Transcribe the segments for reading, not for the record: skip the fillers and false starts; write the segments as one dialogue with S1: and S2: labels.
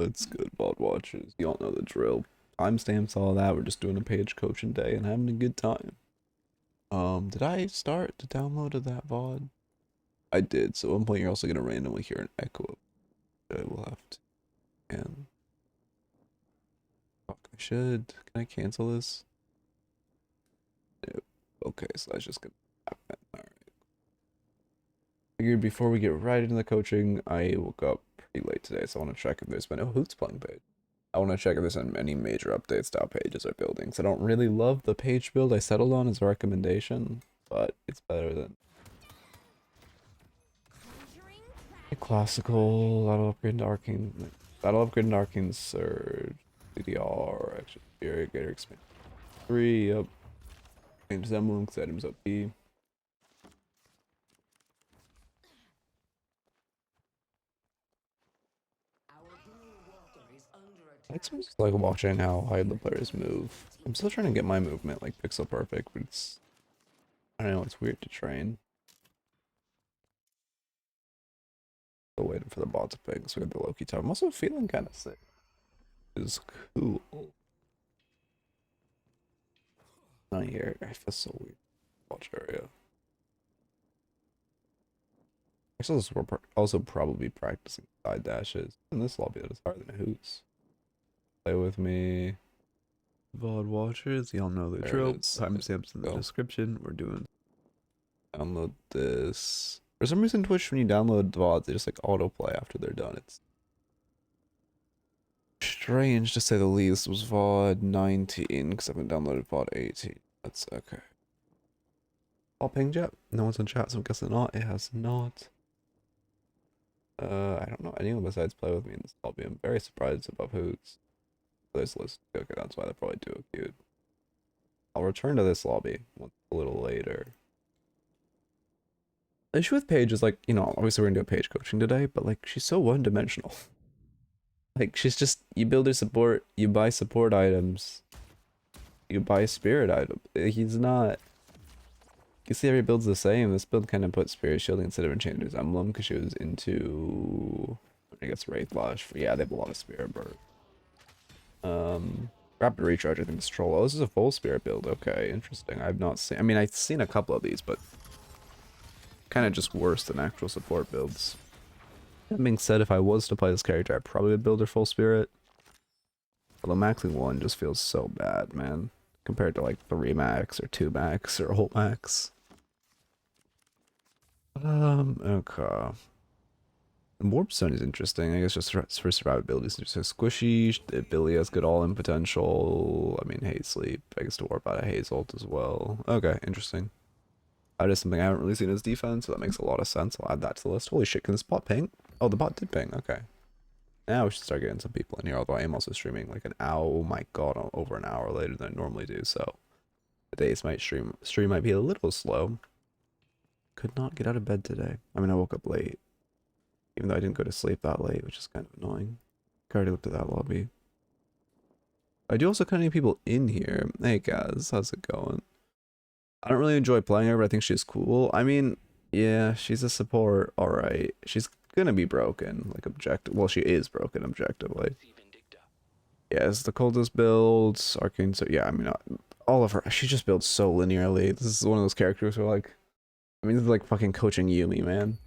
S1: That's good, VOD watchers. Y'all know the drill. Timestamps, all that. We're just doing a page coaching day and having a good time. Did I start to download of that VOD? I did. So at one point you're also gonna randomly hear an echo. I will have to. And fuck, I should. Can I cancel this? No. Okay, so that's just gonna happen. All right. Figured before we get right into the coaching, I woke up pretty late today, so I want to check if there's been who's playing Paige. I want to check if there's been any major updates to how pages are building. Cause I don't really love the page build I settled on as a recommendation, but it's better than a classical. That'll upgrade into Arcane Surge, CDR, Extra Spirit, Gator Expansion 3. Yep. Change Emblem because items OP. It's just like watching how high the players move. I'm still trying to get my movement like pixel perfect, but I don't know, it's weird to train. Still waiting for the bot to ping, so we got the Loki time. I'm also feeling kind of sick. It's cool. Not here. I feel so weird. Watch area. We're also probably practicing side dashes in this lobby that is harder than a hoots. Play with me. VOD watchers, y'all know the drill. Timestamps in the description. We're doing. Download this. For some reason, Twitch, when you download VODs, they just like autoplay after they're done. It's strange to say the least. It was VOD 19 because I haven't downloaded VOD 18. That's okay. All ping chat? No one's in chat, so I'm guessing not. It has not. I don't know anyone besides play with me in this lobby. I'm very surprised above hoots. This list. Okay, that's why they're probably too cute. I'll return to this lobby a little later. The issue with Paige is like, you know, obviously we're gonna do a Paige coaching today, but like she's so one-dimensional. Like she's just, you build her support, you buy support items, you buy spirit items. He's not. You see every build's the same. This build kind of put spirit shielding instead of enchanter's emblem because she was into, I guess, wraith lash. Yeah, they have a lot of spirit bird. Rapid recharge I think is troll. Oh, this is a full spirit build. Okay, interesting. I've not seen, I mean I've seen a couple of these, but kind of just worse than actual support builds. That being said, if I was to play this character, I'd probably build her full spirit. Although maxing 1 just feels so bad, man. Compared to like 3 max or 2 max or a whole max. Okay. And Warp Stone is interesting, I guess, just for survivability. It's just so squishy. The ability has good all-in potential. I mean, Haze Sleep. I guess to warp out of Haze ult as well. Okay, interesting. That is something I haven't really seen as defense, so that makes a lot of sense. I'll add that to the list. Holy shit, can this bot ping? Oh, the bot did ping. Okay. Now we should start getting some people in here, although I am also streaming like an hour, oh my god, over an hour later than I normally do, so today's stream might be a little slow. Could not get out of bed today. I mean, I woke up late, even though I didn't go to sleep that late, which is kind of annoying. I already looked at that lobby. I do also kind of need people in here. Hey guys, how's it going? I don't really enjoy playing her, but I think she's cool. I mean, yeah, she's a support, alright. She's gonna be broken, like objective. Well, she is broken objectively. Yeah, it's the coldest builds, Arcane, so yeah, I mean, all of her, she just builds so linearly. This is one of those characters where like, I mean, this is like fucking coaching Yumi, man.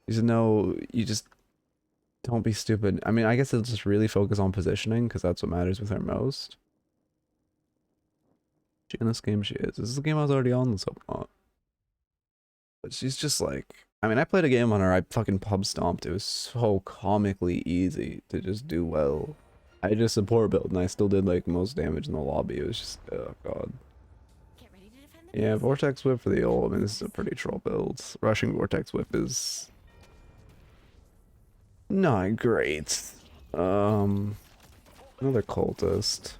S1: You just know, you just don't be stupid. I mean, I guess it'll just really focus on positioning, because that's what matters with her most. She in this game, she is. This is the game I was already on, so not. But she's just like, I mean, I played a game on her, I fucking pub stomped. It was so comically easy to just do well. I just support build and I still did like most damage in the lobby. It was just, oh god. Yeah, Vortex Whip for the ult. I mean, this is a pretty troll build. Rushing Vortex Whip is not great. Another cultist.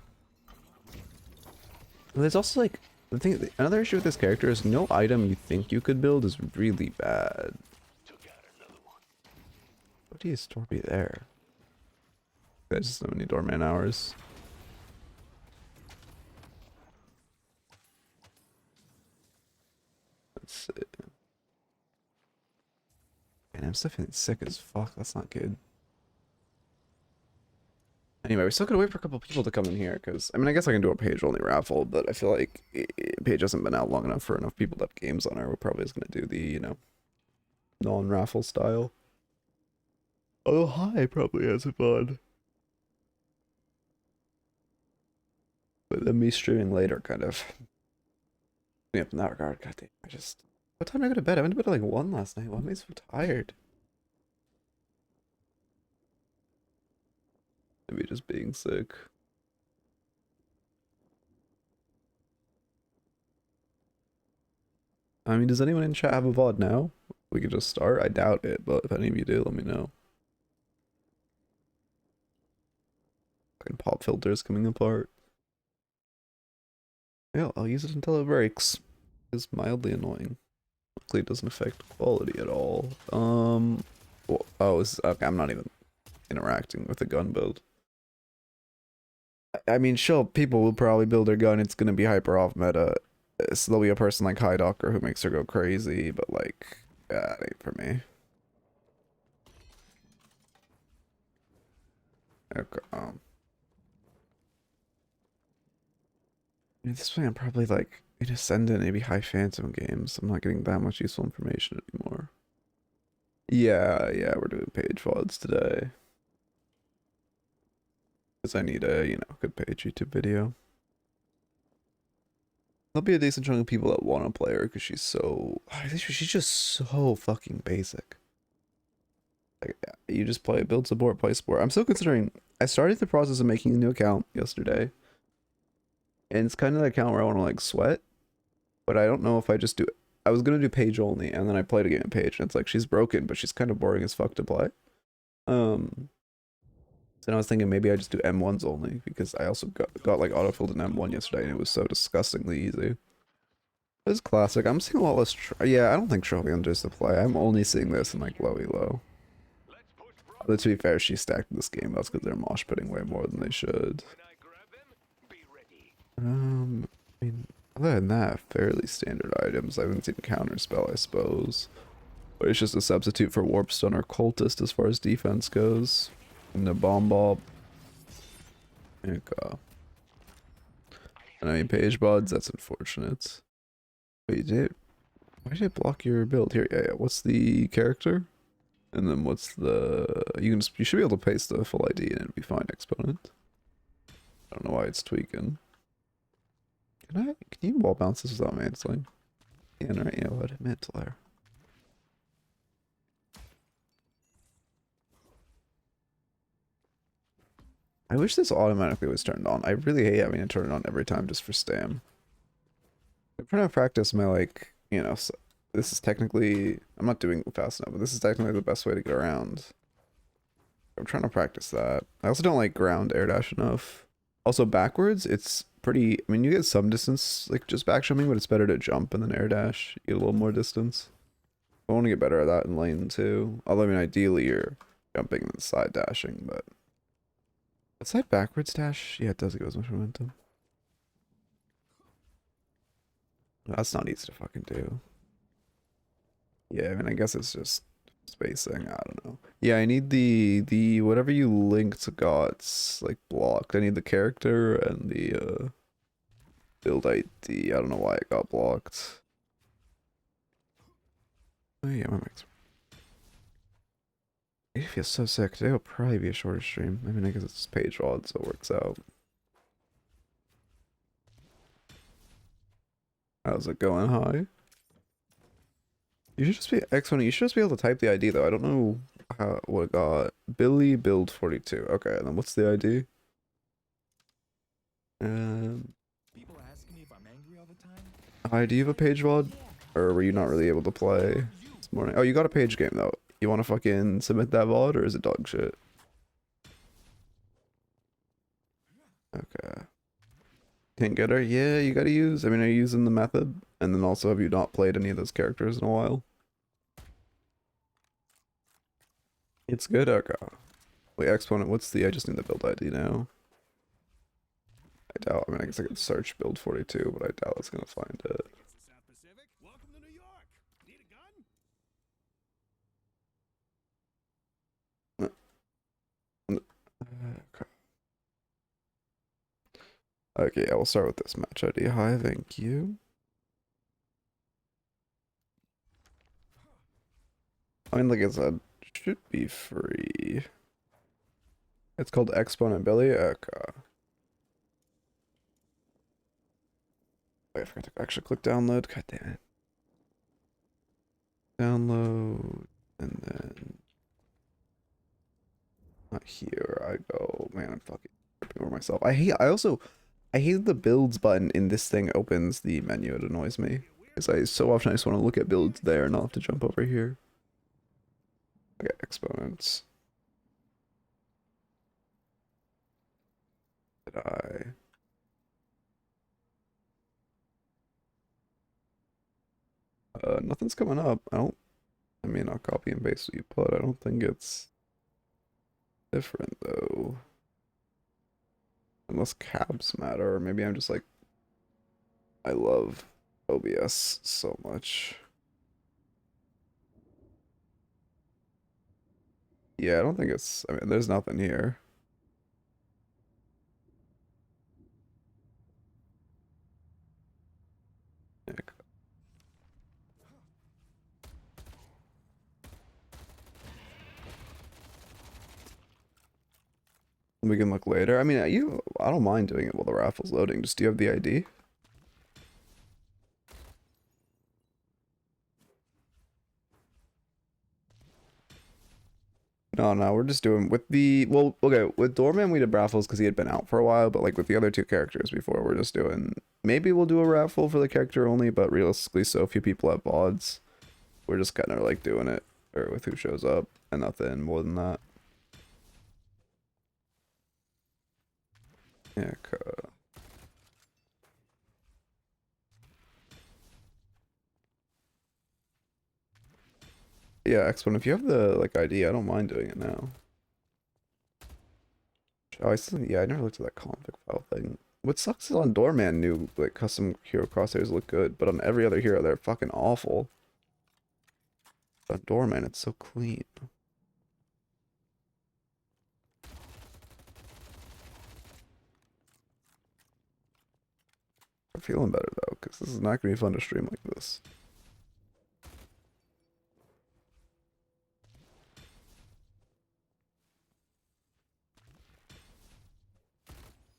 S1: And there's also like, the thing, another issue with this character is no item you think you could build is really bad. What do you store be there? There's so many doorman hours. Let's see. And I'm still feeling sick as fuck. That's not good. Anyway, we still gotta wait for a couple people to come in here, because, I mean, I guess I can do a Paige only raffle, but I feel like Paige hasn't been out long enough for enough people to have games on her. We're probably just gonna do the, you know, non-raffle style. Oh, hi, probably has it on. But then me streaming later, kind of. Yep, in that regard, goddamn. What time did I go to bed? I went to bed at like 1 last night. Why am I so tired? Maybe just being sick. I mean, does anyone in chat have a VOD now? We could just start. I doubt it, but if any of you do, let me know. Fucking pop filters coming apart. Yeah, I'll use it until it breaks. It's mildly annoying. Luckily, it doesn't affect quality at all. Well, oh, okay. I'm not even interacting with the gun build. I mean, sure, people will probably build their gun. It's gonna be hyper off meta. So there'll be a person like High Docker who makes her go crazy, but like, yeah, it ain't for me. Okay. At this point, I'm probably like in Ascendant, maybe High Phantom games. I'm not getting that much useful information anymore. Yeah, we're doing Paige VODs today. Because I need a, you know, good Paige YouTube video. There'll be a decent chunk of people that want to play her because she's so... I think she's just so fucking basic. Like, you just play, build support, play support. I'm still considering... I started the process of making a new account yesterday. And it's kind of the account where I want to, like, sweat. But I don't know if I just do it. I was going to do Paige only, and then I played a game of Paige, and it's like, she's broken, but she's kind of boring as fuck to play. So then I was thinking maybe I just do M1s only, because I also got like autofilled in M1 yesterday, and it was so disgustingly easy. It's classic. I'm seeing a lot less. Yeah, I don't think Trophy Hunters to play. I'm only seeing this in like lowy low. But to be fair, she stacked this game. That's because they're mosh pitting way more than they should. I mean, other than that, fairly standard items. I haven't seen Counterspell, I suppose. But it's just a substitute for Warpstone or Cultist as far as defense goes. And the Bomb Bob. And I mean, Paige Buds, that's unfortunate. Wait, why did it block your build? Here, yeah. What's the character? And then what's the... You should be able to paste the full ID and it'll be fine, Exponent. I don't know why it's tweaking. Can you wall bounce this without mantling? Yeah, right, yeah, what? Mantler. I wish this automatically was turned on. I really hate having to turn it on every time just for stam. I'm trying to practice my, like, you know, so this is technically... I'm not doing it fast enough, but this is technically the best way to get around. I'm trying to practice that. I also don't like ground air dash enough. Also, backwards, it's pretty... I mean, you get some distance, like, just back jumping, but it's better to jump and then air dash. You get a little more distance. I want to get better at that in lane, too. Although, I mean, ideally, you're jumping and then side dashing, but... What's that backwards dash? Yeah, it does give as much momentum. That's not easy to fucking do. Yeah, I mean, I guess it's just spacing. I don't know. Yeah, I need the whatever you linked got, like, blocked. I need the character and the build ID. I don't know why it got blocked. Oh yeah, my mic's... It feels so sick. Today will probably be a shorter stream. I mean, I guess it's Paige VOD, so it works out. How's it going? Hi. You should just be X1. You should just be able to type the ID though. I don't know what it got. Billy build 42. Okay, and then what's the ID?
S2: People ask me if I'm angry all the time.
S1: Hi, do you have a Paige VOD? Or were you not really able to play this morning? Oh, you got a Paige game though. You want to fucking submit that VOD or is it dog shit? Okay. Can't get her? Yeah, you gotta use. I mean, are you using the method? And then also, have you not played any of those characters in a while? It's good? Okay. Wait, Exponent, what's the... I just need the build ID now. I doubt... I mean, I guess I could search build 42, but I doubt it's gonna find it.
S2: South Pacific. Welcome to New York. Need a gun?
S1: Okay. Okay, yeah, we'll start with this match ID. Hi, thank you. I mean, like I said, should be free. It's called Exponent Billy. Okay. Wait, I forgot to actually click download. God damn it. Download, and then not here. I go. Man, I'm fucking tripping over myself. I hate the builds button in this thing opens the menu. It annoys me. Because so often I just want to look at builds there and not have to jump over here. Okay, exponents. Did I? Nothing's coming up. I mean, I'll copy and paste what you put. I don't think it's different though. Unless cabs matter, or maybe I'm just like, I love OBS so much. Yeah, I don't think it's, I mean, there's nothing here. We can look later. I mean, I don't mind doing it while the raffle's loading. Just do you have the ID? No, we're just doing with the, well, okay, with Doorman we did raffles because he had been out for a while, but like with the other two characters before, we're just doing, maybe we'll do a raffle for the character only, but realistically so few people have VODs. We're just kind of like doing it, or with who shows up, and nothing more than that. Yeah, yeah, X1, if you have the like ID, I don't mind doing it now. Oh, yeah, I never looked at that config file thing. What sucks is on Doorman new like custom hero crosshairs look good, but on every other hero they're fucking awful. But on Doorman it's so clean. I'm feeling better though, because this is not gonna be fun to stream like this.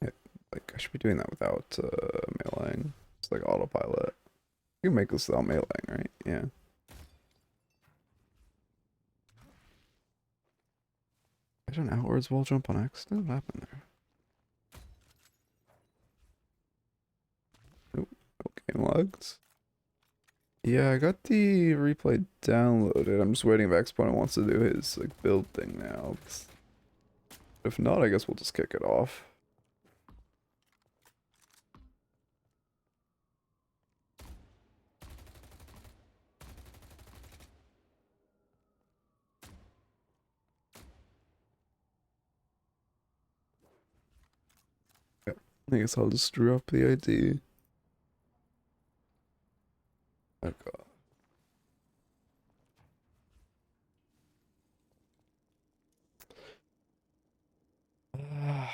S1: Yeah, like I should be doing that without mailing. It's like autopilot. You can make this without mailing, right? Yeah. I did an outwards wall jump on accident? What happened there? Nope. Okay, logs. Yeah, I got the replay downloaded. I'm just waiting if Exponent wants to do his like build thing now. If not, I guess we'll just kick it off. Yep. I guess I'll just drop the ID. Okay.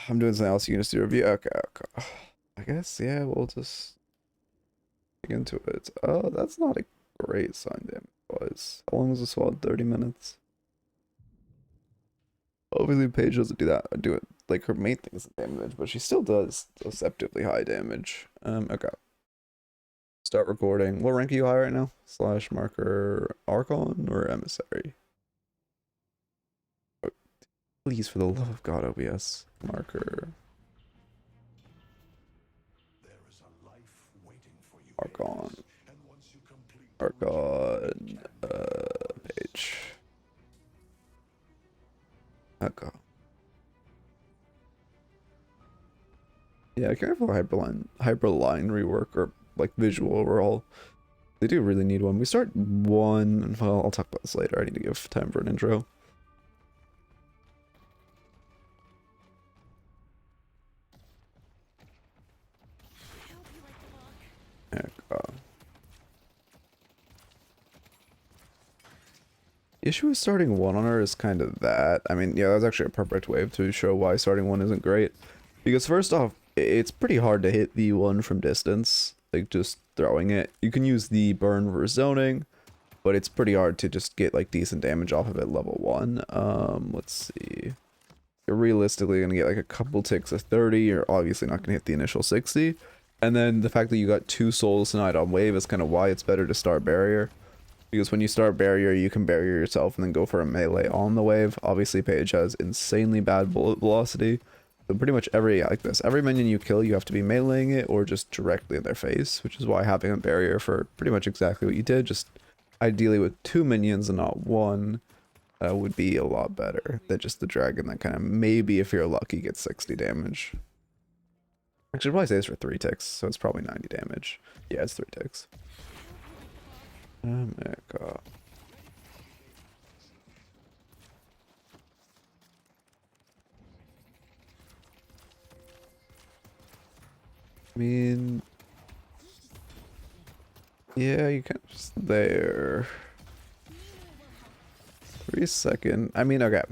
S1: I'm doing something else. You can just do a review. Okay, okay. I guess, yeah, we'll just get into it. Oh, that's not a great sign damage wise. How long was this one? 30 minutes. Obviously, Paige doesn't do that. I do it like her main thing is damage, but she still does deceptively high damage. Okay. Start recording. What rank are you high right now? Slash marker Archon or Emissary? Oh, please, for the love of God, OBS. Marker. Archon. Archon. Paige. Okay. Yeah, I care for Hyperline rework or like visual overall. They do really need one. We start one. Well, I'll talk about this later. I need to give time for an intro. Heck, the issue with starting one on her is kind of that. I mean, yeah, that's actually a perfect way to show why starting one isn't great. Because first off, it's pretty hard to hit the one from distance, like just throwing it. You can use the burn for zoning, but it's pretty hard to just get like decent damage off of it level 1. Let's see. You're realistically gonna get like a couple ticks of 30. You're obviously not gonna hit the initial 60. And then the fact that you got 2 souls tonight on wave is kind of why it's better to start barrier. Because when you start barrier, you can barrier yourself and then go for a melee on the wave. Obviously, Paige has insanely bad bullet velocity. So pretty much every minion you kill, you have to be meleeing it or just directly in their face, which is why having a barrier for pretty much exactly what you did, just ideally with 2 minions and not 1, would be a lot better than just the dragon that kind of maybe, if you're lucky, gets 60 damage. Actually, I'd probably say it's for 3 ticks, so it's probably 90 damage. Yeah, it's 3 ticks. Oh my god. I mean, yeah, you kind of just there. 3 second. I mean, okay.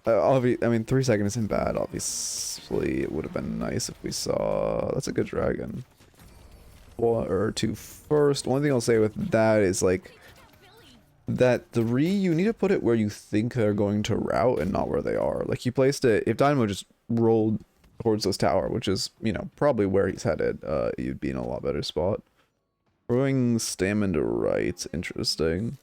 S1: I mean, 3 seconds isn't bad. Obviously, it would have been nice if we saw. That's a good dragon. 1 or 2 first. One thing I'll say with that is like that 3. You need to put it where you think they're going to route and not where they are. Like you placed it. If Dynamo just rolled towards this tower, which is probably where he's headed, you'd be in a lot better spot. Throwing stamina to right. Interesting.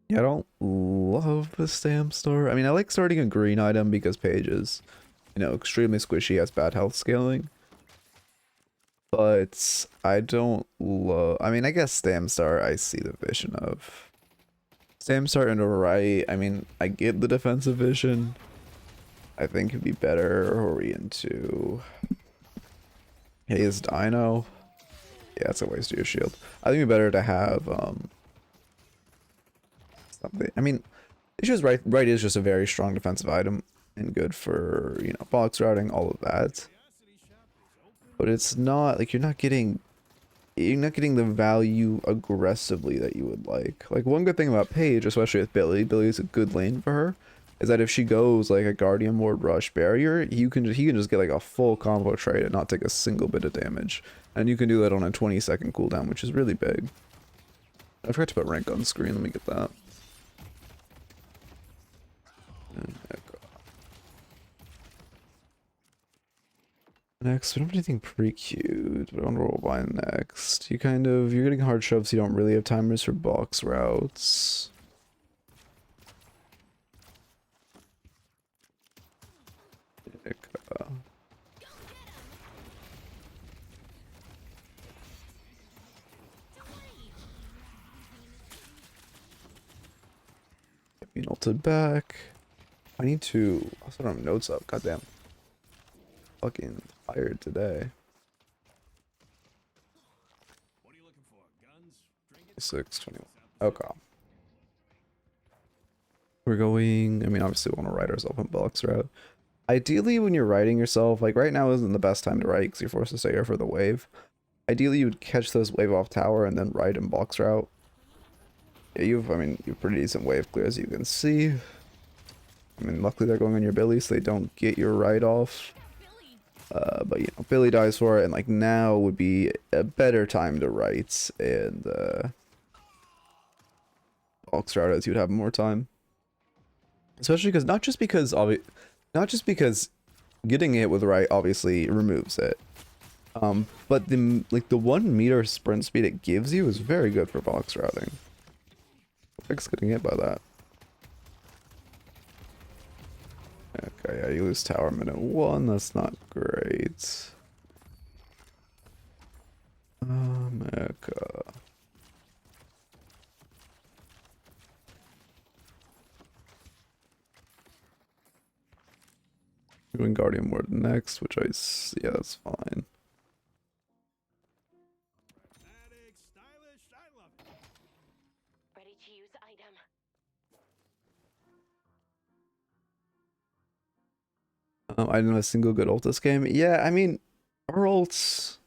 S1: Yeah, I don't love the stamp store. I mean, I like starting a green item because Paige is, extremely squishy, has bad health scaling. But I don't love... I mean, I guess Stamstar I see the vision of. Stamstar into right, I mean, I get the defensive vision. I think it'd be better into his Dino. Yeah, it's a waste of your shield. I think it'd be better to have something. I mean, it's just right is just a very strong defensive item and good for, box routing, all of that. But it's not like you're not getting the value aggressively that you would like. Like one good thing about Paige, especially with Billy is a good lane for her, is that if she goes like a Guardian Ward Rush barrier, he can just get like a full combo trade and not take a single bit of damage. And you can do that on a 20-second cooldown, which is really big. I forgot to put rank on screen, let me get that. Next, we don't have anything pre-queued, but I wonder what we'll buy next. You're getting hard shoves, so you don't really have timers for box routes. Being ulted back. I need to... I also don't have notes up, goddamn. Fucking tired today.
S2: What are you looking for? Guns? Drinking?
S1: 6:21. Okay. We're going... I mean, obviously we want to ride ourselves on box route. Ideally, when you're riding yourself, like right now isn't the best time to ride because you're forced to stay here for the wave. Ideally, you would catch those wave off tower and then ride in box route. Yeah, you've pretty decent wave clear as you can see. I mean, luckily they're going on your Billy, so they don't get your ride off. But Billy dies for it, and like now would be a better time to write and box route as you'd have more time. Especially because not just because getting hit with right obviously removes it. But the 1 meter sprint speed it gives you is very good for box routing. Fix getting hit by that. Okay, yeah, you lose tower minute 1, that's not great. Mecha. Doing Guardian Ward next, which yeah, that's fine.
S2: Stylish, I love it.
S3: Ready to use item.
S1: I didn't have a single good ult this game. Yeah, I mean, our ults...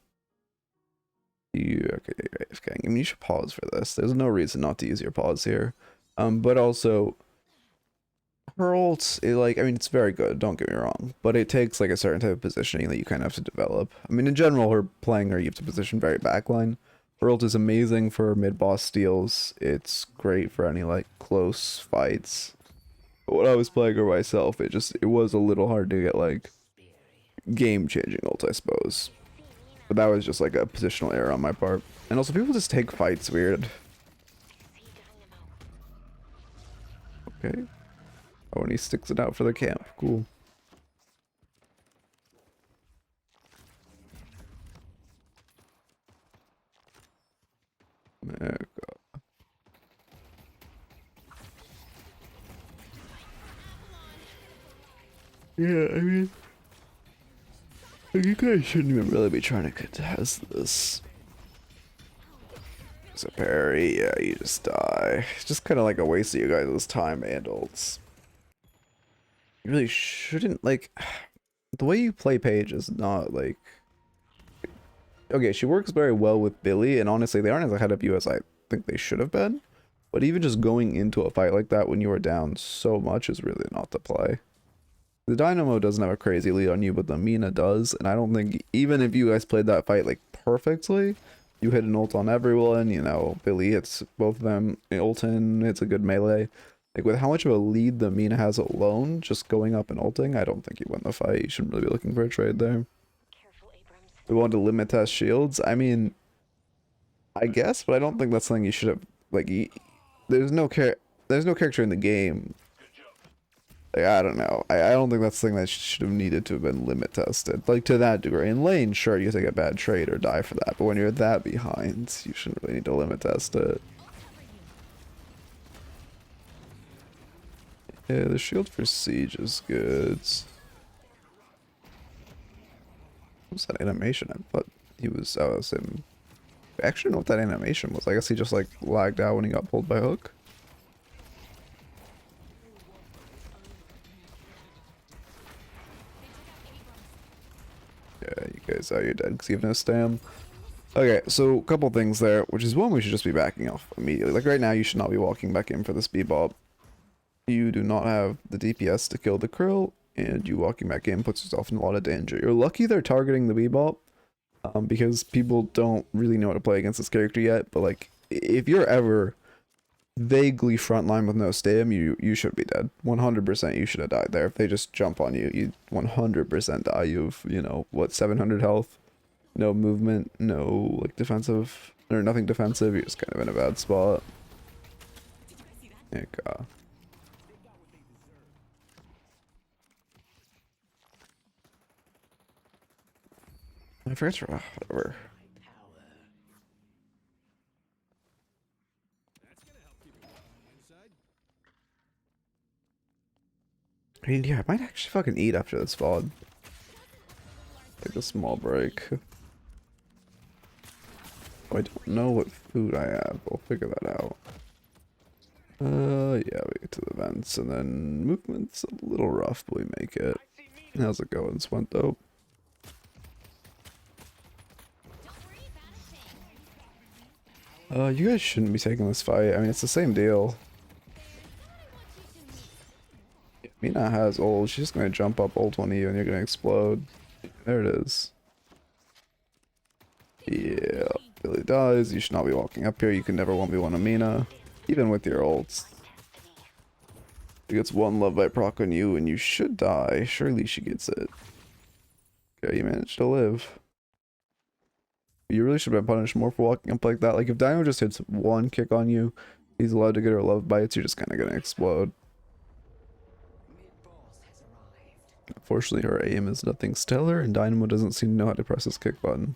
S1: Okay, I mean, you should pause for this. There's no reason not to use your pause here. But also, her ult, like, I mean, it's very good, don't get me wrong, but it takes like a certain type of positioning that you kind of have to develop. I mean, in general, you have to position very backline. Her ult is amazing for mid-boss steals. It's great for any like close fights. But when I was playing her myself, it was a little hard to get like game-changing ult, I suppose. But that was just like a positional error on my part. And also, people just take fights weird. Okay. Oh, and he sticks it out for the camp. Cool. Yeah, I mean, you guys shouldn't even really be trying to contest this. It's a parry, yeah, you just die. It's just kind of like a waste of you guys' time and ults. You really shouldn't, like, the way you play Paige is not, like... Okay, she works very well with Billy, and honestly, they aren't as ahead of you as I think they should have been. But even just going into a fight like that when you are down so much is really not the play. The Dynamo doesn't have a crazy lead on you, but the Mina does, and I don't think, even if you guys played that fight, like, perfectly, you hit an ult on everyone, you know, Billy hits both of them, Ultin hits a good melee. Like, with how much of a lead the Mina has alone, just going up and ulting, I don't think you win the fight. You shouldn't really be looking for a trade there. We want to limit test shields. I mean, I guess, but I don't think that's something you should have, like, there's no character in the game. Like, I don't know. I don't think that's the thing that should have needed to have been limit tested. Like, to that degree. In lane, sure, you take a bad trade or die for that. But when you're that behind, you shouldn't really need to limit test it. Yeah, the shield for Siege is good. What was that animation? I thought he was, I was him. I actually know what that animation was. I guess he just, like, lagged out when he got pulled by hook. Yeah, you guys are, you're dead because you have no stam. Okay, so a couple things there, which is one, we should just be backing off immediately. Like right now, you should not be walking back in for the speed ball. You do not have the DPS to kill the Krill, and you walking back in puts yourself in a lot of danger. You're lucky they're targeting the B-ball, because people don't really know how to play against this character yet, but like, if you're ever vaguely frontline with no stam, you should be dead. 100% you should have died there. If they just jump on you, you 100% die. You've, you know, what, 700 health? No movement, no, like, defensive, or nothing defensive, you're just kind of in a bad spot. Like, I forget to, whatever. I mean, yeah, I might actually fucking eat after this VOD. Take a small break. I don't know what food I have. We'll figure that out. Yeah, we get to the vents, and then movement's a little rough, but we make it. How's it going, Swent, though? You guys shouldn't be taking this fight. I mean, it's the same deal. Mina has ult. She's just gonna jump up ult on you, and you're gonna explode. There it is. Yeah, Billy dies. You should not be walking up here. You can never 1v1 a Mina, even with your ults. She gets one love bite proc on you, and you should die. Surely she gets it. Okay, you managed to live. You really should have been punished more for walking up like that. Like, if Dino just hits one kick on you, he's allowed to get her love bites, you're just kind of gonna explode. Unfortunately, her aim is nothing stellar, and Dynamo doesn't seem to know how to press his kick button.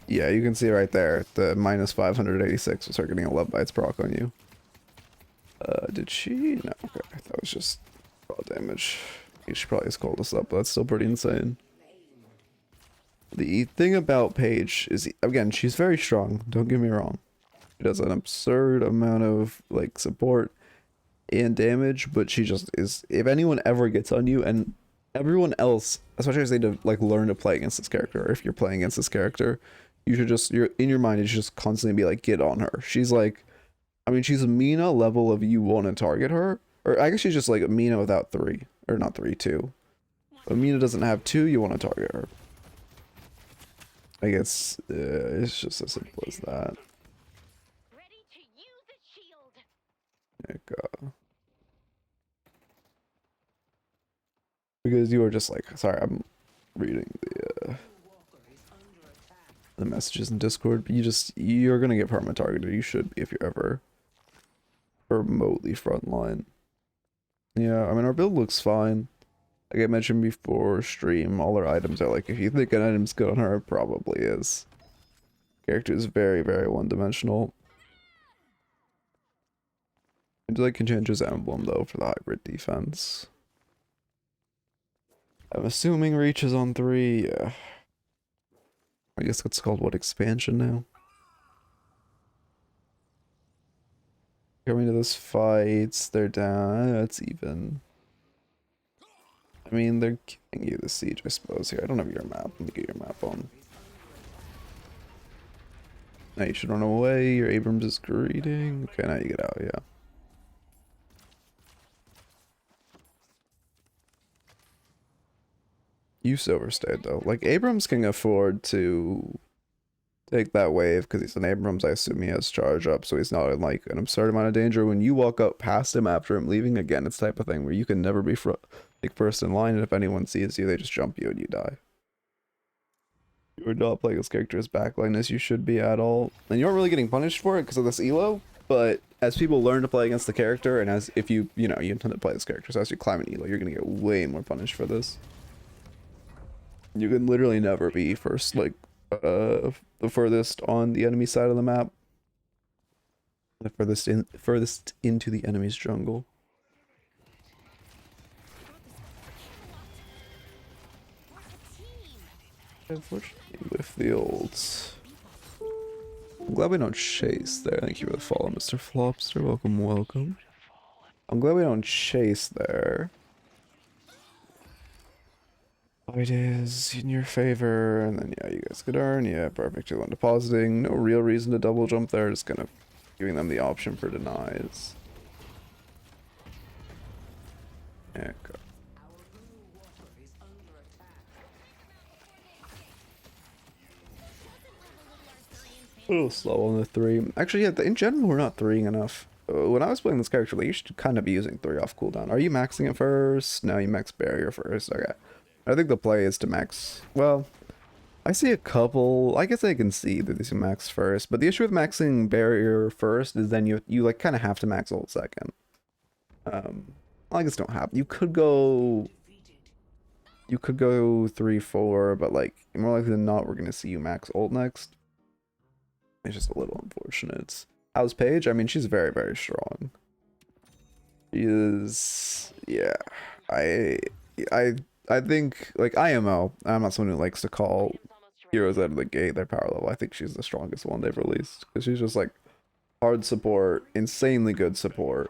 S1: Yeah, you can see right there, the minus 586 was her getting a love bites proc on you. Did she? No, okay, that was just raw damage. She probably just called us up, but that's still pretty insane. The thing about Paige is, again, she's very strong, don't get me wrong. She does an absurd amount of, like, support and damage, but she just is, if anyone ever gets on you, and everyone else, especially as they like learn to play against this character, or if you're playing against this character, you should just, you're in your mind, you should just constantly be like, get on her. She's like, I mean, she's a Mina level of you want to target her, or I guess she's just like a Mina without 3, or not 3, 2. But Mina doesn't have 2, you want to target her. I guess it's just as simple as that.
S3: Ready to use a shield.
S1: Like, because you are just like, sorry, I'm reading the messages in Discord, but you're gonna get perma targeted. You should be if you're ever remotely frontline. Yeah, I mean, our build looks fine. Like I mentioned before stream, all our items are like, if you think an item's good on her, it probably is. Character is very, very one-dimensional. Seems like can change his emblem though for the hybrid defense. I'm assuming reach is on 3, yeah. I guess that's called what, expansion now? Coming to this fight, they're down, that's even. I mean, they're giving you the siege, I suppose, here. I don't have your map. Let me get your map on. Now you should run away. Your Abrams is greeting. Okay, now you get out, yeah. You overstayed, though. Like, Abrams can afford to take that wave, because he's an Abrams. I assume he has charge up, so he's not in, like, an absurd amount of danger. When you walk up past him after him leaving, again, it's the type of thing where you can never be first in line, and if anyone sees you, they just jump you and you die. You're not playing this character as backline as you should be at all, and you aren't really getting punished for it because of this elo, but as people learn to play against the character, and as if you intend to play this character, so as you climb an elo, you're gonna get way more punished for this. You can literally never be first, like, the furthest on the enemy side of the map. The furthest into the enemy's jungle. Unfortunately, with the olds. I'm glad we don't chase there. Thank you for the follow, Mr. Flopster. Welcome, welcome. I'm glad we don't chase there. It is in your favor, and then yeah, you guys could earn. Yeah, perfect. You're depositing. No real reason to double jump there. Just kind of giving them the option for denies. Yeah, go. A little slow on the 3. Actually, yeah, in general, we're not 3ing enough. When I was playing this character, like, you should kind of be using 3 off cooldown. Are you maxing it first? No, you max barrier first. Okay. I think the play is to max. Well, I see a couple. I guess I can see that these are max first, but the issue with maxing barrier first is then you like kind of have to max ult second. I guess don't have. You could go 3-4, but like more likely than not, we're gonna see you max ult next. It's just a little unfortunate. How's Paige? I mean, she's very, very strong. She is, yeah. I think, like, IMO, I'm not someone who likes to call heroes out of the gate their power level. I think she's the strongest one they've released. Because she's just, like, hard support, insanely good support.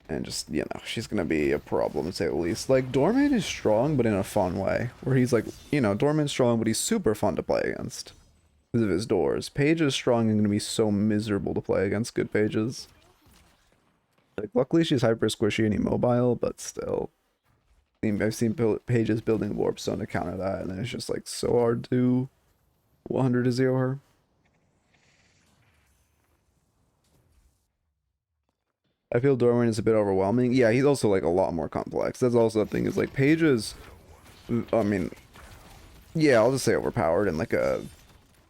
S1: And just, you know, she's going to be a problem, to say the least. Like, Dorman is strong, but in a fun way. Where he's, like, you know, Dorman's strong, but he's super fun to play against. Because of his doors. Paige is strong and going to be so miserable to play against good Pages. Like, luckily she's hyper squishy and immobile, but still. I've seen Pages building Warp Stone to counter that, and then it's just like so hard to 100 to 0 her. I feel Dorman is a bit overwhelming. Yeah, he's also like a lot more complex. That's also the thing, is like Pages, I mean, yeah, I'll just say overpowered in like a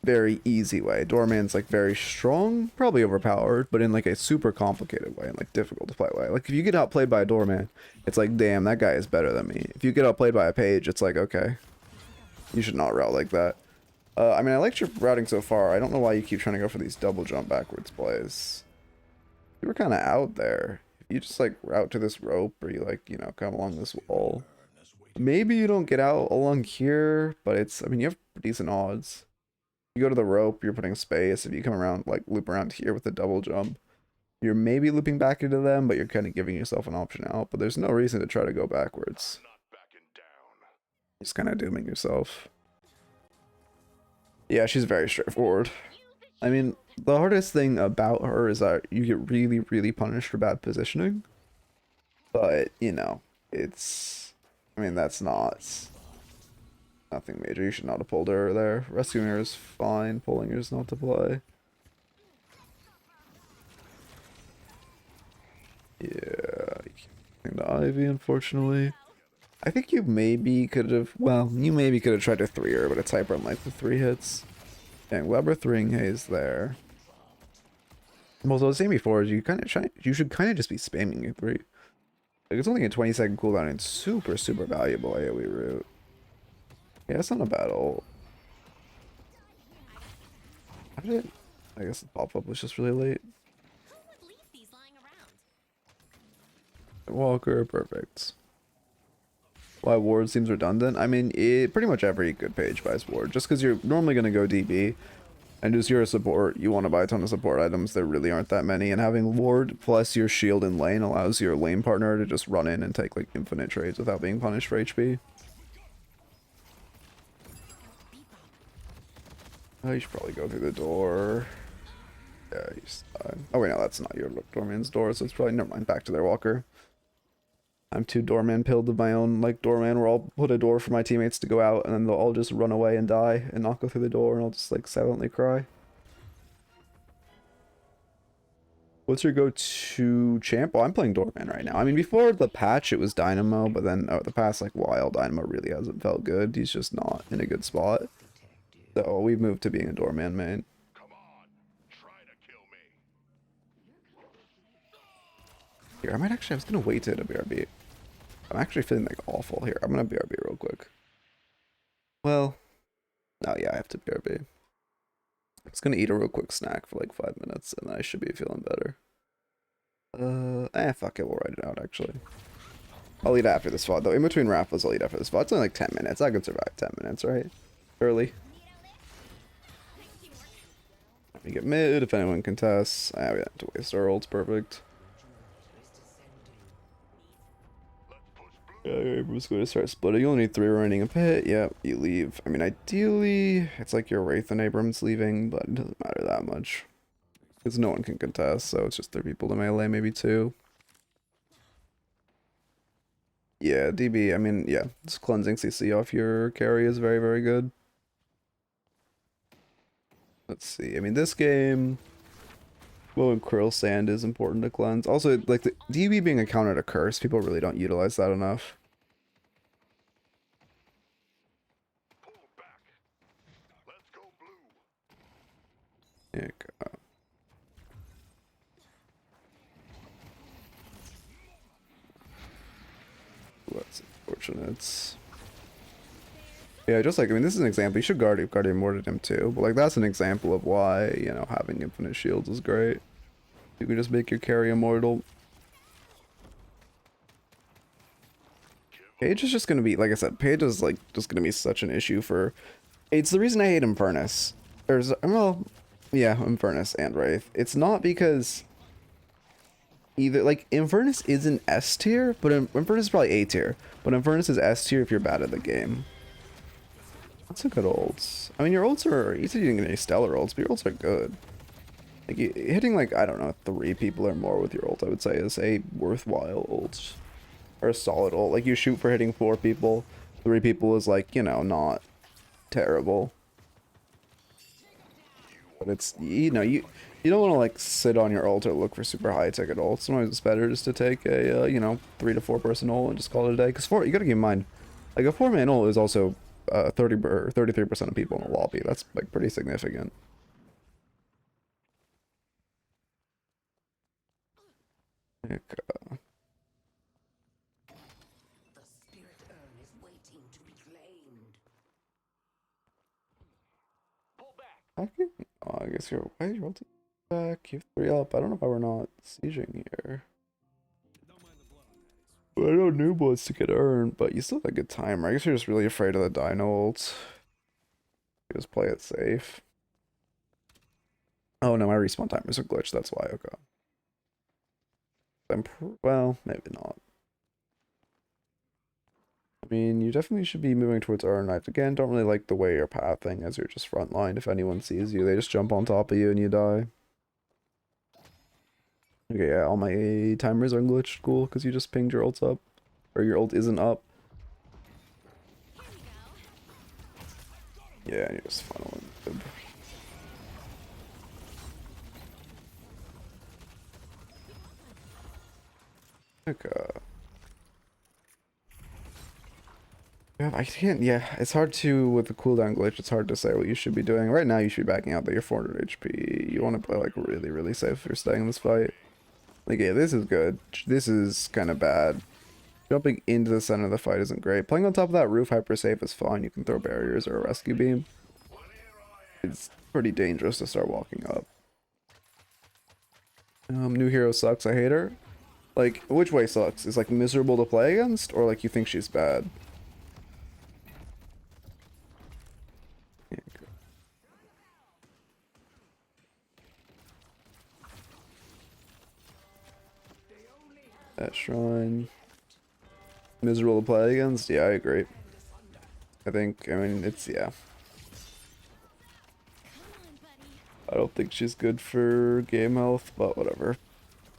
S1: very easy way. Dorman's like very strong, probably overpowered, but in like a super complicated way and like difficult to play way. Like if you get outplayed by a Dorman, it's like, damn, that guy is better than me. If you get outplayed by a Paige, it's like, okay, you should not route like that. I mean, I liked your routing so far. I don't know why you keep trying to go for these double jump backwards plays. You were kind of out there. If you just like route to this rope, or you like, you know, come along this wall. Maybe you don't get out along here, but it's, I mean, you have decent odds. You go to the rope, you're putting space. If you come around, like loop around here with a double jump, you're maybe looping back into them, but you're kind of giving yourself an option out. But there's no reason to try to go backwards. Just kind of dooming yourself. Yeah, she's very straightforward. I mean, the hardest thing about her is that you get really, really punished for bad positioning. But, you know, it's... I mean, that's not... nothing major. You should not have pulled her there. Rescuing her is fine. Pulling her is not to play. Yeah, the Ivy, unfortunately. I think you maybe could have, well, you maybe could have tried to 3-er, but it's hyper unlikely 3 hits. Dang, Weber 3ing Haze there. Well, so I was saying before, you should kind of just be spamming your 3. Like, it's only a 20-second cooldown and super, super valuable AoE route. Yeah, it's not a bad ult. How did it? I guess the pop-up was just really late. Walker, perfect. Why ward seems redundant? I mean, pretty much every good page buys ward. Just because you're normally going to go DB, and just you're a support, you want to buy a ton of support items. There really aren't that many, and having ward plus your shield in lane allows your lane partner to just run in and take like infinite trades without being punished for HP. Oh, you should probably go through the door. Yeah, he's oh wait, no, that's not your doorman's door, so it's probably, never mind, back to their walker. I'm too doorman pilled of my own, like, doorman, where I'll put a door for my teammates to go out, and then they'll all just run away and die, and not go through the door, and I'll just, like, silently cry. What's your go-to champ? Oh, I'm playing doorman right now. I mean, before the patch, it was Dynamo, but then, the past, like, while, Dynamo really hasn't felt good. He's just not in a good spot. So, we've moved to being a doorman main. Here, I was gonna wait to hit a BRB. I'm actually feeling like awful here. I'm gonna BRB real quick. Well, no, yeah, I have to BRB. I'm just gonna eat a real quick snack for like 5 minutes, and then I should be feeling better. Fuck it, we'll write it out actually. I'll eat after this VOD though. In between raffles, I'll eat after this VOD. It's only like 10 minutes. I can survive 10 minutes, right? Early. We get mid if anyone contests. We have to waste our ults, perfect. Yeah, we're just going to start splitting. You only need 3 remaining a pit. Yep, you leave. I mean, ideally, it's like your Wraith and Abrams leaving, but it doesn't matter that much. Because no one can contest, so it's just 3 people to melee, maybe 2. Yeah, DB, I mean, yeah, just cleansing CC off your carry is very, very good. Let's see, I mean, this game... Well, and Krill Sand is important to cleanse. Also, like, the DB being a counter to Curse, people really don't utilize that enough. Yeah, that's unfortunate. Yeah, just like, I mean, this is an example. You should Guardian Mortared him too, but like, that's an example of why, you know, having infinite shields is great. You can just make your carry immortal. Paige is just gonna be, like I said, Paige is like just gonna be such an issue for. It's the reason I hate Infernus. Well, yeah, Infernus and Wraith. It's not because either, like, Infernus isn't S tier, but Infernus is probably A tier. But Infernus is S tier if you're bad at the game. That's a good ults. I mean, your ults are, you said you didn't get any stellar ults, but your ults are good. Like, hitting, like, I don't know, 3 people or more with your ult, I would say, is a worthwhile ult. Or a solid ult. Like, you shoot for hitting 4 people. 3 people is, like, you know, not terrible. But it's, you know, you don't want to, like, sit on your ult or look for super high ticket ults. Sometimes it's better just to take a, you know, 3 to 4 person ult and just call it a day. Because you gotta keep in mind, like, a 4-man ult is also 30 or 33% of people in the lobby. That's, like, pretty significant. The spirit urn is waiting to be claimed. Pull back. Oh, I guess why is your ulti back? You have 3 up. I don't know why we're not sieging here. Well, I know noob wants to get earned, but you still have a good timer. I guess you're just really afraid of the dino ult. You just play it safe. Oh no, my respawn timer's a glitch, that's why, okay. Well, maybe not. I mean, you definitely should be moving towards Iron Knight. Again, don't really like the way you're pathing as you're just frontline. If anyone sees you, they just jump on top of you and you die. Okay, yeah, all my timers are glitched. Cool, because you just pinged your ults up. Or your ult isn't up. Yeah, and you're just funneling. Okay. Yeah, I can't, yeah, it's hard to, with the cooldown glitch, it's hard to say what you should be doing. Right now, you should be backing out that you're 400 HP. You want to play, like, really, really safe if you're staying in this fight. Like, yeah, this is good. This is kind of bad. Jumping into the center of the fight isn't great. Playing on top of that roof hyper safe is fine. You can throw barriers or a rescue beam. It's pretty dangerous to start walking up. New hero sucks. I hate her. Like, which way sucks? Is like miserable to play against, or like you think she's bad? Yeah, okay. That shrine. Miserable to play against? Yeah, I agree. I mean, it's, yeah. I don't think she's good for game health, but whatever.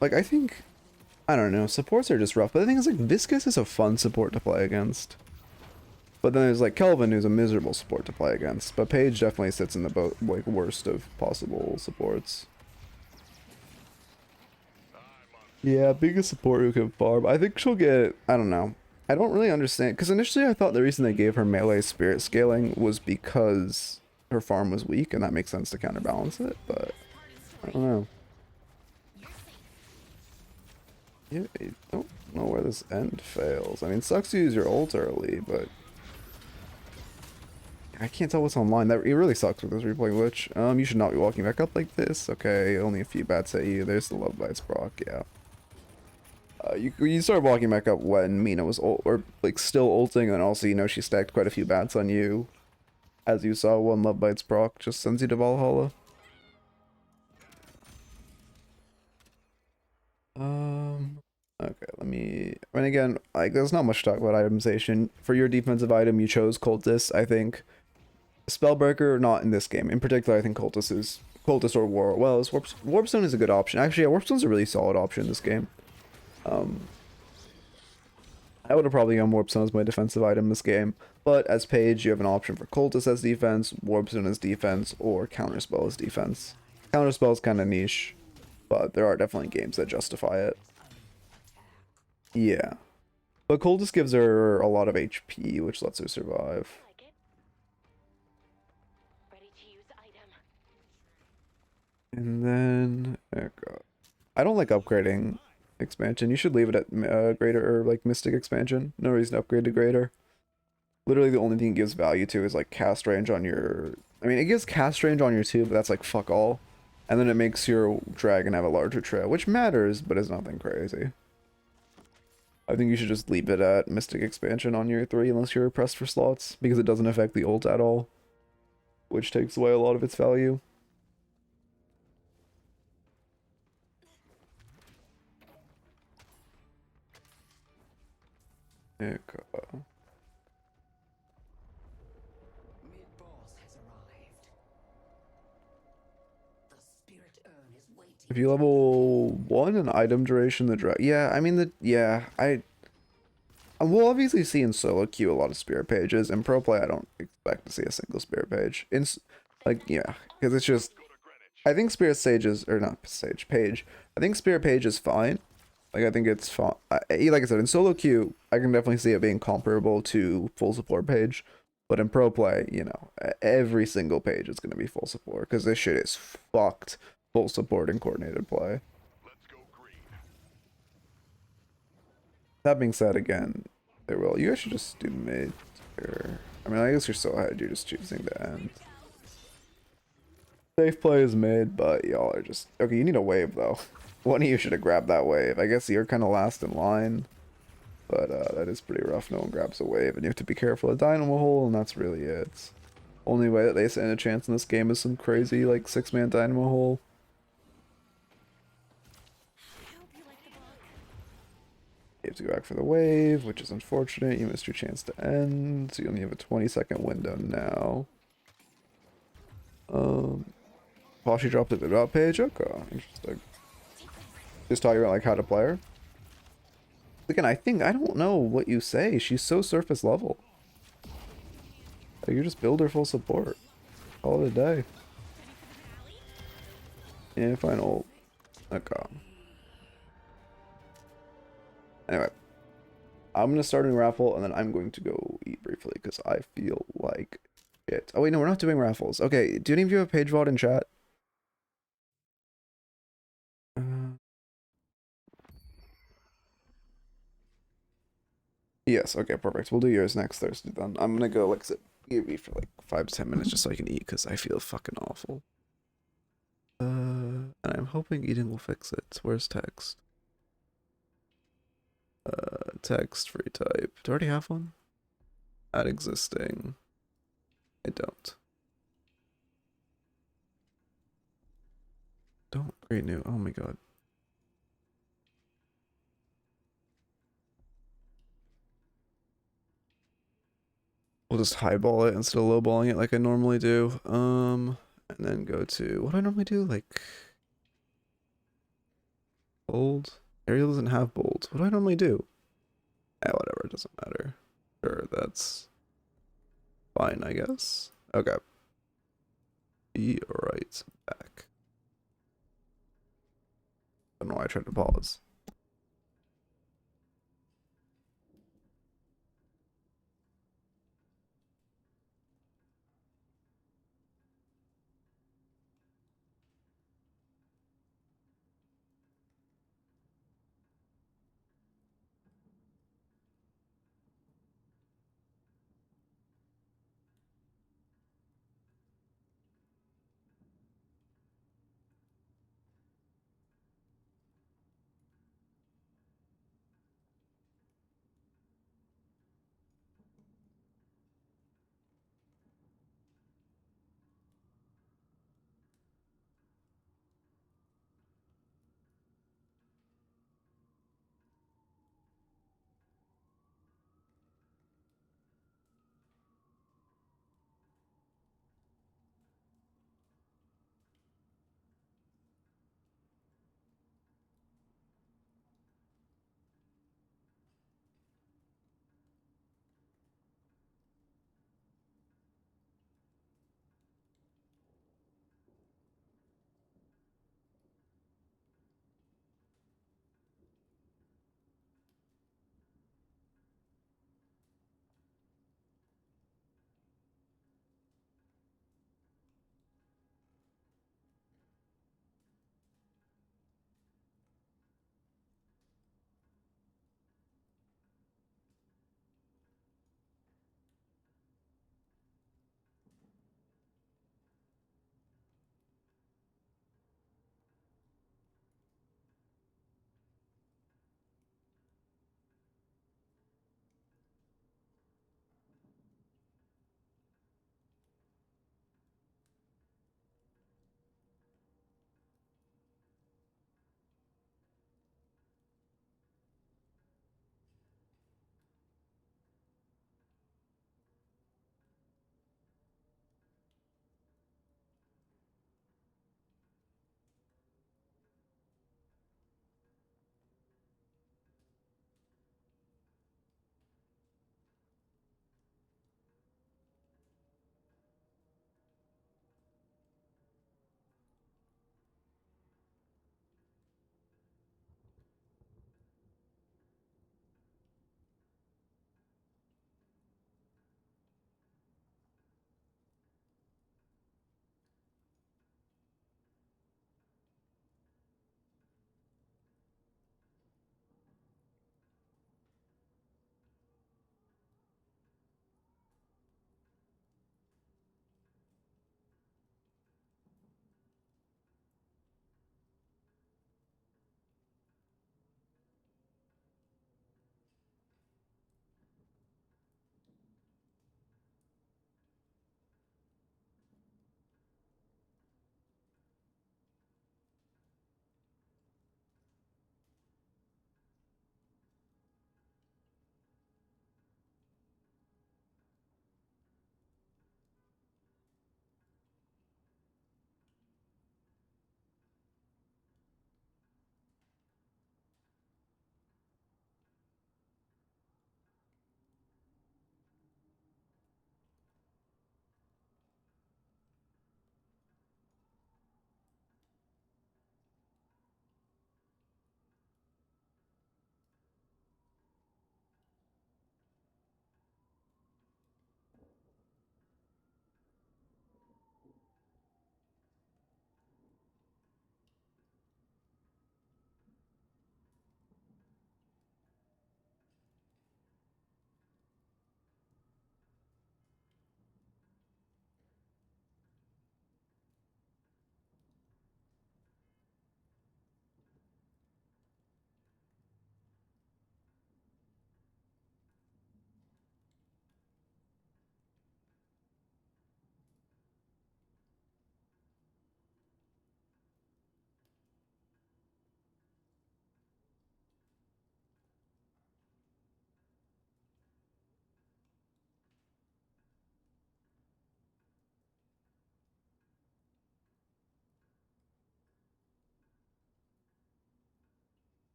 S1: Like, I don't know, supports are just rough, but the thing is, like, Viscous is a fun support to play against. But then there's, like, Kelvin, who's a miserable support to play against, but Paige definitely sits in the boat, like, worst of possible supports. Yeah, being a support who can farm. I think she'll get, I don't know. I don't really understand, because initially I thought the reason they gave her melee spirit scaling was because her farm was weak, and that makes sense to counterbalance it, but I don't know. Yeah, I don't know where this end fails. I mean, sucks to use your ult early, but I can't tell what's online. It really sucks with this replay glitch. You should not be walking back up like this. Okay, only a few bats at you. There's the Love Bites proc, yeah. You started walking back up when Mina was or like still ulting, and also, you know, she stacked quite a few bats on you. As you saw, one Love Bites proc just sends you to Valhalla. Okay, and again, like, there's not much to talk about itemization. For your defensive item, you chose Cultist, I think. Spellbreaker, not in this game. In particular, I think Cultist or War. Well, Warpstone is a good option. Actually, yeah, Warpstone's a really solid option in this game. I would have probably gone Warpstone as my defensive item this game, but as Paige, you have an option for Cultist as defense, Warpstone as defense, or Counterspell as defense. Counterspell is kind of niche, but there are definitely games that justify it. Yeah. But Cultist gives her a lot of HP, which lets her survive.
S3: Like it. Ready to use item.
S1: And then, oh god. I don't like upgrading expansion. You should leave it at greater or like mystic expansion. No reason to upgrade to greater. Literally the only thing it gives value to is like cast range on your, I mean, it gives cast range on your 2, but that's like fuck all. And then it makes your dragon have a larger trail, which matters, but is nothing crazy. I think you should just leave it at mystic expansion on your 3 unless you're pressed for slots, because it doesn't affect the ult at all, which takes away a lot of its value. Okay.
S4: Mid-boss has arrived. The spirit urn is waiting.
S1: If you level 1 an item duration, yeah, I mean, we'll obviously see in solo queue a lot of spirit pages. In pro play, I don't expect to see a single spirit page. Yeah, because it's just, I think spirit sages, or not sage, page. I think spirit page is fine. Like, I think it's fine. Like I said, in solo queue, I can definitely see it being comparable to full support page. But in pro play, you know, every single page is going to be full support, because this shit is fucked full support and coordinated play. That being said, again, you guys should just do mid here. I mean, I guess you're so ahead, you're just choosing the end. Safe play is mid, but y'all are just, okay, you need a wave though. One of you should have grabbed that wave. I guess you're kind of last in line, but that is pretty rough. No one grabs a wave, and you have to be careful of Dynamo Hole, and that's really it. Only way that they stand a chance in this game is some crazy, like, 6-man Dynamo Hole. You have to go back for the wave, which is unfortunate. You missed your chance to end, so you only have a 20-second window now. While she dropped a bit about Paige. Okay, interesting. Just talking about like how to play her. Again, I don't know what you say. She's so surface level. Like, you just build her full support. Call it a day. Yeah, final. Okay. Anyway, I'm gonna start a raffle and then I'm going to go eat briefly because I feel like it. Oh wait, no, we're not doing raffles. Okay, do any of you have Page Vault in chat? Yes, okay, perfect. We'll do yours next Thursday then. I'm gonna go like sit eat for like 5 to 10 minutes just so I can eat because I feel fucking awful. And I'm hoping eating will fix it. Where's text? Text free type. Do I already have one? Add existing. I don't. Don't create new. Oh my god. We'll just highball it instead of lowballing it like I normally do. And then go to what do I normally do? Like bold. Arial doesn't have bold. What do I normally do? Whatever, it doesn't matter. Sure, that's fine, I guess. Okay. Be right back. I don't know why I tried to pause.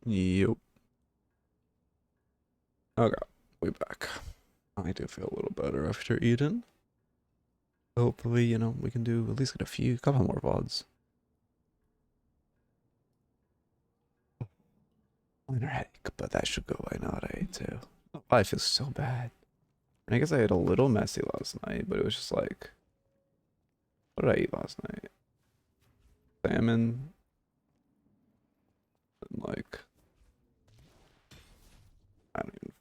S1: Yep. Okay, we back. I do feel a little better after eating. Hopefully, you know, we can do at least get couple more VODs. Minor headache, but that should go away now that I ate too. Oh, I feel so bad. And I guess I ate a little messy last night, but it was just like, what did I eat last night? Salmon, and like, I don't even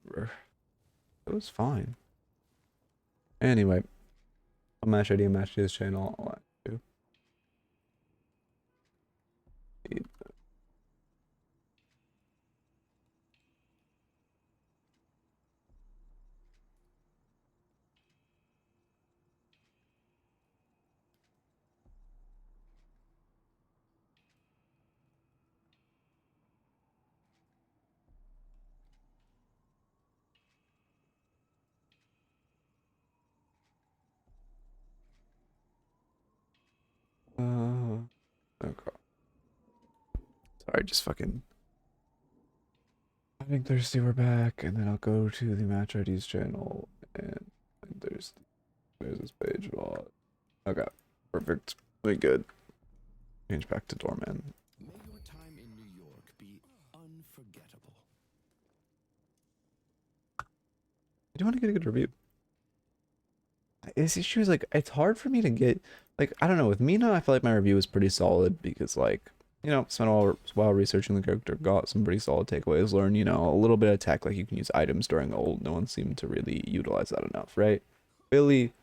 S1: remember. It was fine. Anyway, I'll match ID and match this channel. I'll add you. Eat. Okay. Sorry, just fucking. I think Thirsty, we're back, and then I'll go to the Match IDs channel, and there's this page VOD. Okay, perfect. We good. Change back to Doorman.
S2: May your time in New York be unforgettable.
S1: I do want to get a good review. This issue is like, it's hard for me to get, like, I don't know, with Mina, I feel like my review is pretty solid because, like, you know, spent a while researching the character, got some pretty solid takeaways, learned, you know, a little bit of tech, like you can use items during ult. No one seemed to really utilize that enough, right? Billy,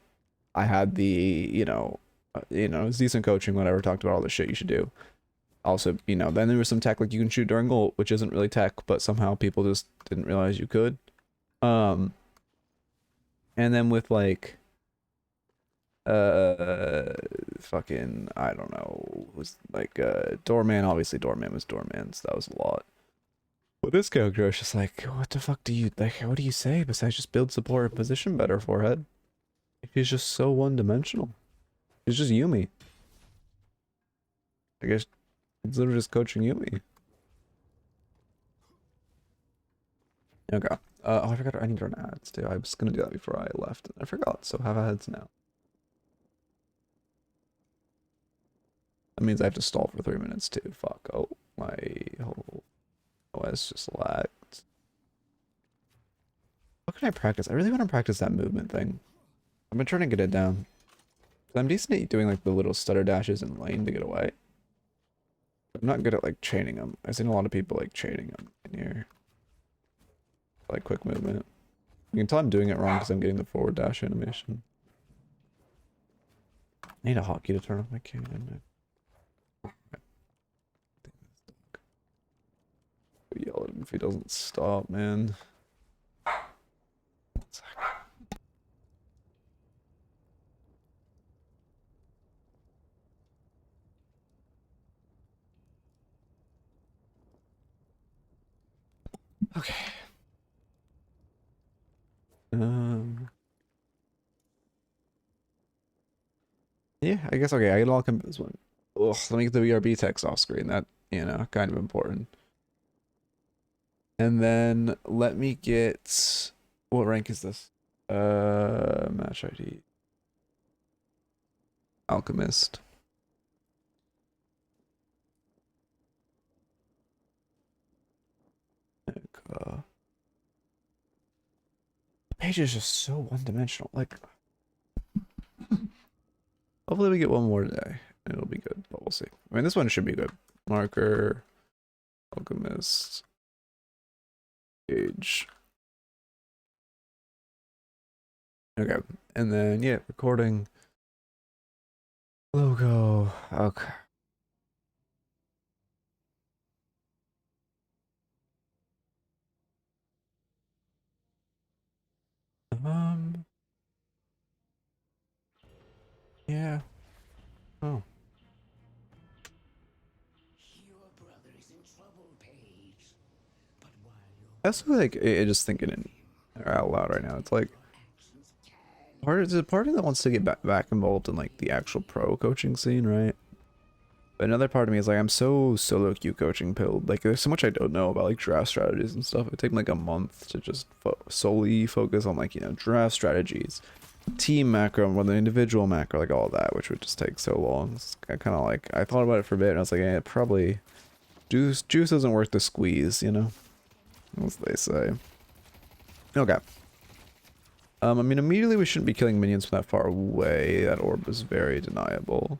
S1: I had the, it was decent coaching, whatever, talked about all the shit you should do. Also, you know, then there was some tech, like you can shoot during ult, which isn't really tech, but somehow people just didn't realize you could. And then with, like, fucking, I don't know, was like Doorman. Obviously Doorman was Doorman, so that was a lot. But this character, I was just like, what the fuck do you, like, what do you say besides just build support and position better, forehead? He's just so one-dimensional. He's just Yumi. I guess he's literally just coaching Yumi. Okay. Oh, I forgot, I need to run ads too. I was gonna do that before I left, and I forgot, so have ads now. That means I have to stall for 3 minutes too. Fuck. Oh, my whole OS just lagged. What can I practice? I really want to practice that movement thing. I've been trying to get it down. I'm decent at doing like the little stutter dashes in lane to get away. I'm not good at like chaining them. I've seen a lot of people like chaining them in here. Like quick movement. You can tell I'm doing it wrong because I'm getting the forward dash animation. I need a hotkey to turn off my cannon. Yell at him if he doesn't stop, man. One sec. Okay. Yeah, I guess okay, I get Alchemist this one. Ugh, let me get the BRB text off screen. That, you know, kind of important. And then let me get, what rank is this? Match ID. Alchemist. Paige is just so one-dimensional. Like, hopefully we get one more today, and it'll be good. But we'll see. I mean, this one should be good. Marker, Alchemist, Paige. Okay, and then yeah, recording. Logo. Okay. Yeah. Oh.
S4: Your brother is in trouble, Paige. But while your
S1: I also like just thinking in out loud right now. It's like
S4: actions
S1: there's a party that wants to get back involved in like the actual pro coaching scene, right? But another part of me is like, I'm so solo queue coaching pilled. Like, there's so much I don't know about like draft strategies and stuff. It would take me like a month to just solely focus on like, you know, draft strategies, team macro, and the individual macro, like all that, which would just take so long. I kind of like, I thought about it for a bit and I was like, eh, probably juice isn't worth the squeeze, you know, as they say. Okay. I mean, immediately we shouldn't be killing minions from that far away. That orb is very deniable.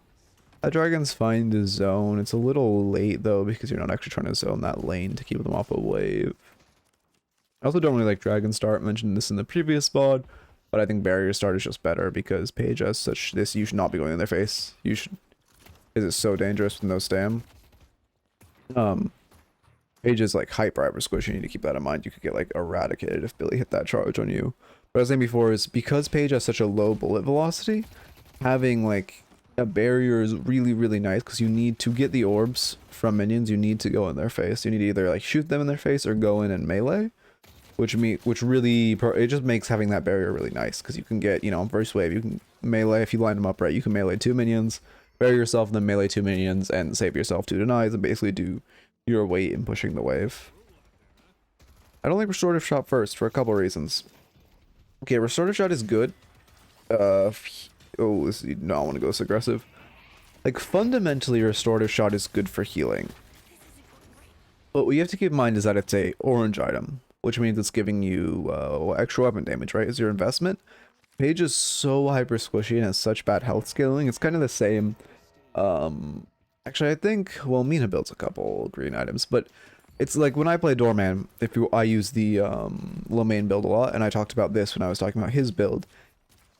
S1: That dragon's fine to zone. It's a little late though because you're not actually trying to zone that lane to keep them off a wave. I also don't really like Dragon Start. I mentioned this in the previous spot, but I think Barrier Start is just better because Paige has such this. You should not be going in their face. You should. Is it so dangerous with no stam? Paige is like hyper squish. You need to keep that in mind. You could get like eradicated if Billy hit that charge on you. What I was saying before is because Paige has such a low bullet velocity, having like a barrier is really, really nice because you need to get the orbs from minions. You need to go in their face. You need to either like shoot them in their face or go in and melee, which really it just makes having that barrier really nice because you can get, you know, on first wave you can melee if you line them up right. You can melee 2 minions, bury yourself, and then melee 2 minions and save yourself 2 denies and basically do your weight in pushing the wave. I don't like restorative shot first for a couple reasons. Okay, restorative shot is good. This, you don't want to go so aggressive. Like, fundamentally, restorative shot is good for healing. But what you have to keep in mind is that it's a orange item, which means it's giving you extra weapon damage, right? As your investment. Paige is so hyper squishy and has such bad health scaling. It's kind of the same. Actually, I think, well, Mina builds a couple green items, but it's like when I play Doorman, I use the Lomain build a lot, and I talked about this when I was talking about his build.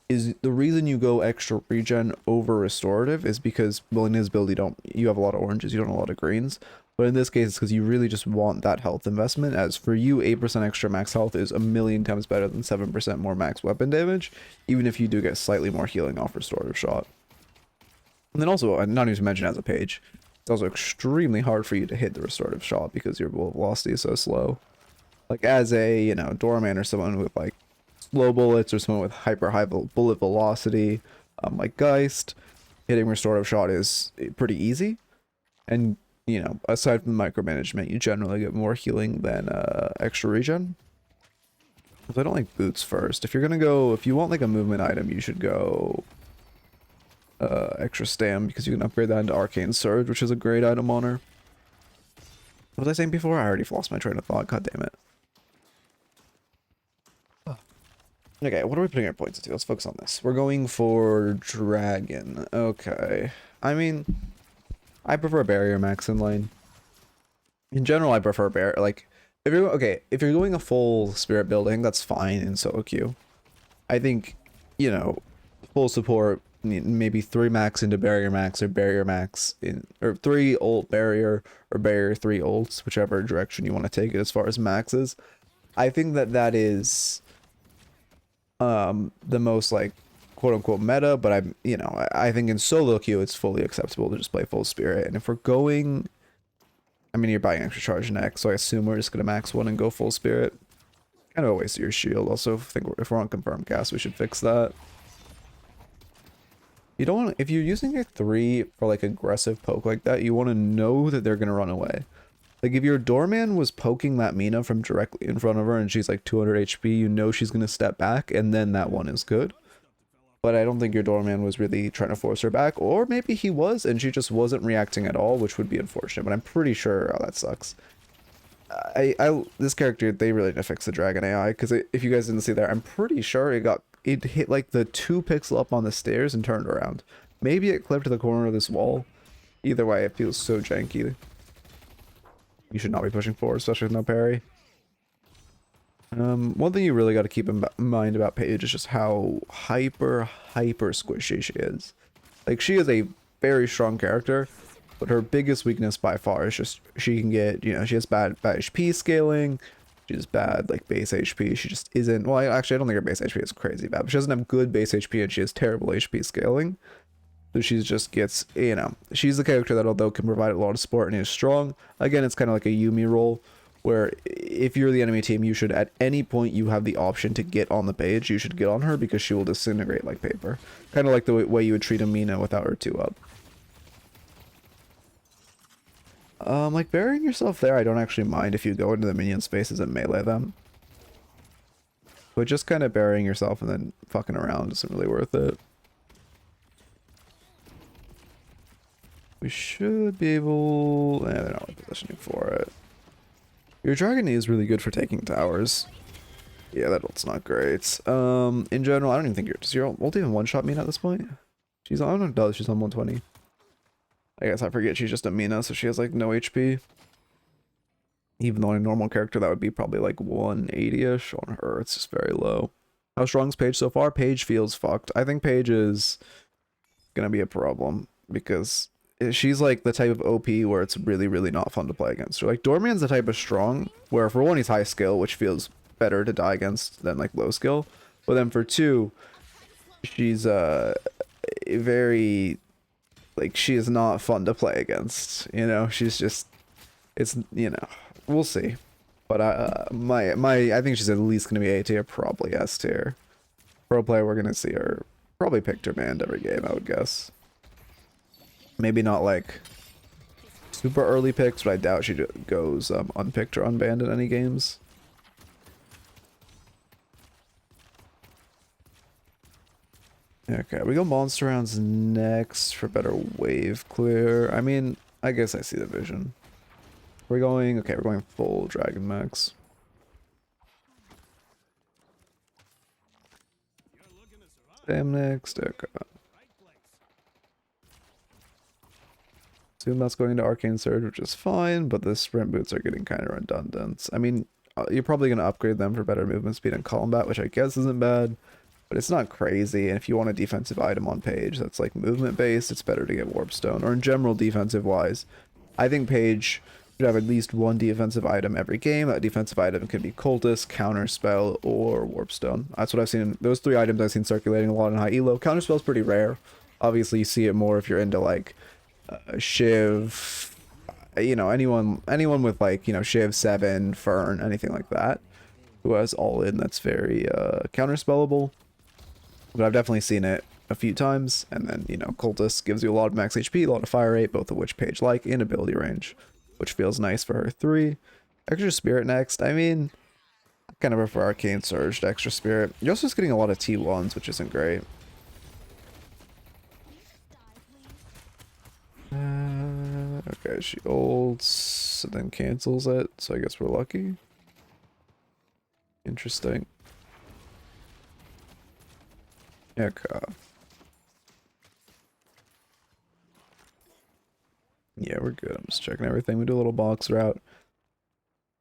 S1: Is the reason you go extra regen over restorative is because, well, in his build you have a lot of oranges, you don't have a lot of greens. But in this case, it's because you really just want that health investment. As for you, 8% extra max health is a million times better than 7% more max weapon damage, even if you do get slightly more healing off restorative shot. And then also, not even to mention as a Paige, it's also extremely hard for you to hit the restorative shot because your bullet velocity is so slow. Like as a, you know, doorman or someone with like slow bullets or someone with hyper high bullet velocity, like Geist, hitting restorative shot is pretty easy. And, you know, aside from the micromanagement, you generally get more healing than extra regen. So I don't like boots first. If you want like a movement item, you should go extra stam because you can upgrade that into Arcane Surge, which is a great item on her. What was I saying before? I already lost my train of thought. God damn it. Okay, what are we putting our points into? Let's focus on this. We're going for Dragon. Okay. I mean, I prefer Barrier Max in lane. In general, I prefer Barrier. Like, if you're going a full Spirit build, I think that's fine in solo queue. I think, you know, full support, maybe 3 max into Barrier Max or Barrier Max or 3 ult Barrier or Barrier 3 ults, whichever direction you want to take it as far as maxes. I think that is the most like quote unquote meta, but I think in solo queue it's fully acceptable to just play full Spirit. And if we're going, I mean, you're buying extra charge next, so I assume we're just gonna max 1 and go full Spirit. Kind of a waste of your shield. Also, if we're on confirmed cast, we should fix that. You don't want, if you're using a 3 for like aggressive poke like that, you want to know that they're gonna run away. Like if your doorman was poking that Mina from directly in front of her and she's like 200 HP, you know she's gonna step back, and then that one is good. But I don't think your doorman was really trying to force her back, or maybe he was and she just wasn't reacting at all, which would be unfortunate. But I'm pretty sure, oh, that sucks. This character, they really need to fix the dragon AI, because if you guys didn't see there, I'm pretty sure it hit like the 2 pixel up on the stairs and turned around. Maybe it clipped the corner of this wall. Either way, it feels so janky. You should not be pushing forward, especially with no parry. One thing you really got to keep in mind about Paige is just how hyper squishy she is. Like, she is a very strong character, but her biggest weakness by far is just she can get, you know, she has bad HP scaling. She has bad like base HP. She just isn't, well, actually I don't think her base HP is crazy bad, but she doesn't have good base HP and she has terrible HP scaling. So she just gets, you know, she's the character that although can provide a lot of support and is strong, again, it's kind of like a Yumi role where if you're the enemy team, you should at any point you have the option to get on the Paige, you should get on her because she will disintegrate like paper. Kind of like the way you would treat a Mina without her 2-up. Like burying yourself there, I don't actually mind if you go into the minion spaces and melee them. But just kind of burying yourself and then fucking around isn't really worth it. We should be able... they're not really positioning for it. Your Dragon is really good for taking towers. Yeah, that ult's not great. In general, I don't even think does your ult even one-shot Mina at this point? She's on, it does, she's on 120. I guess I forget she's just a Mina, so she has like no HP. Even though on a normal character that would be probably like 180-ish. On her, it's just very low. How strong's Paige so far? Paige feels fucked. I think Paige is gonna be a problem because she's like the type of OP where it's really, really not fun to play against her. Like Dormian's the type of strong where for one he's high skill, which feels better to die against than like low skill. But then for two, she's very like she is not fun to play against. You know, she's just it's you know we'll see. But I think she's at least gonna be A tier, probably S tier. Pro player, we're gonna see her probably picked or banned every game, I would guess. Maybe not like super early picks, but I doubt she goes unpicked or unbanned in any games. Okay, we go monster rounds next for better wave clear. I mean, I guess I see the vision. We're going, okay, we're going full Dragon Max. Damn next, okay. Assume that's going to Arcane Surge, which is fine, but the sprint boots are getting kind of redundant. I mean, you're probably going to upgrade them for better movement speed and combat, which I guess isn't bad, but it's not crazy. And if you want a defensive item on Paige that's like movement based, it's better to get Warpstone. Or in general, defensive wise, I think Paige should have at least one defensive item every game. That defensive item could be Cultist, Counterspell, or Warpstone. That's what I've seen. Those three items I've seen circulating a lot in high elo. Counterspell's pretty rare. Obviously, you see it more if you're into like Shiv, you know, anyone with like, you know, Shiv, Seven, Fern, anything like that, who has all in that's very counterspellable. But I've definitely seen it a few times. And then, you know, Cultist gives you a lot of max HP, a lot of fire rate, both of which Paige like in ability range, which feels nice for her 3. Extra Spirit next. I mean, I kind of prefer Arcane Surge to Extra Spirit. You're also just getting a lot of T1s, which isn't great. Okay, she ults and then cancels it, so I guess we're lucky. Interesting. Okay. Yeah, we're good. I'm just checking everything. We do a little box route.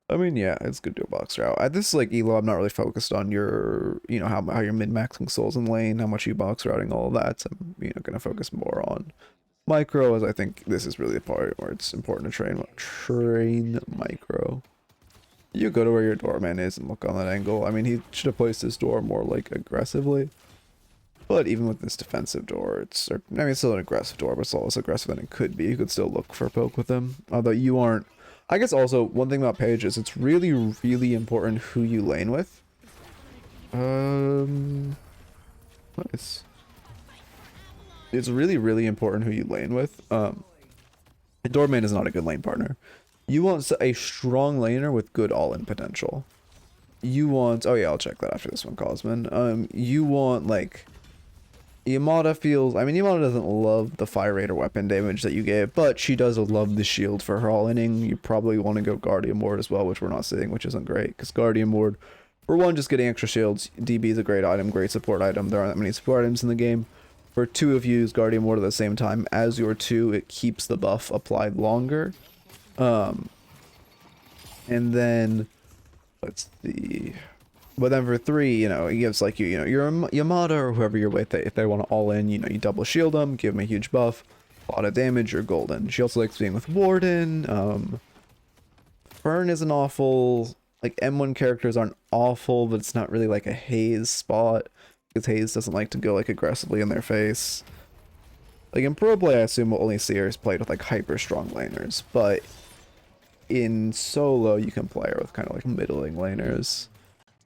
S1: I mean, yeah, it's good to do a box route. This is like elo. I'm not really focused on your, you know, how you're min-maxing souls in lane, how much you box routing, all of that. So I'm, you know, gonna focus more on micro, as I think this is really the part where it's important to train micro. You go to where your doorman is and look on that angle. I mean, he should have placed his door more like aggressively. But even with this defensive door, it's, I mean, it's still an aggressive door, but it's less aggressive than it could be. You could still look for a poke with him. Although you aren't. I guess also, one thing about Paige is it's really, really important who you lane with. Nice. It's really, really important who you lane with. The Doorman is not a good lane partner. You want a strong laner with good all-in potential. You want... Oh yeah, I'll check that after this one, Cosman. You want, like... Yamada feels... I mean, Yamada doesn't love the fire rate or weapon damage that you gave, but she does love the shield for her all-inning. You probably want to go Guardian Ward as well, which we're not seeing, which isn't great, because Guardian Ward, for one, just getting extra shields. DB is a great item, great support item. There aren't that many support items in the game. For 2 of you use Guardian Ward at the same time as your 2, it keeps the buff applied longer. And then... Let's see... But then for 3, you know, it gives like you know, your Yamada or whoever you're with, if they want to all in, you know, you double shield them, give them a huge buff, a lot of damage, you're golden. She also likes being with Warden. Fern isn't awful. Like M1 characters aren't awful, but it's not really like a Haze spot because Haze doesn't like to go like aggressively in their face. Like in pro play, I assume we'll only see her is played with like hyper strong laners, but in solo you can play her with kind of like middling laners.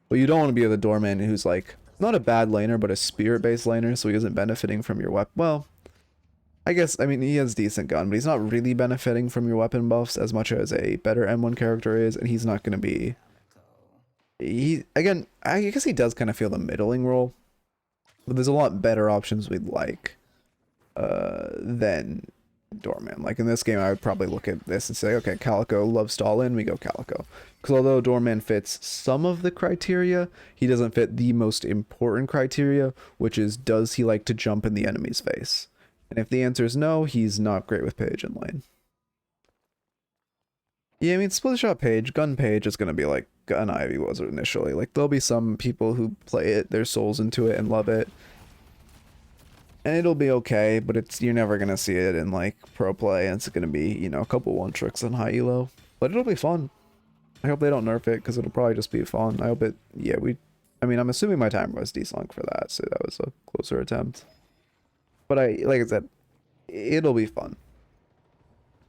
S1: But you don't want to be with a doorman who's like not a bad laner, but a spirit-based laner, so he isn't benefiting from your weapon. Well, I guess, I mean, he has decent gun, but he's not really benefiting from your weapon buffs as much as a better M1 character is, and he's not going to be... He, again, I guess he does kind of feel the middling role, but there's a lot better options we'd like than Doorman. Like in this game, I would probably look at this and say, okay, Calico loves to all in, we go Calico. Because although Doorman fits some of the criteria, he doesn't fit the most important criteria, which is, does he like to jump in the enemy's face? And if the answer is no, he's not great with Paige in lane. Yeah, I mean, split shot Paige, gun Paige is going to be like Gun Ivy was initially. Like, there'll be some people who play it, their souls into it, and love it. And it'll be okay, but it's you're never going to see it in, like, pro play, and it's going to be, you know, a couple one tricks on high elo. But it'll be fun. I hope they don't nerf it, because it'll probably just be fun. I hope it, yeah, I mean, I'm assuming my timer was decent for that, so that was a closer attempt. But like I said, it'll be fun.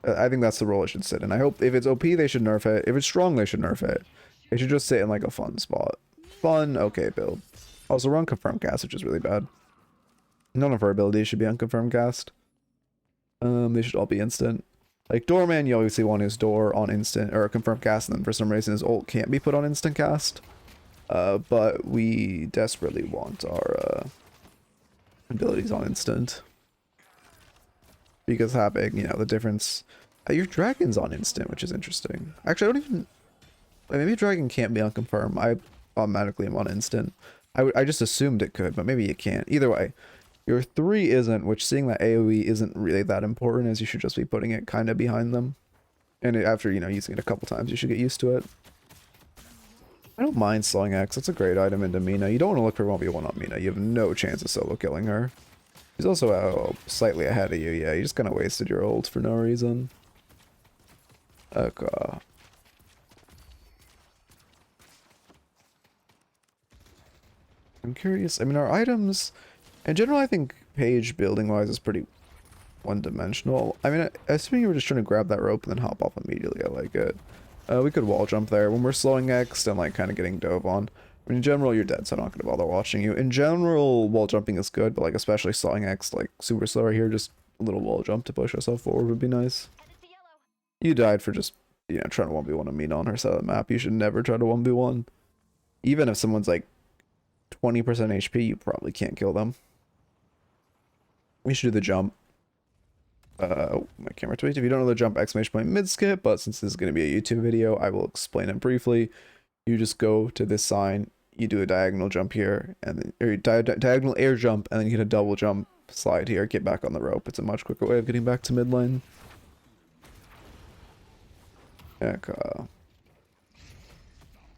S1: I think that's the role it should sit in. I hope if it's OP, they should nerf it. If it's strong, they should nerf it. It should just sit in like a fun spot. Fun, okay build. Also, run confirmed cast, which is really bad. None of her abilities should be unconfirmed cast. They should all be instant. Like Doorman, you obviously want his door on instant or confirmed cast, and then for some reason his ult can't be put on instant cast. But we desperately want our abilities on instant. Because having, you know, the difference... your dragon's on instant, which is interesting. Actually, I don't even... maybe dragon can't be unconfirmed. I automatically am on instant. I just assumed it could, but maybe it can't. Either way, your 3 isn't, which seeing that AoE isn't really that important, as you should just be putting it kind of behind them. And after, you know, using it a couple times, you should get used to it. I don't mind slowing X. That's a great item into Mina. You don't want to look for 1v1 on Mina. You have no chance of solo killing her. He's also slightly ahead of you. Yeah, you just kind of wasted your ult for no reason. Okay. I'm curious. I mean, our items... In general, I think Paige, building-wise, is pretty one-dimensional. I mean, assuming you were just trying to grab that rope and then hop off immediately, I like it. We could wall jump there. When we're slowing X and, like, kind of getting dove on... I mean, in general, you're dead, so I'm not going to bother watching you. In general, wall jumping is good, but, like, especially slowing X, like, super slow right here, just a little wall jump to push yourself forward would be nice. You died for just, you know, trying to 1v1 a Mina on her side of the map. You should never try to 1v1. Even if someone's, like, 20% HP, you probably can't kill them. We should do the jump. My camera tweaked. If you don't know the jump, exclamation point mid skip, but since this is going to be a YouTube video, I will explain it briefly. You just go to this sign, you do a diagonal jump here, and then or diagonal air jump, and then you get a double jump slide here, get back on the rope. It's a much quicker way of getting back to mid lane. Heck,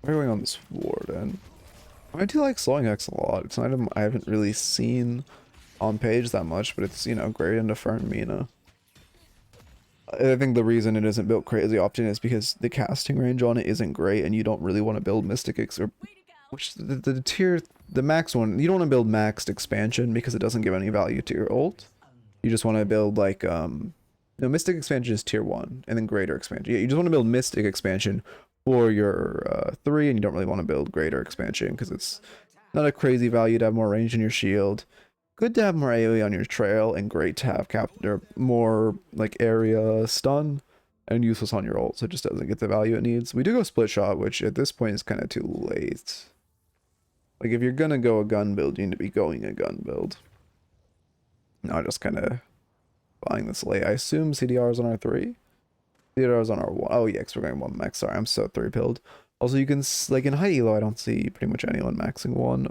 S1: we're going on this ward, and I do like slowing X a lot. It's an item I haven't really seen on Paige that much, but it's, you know, great into Fern Mina. I think the reason it isn't built crazy often is because the casting range on it isn't great, and you don't really want to build Mystic or which the max one, you don't want to build maxed expansion because it doesn't give any value to your ult. You just want to build like no, Mystic expansion is tier 1, and then greater expansion. Yeah, you just want to build Mystic expansion for your 3, and you don't really want to build greater expansion because it's not a crazy value to have more range in your shield. Good to have more AoE on your trail, and great to have more like area stun, and useless on your ult, so it just doesn't get the value it needs. We do go split shot, which at this point is kind of too late. Like if you're gonna go a gun build, you need to be going a gun build. Not just kind of buying this late. I assume CDR is on our 3. CDR is on our 1. Oh yeah, because we're going 1 max. Sorry, I'm so 3-pilled. Also, you can, like in high elo, I don't see pretty much anyone maxing 1.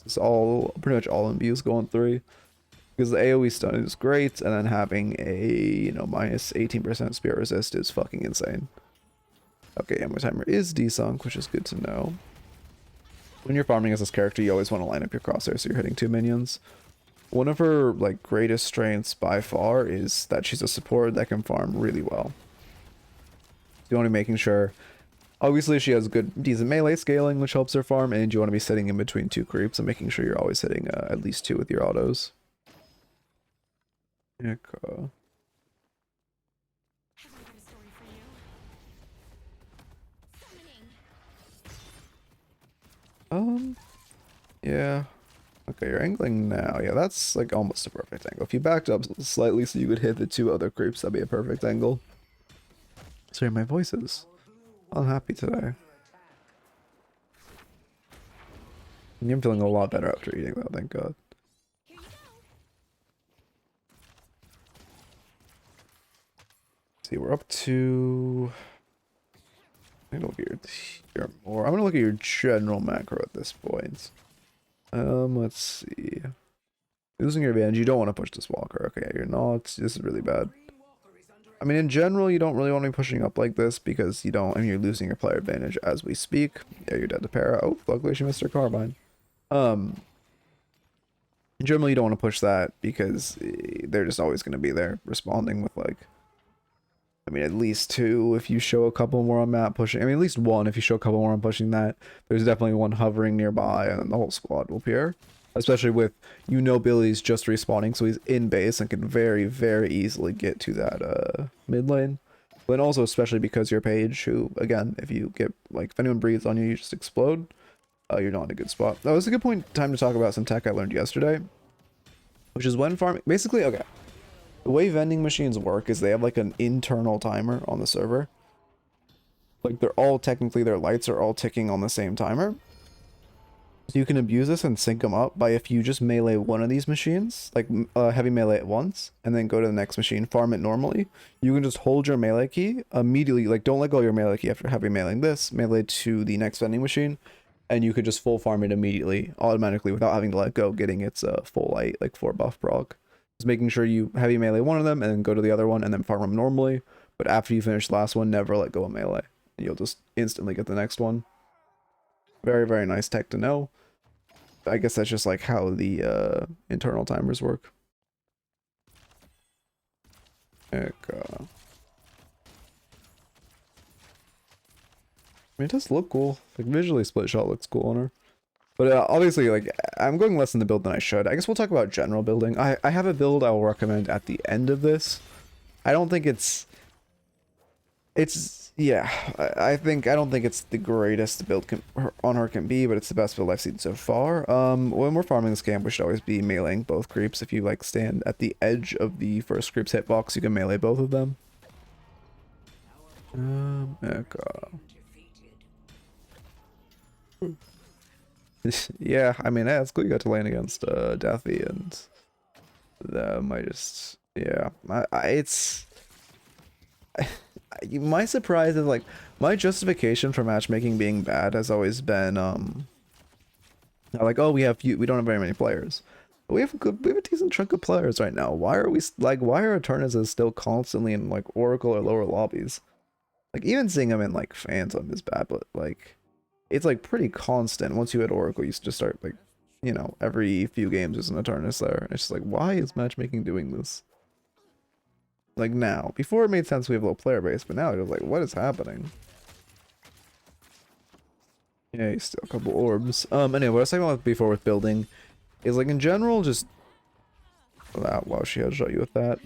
S1: It's all pretty much all imbues go on 3 because the AoE stun is great, and then having a, you know, minus 18% spear resist is fucking insane. Okay, ammo timer is desunk, which is good to know. When you're farming as this character, you always want to line up your crosshair so you're hitting 2 minions. One of her like greatest strengths by far is that she's a support that can farm really well. You want to be making sure. Obviously, she has decent melee scaling, which helps her farm, and you want to be sitting in between 2 creeps and making sure you're always hitting at least 2 with your autos. Yeah. Yeah. Okay, you're angling now. Yeah, that's like almost a perfect angle. If you backed up slightly so you could hit the two other creeps, that'd be a perfect angle. Sorry, my voice is unhappy today. I'm feeling a lot better after eating though, thank God.
S3: Here you go.
S1: See, we're up to... I'm gonna look at your more. I'm gonna look at your general macro at this point. Let's see. Losing your advantage, you don't want to push this walker. Okay, you're not. This is really bad. I mean, in general, you don't really want to be pushing up like this because you don't. I mean, you're losing your player advantage as we speak. Yeah, you're dead to para. Oh, luckily she missed her carbine. In general, you don't want to push that because they're just always going to be there responding with like. I mean, at least two if you show a couple more on map pushing. I mean, at least one if you show a couple more on pushing that. There's definitely one hovering nearby, and then the whole squad will appear. Especially with, Billy's just respawning, so he's in base and can very, very easily get to that mid lane. But also, especially because you're Paige, who, again, if you get, like, if anyone breathes on you, you just explode. You're not in a good spot. That was a good time to talk about some tech I learned yesterday. Which is when farming... Basically, okay. The way vending machines work is they have, like, an internal timer on the server. Like, they're all, technically, their lights are all ticking on the same timer. So you can abuse this and sync them up by if you just melee one of these machines, like heavy melee at once, and then go to the next machine, farm it normally. You can just hold your melee key immediately, like don't let go of your melee key after heavy meleeing this, melee to the next vending machine, and you could just full farm it immediately, automatically, without having to let go, getting its full light, like 4 buff proc. Just making sure you heavy melee one of them, and then go to the other one, and then farm them normally, but after you finish the last one, never let go of melee. You'll just instantly get the next one. Very, very nice tech to know. I guess that's just like how the internal timers work. I mean, it does look cool. Like visually, split shot looks cool on her. But obviously, like I'm going less in the build than I should. I guess we'll talk about general building. I have a build I will recommend at the end of this. I don't think it's yeah, I don't think it's the greatest build on her can be, but it's the best build I've seen so far. When we're farming this camp, we should always be meleeing both creeps. If you like stand at the edge of the first creep's hitbox, you can melee both of them. Yeah, I mean, yeah, it's cool you got to lane against Deathy, and them. I just, yeah, it's. My surprise is like my justification for matchmaking being bad has always been like, oh, we don't have very many players. But we have a decent chunk of players right now. Why are Eternus still constantly in like Oracle or lower lobbies? Like even seeing them in like Phantom is bad, but like it's like pretty constant. Once you hit Oracle, you just start like, every few games there's an Eternus there. It's just like, why is matchmaking doing this? Like now, before it made sense we have a low player base, but now it was like, what is happening? Yeah, he's still a couple orbs. Anyway, what I was talking about before with building is like in general, just wow, she had shot you with that.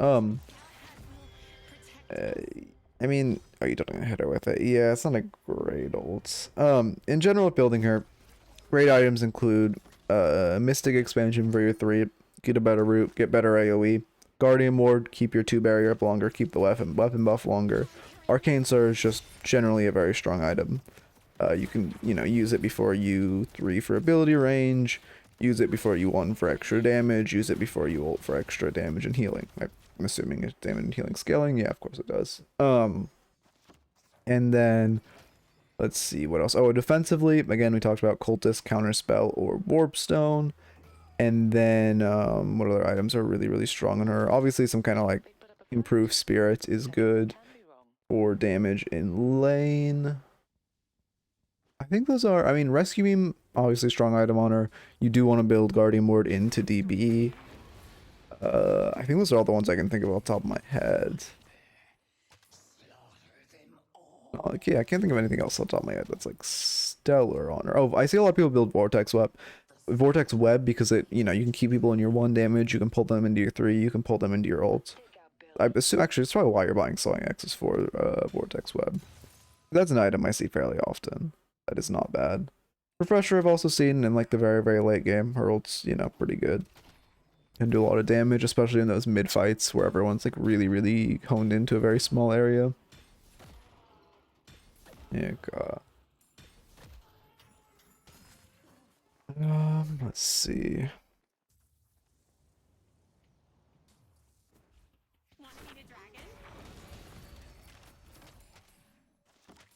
S1: I mean, oh, you don't hit her with it. Yeah, it's not a great ult. In general, with building her, great items include Mystic expansion for your 3, get a better root, get better AoE. Guardian Ward, keep your 2 barrier up longer, keep the weapon buff longer. Arcane Surge is just generally a very strong item. You can, use it before you 3 for ability range, use it before you 1 for extra damage, use it before you ult for extra damage and healing. I'm assuming it's damage and healing scaling. Yeah, of course it does. And then, let's see, what else? Oh, defensively, again, we talked about Cultist, Counterspell, or Warpstone. And then, what other items are really, really strong on her? Obviously, some kind of like improved spirit is good for damage in lane. I think those are, I mean, Rescue Beam, obviously strong item on her. You do want to build Guardian Ward into DB. I think those are all the ones I can think of off the top of my head. Like, yeah, I can't think of anything else off the top of my head that's like stellar on her. Oh, I see a lot of people build Vortex Web because it, you can keep people in your 1 damage, you can pull them into your 3, you can pull them into your ult. I assume, actually, it's probably why you're buying Sawing Axes for Vortex Web. That's an item I see fairly often. That is not bad. Refresher I've also seen in like the very, very late game. Her ult's, you know, pretty good. Can do a lot of damage, especially in those mid fights where everyone's like really, really honed into a very small area. Yeah, God. Let's see.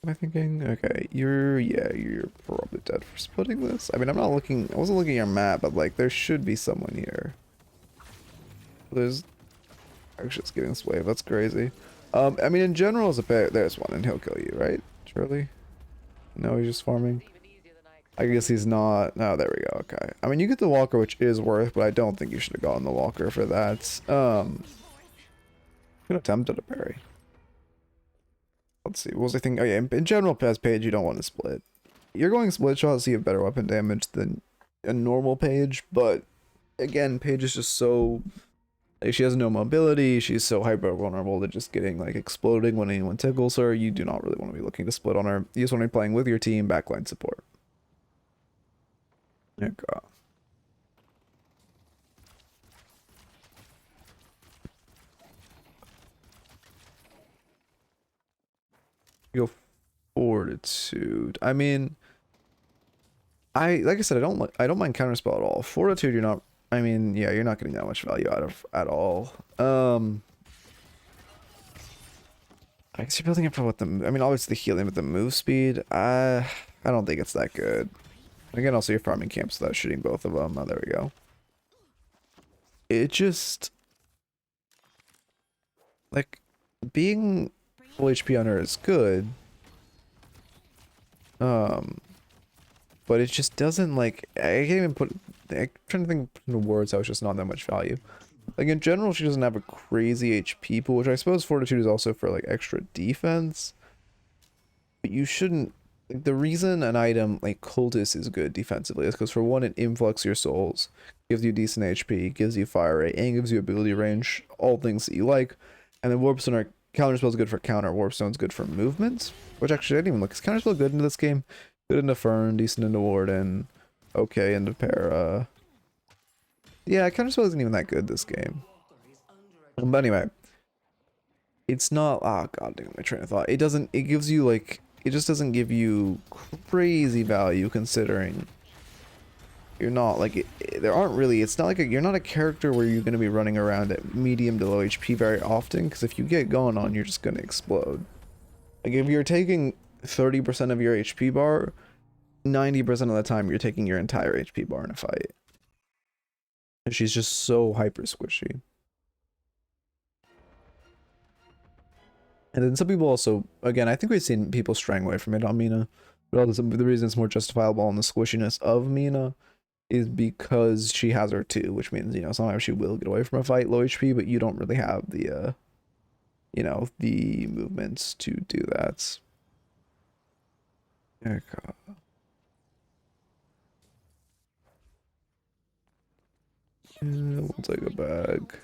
S1: Am I thinking? Okay, you're probably dead for splitting this. I mean, I wasn't looking at your map, but like there should be someone here. There's actually just getting this wave. That's crazy. I mean, in general, as a pair, there's one, and he'll kill you, right? Surely. No, he's just farming. I guess he's not. No, there we go. Okay. I mean, you get the walker, which is worth, but I don't think you should have gotten the walker for that. Could have attempted a parry. Let's see. What was I thinking? Oh yeah, in general, as Paige, you don't want to split. You're going split shot, so you have better weapon damage than a normal Paige, but again, Paige is just so like she has no mobility. She's so hyper vulnerable to just getting like exploding when anyone tickles her. You do not really want to be looking to split on her. You just want to be playing with your team, backline support. Oh God. Go fortitude. I mean, like I said, I don't mind counterspell at all. Fortitude, you're not. I mean, yeah, you're not getting that much value out of at all. I guess you're building up for what the. I mean, obviously the healing, but the move speed. I don't think it's that good. Again, also you're farming camps without shooting both of them. Oh, there we go. It just like being full HP on her is good. But it just doesn't like I can't even put. I'm trying to think in words how it's just not that much value. Like in general, she doesn't have a crazy HP pool, which I suppose Fortitude is also for like extra defense. But you shouldn't. Like, the reason an item like Cultist is good defensively is because for one, it influx your souls, gives you decent HP, gives you fire rate, and gives you ability range, all things that you like. And then Warp Stone Counterspell is good for counter. Warp Stone's good for movement, which actually I didn't even look. Is Counterspell good into this game? Good into Fern, decent into Warden, okay into Para. Yeah, Counterspell isn't even that good this game. But anyway, it's not. Ah, oh, god damn my train of thought. It doesn't. It gives you like. It just doesn't give you crazy value considering you're not like there aren't really. It's not like you're not a character where you're going to be running around at medium to low HP very often. Because if you get going on, you're just going to explode. Like if you're taking 30% of your HP bar, 90% of the time you're taking your entire HP bar in a fight. And she's just so hyper squishy. And then some people also, again, I think we've seen people straying away from it on Mina. But also the reason it's more justifiable on the squishiness of Mina is because she has her too, which means, you know, sometimes she will get away from a fight low HP, but you don't really have the, you know, the movements to do that. Okay. We'll take a bag.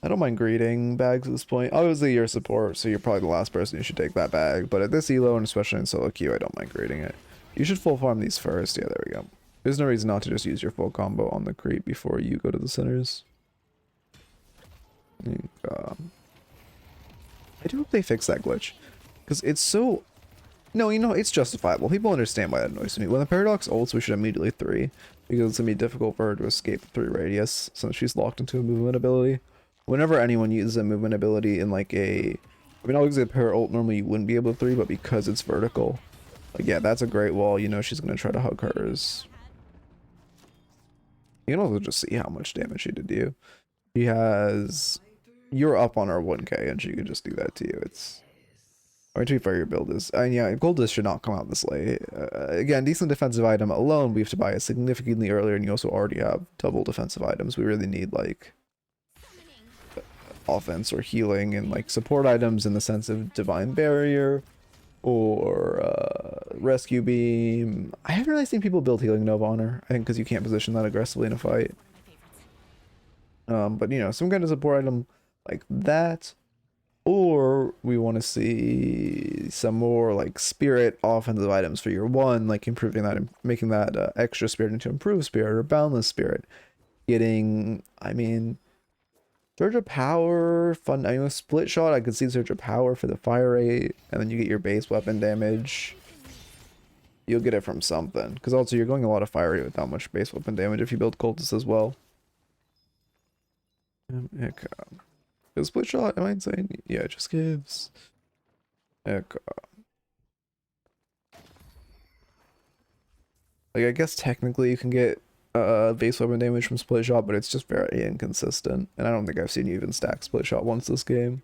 S1: I don't mind greeting bags at this point. Obviously, you're support, so you're probably the last person who should take that bag. But at this elo, and especially in solo queue, I don't mind greeting it. You should full farm these first. Yeah, there we go. There's no reason not to just use your full combo on the creep before you go to the centers. I do hope they fix that glitch. Because it's so... No, you know, it's justifiable. People understand why that annoys me. When the Paradox ults, we should immediately 3. Because it's going to be difficult for her to escape the 3 radius, since she's locked into a movement ability. Whenever anyone uses a movement ability in like a... I mean, obviously a para ult normally you wouldn't be able to 3, but because it's vertical. Like, yeah, that's a great wall. You know she's going to try to hug hers. You can also just see how much damage she did to you. She has... You're up on her 1k and she can just do that to you. It's... Or to be fair, your build is... And yeah, Goldust should not come out this late. Again, decent defensive item alone, we have to buy it significantly earlier, and you also already have double defensive items. We really need, like... offense or healing and like support items in the sense of Divine Barrier or Rescue Beam. I haven't really seen people build Healing Nova on her, I think because you can't position that aggressively in a fight. But you know, some kind of support item like that, Or we want to see some more like spirit offensive items for year one, like improving that and making that extra spirit into improved spirit or boundless spirit. Getting, I mean, surge of power, fun. I mean, split shot, I could see surge of power for the fire rate, and then you get your base weapon damage. You'll get it from something, because also you're going a lot of fire rate without much base weapon damage if you build cultists as well. The split shot, am I insane? Yeah, it just gives. Like, I guess technically you can get base weapon damage from split shot, but it's just very inconsistent. And I don't think I've seen you even stack split shot once this game.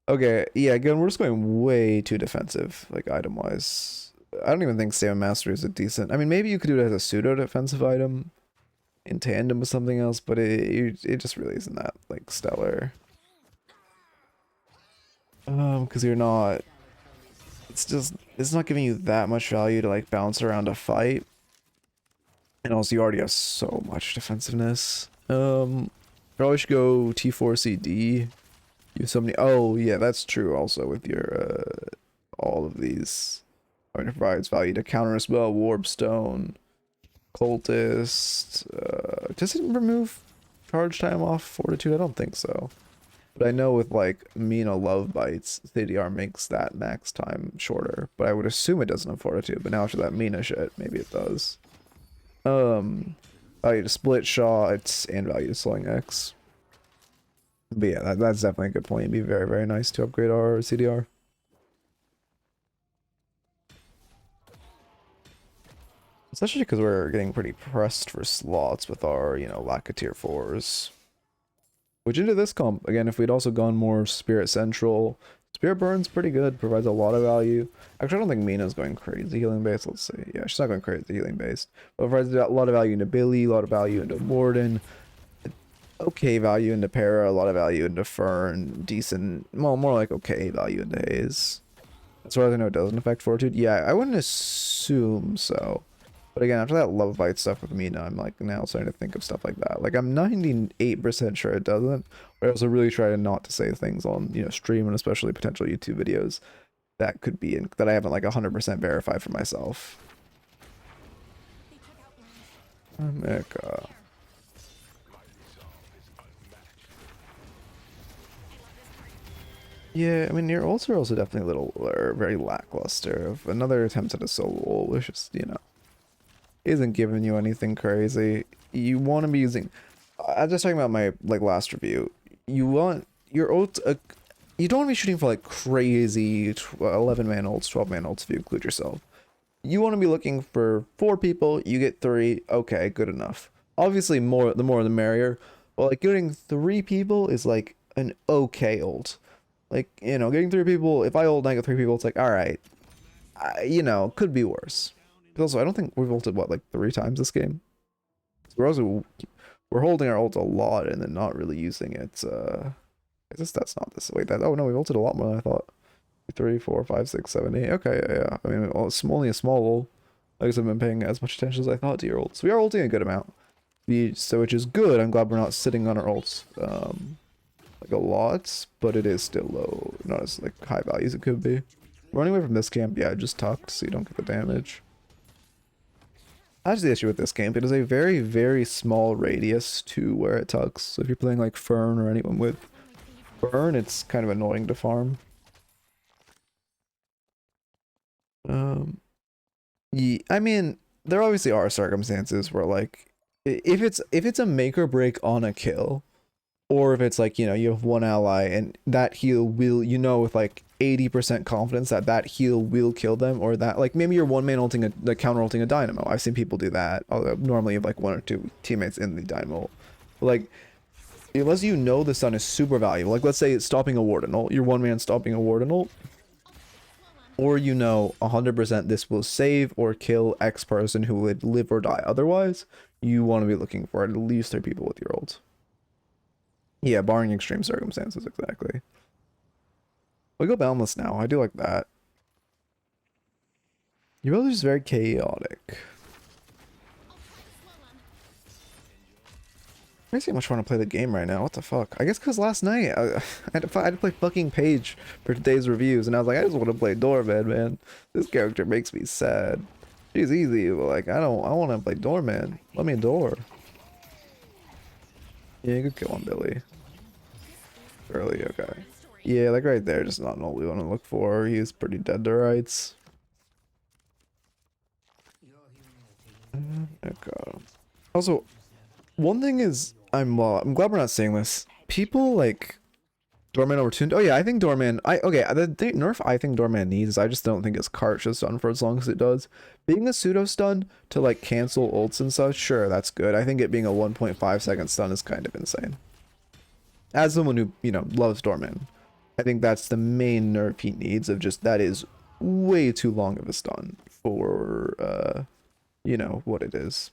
S1: Okay, yeah, again, we're just going way too defensive, like item wise. I don't even think Stamina Mastery is a decent. I mean, maybe you could do it as a pseudo defensive item in tandem with something else, but it just really isn't that like stellar. Because you're not. It's not giving you that much value to like bounce around a fight. And also you already have so much defensiveness. Probably should go T4CD. Use so many. Oh yeah, that's true also with your all of these. I mean, it provides value to counter as well. Warpstone, Cultist. Does it remove charge time off Fortitude? I don't think so. But I know with like Mina Love Bites, CDR makes that max time shorter. But I would assume it doesn't have Fortitude. But now after that Mina shit, maybe it does. Value to split shots and value to slowing X. But yeah, that's definitely a good point. It'd be very, very nice to upgrade our CDR. Especially because we're getting pretty pressed for slots with our, you know, lack of tier 4s. Which into this comp, again, if we'd also gone more Spirit Central, Spirit Burn's pretty good, provides a lot of value. Actually, I don't think Mina's going crazy healing based, let's see. Yeah, she's not going crazy healing based. But provides a lot of value into Billy, a lot of value into Warden, okay value into Para, a lot of value into Fern, decent, well, more like okay value into Haze. As far as I know, it doesn't affect Fortitude. Yeah, I wouldn't assume so. But again, after that Love Bite stuff with Mina, I'm like now starting to think of stuff like that. Like I'm 98% sure it doesn't, but I also really try to not to say things on, you know, stream and especially potential YouTube videos that could be in, that I haven't like 100% verified for myself. Yeah, I mean your ults are also definitely a little very lackluster. Another attempt at a solo ult was just, you know, isn't giving you anything crazy. You want to be using. I was just talking about my like last review. You want your ult. You don't want to be shooting for like crazy 11-man ults, 12-man ults if you include yourself. You want to be looking for 4 people. You get 3. Okay, good enough. Obviously, the more the merrier. But like getting 3 people is like an okay ult. Like, you know, getting 3 people. If I ult and I get 3 people, it's like all right. You know, could be worse. Also, I don't think we've ulted what, like 3 times this game. So we're holding our ult a lot and then not really using it. I guess that's not this way. Oh no, we've ulted a lot more than I thought. 3, 4, 5, 6, 7, 8. Okay, yeah. I mean, well, it's only a small ult. I guess I've been paying as much attention as I thought to your ults. So we are ulting a good amount. So which is good. I'm glad we're not sitting on our ults like a lot, but it is still low. Not as like high value as it could be. Running away from this camp, yeah, just tucked so you don't get the damage. That's the issue with this camp. It is a very, very small radius to where it tucks. So if you're playing like Fern or anyone with Fern, it's kind of annoying to farm. Yeah, I mean, there obviously are circumstances where like if it's a make or break on a kill, or if it's like, you know, you have one ally and that heal will, you know, with like 80% confidence that heal will kill them, or that like maybe you're one man ulting the counter ulting a dynamo. I've seen people do that. Although normally you have like 1 or 2 teammates in the dynamo. But like unless you know the stun is super valuable, like let's say it's stopping a warden ult, you're one man stopping a warden ult, or you know 100% this will save or kill X person who would live or die otherwise, you want to be looking for at least 3 people with your ult. Yeah, barring extreme circumstances, exactly. We go boundless now. I do like that. Your build is just very chaotic. I see how much fun to play the game right now. What the fuck? I guess because last night I had to play fucking Paige for today's reviews, and I was like, I just want to play Doorman, man. This character makes me sad. She's easy, but like I want to play Doorman. Let me door. Yeah, good kill on Billy. Early, okay. Yeah, like right there, just not what we want to look for. He's pretty dead to rights. Okay. Also, one thing is, I'm glad we're not saying this. People like Doorman overtuned. Oh yeah, I think Doorman. The nerf I think Doorman needs is I just don't think his cart should stun for as long as it does. Being a pseudo stun to like cancel ults and such, sure, that's good. I think it being a 1.5 second stun is kind of insane. As someone who loves Doorman, I think that's the main nerf he needs. Of just that is way too long of a stun for what it is.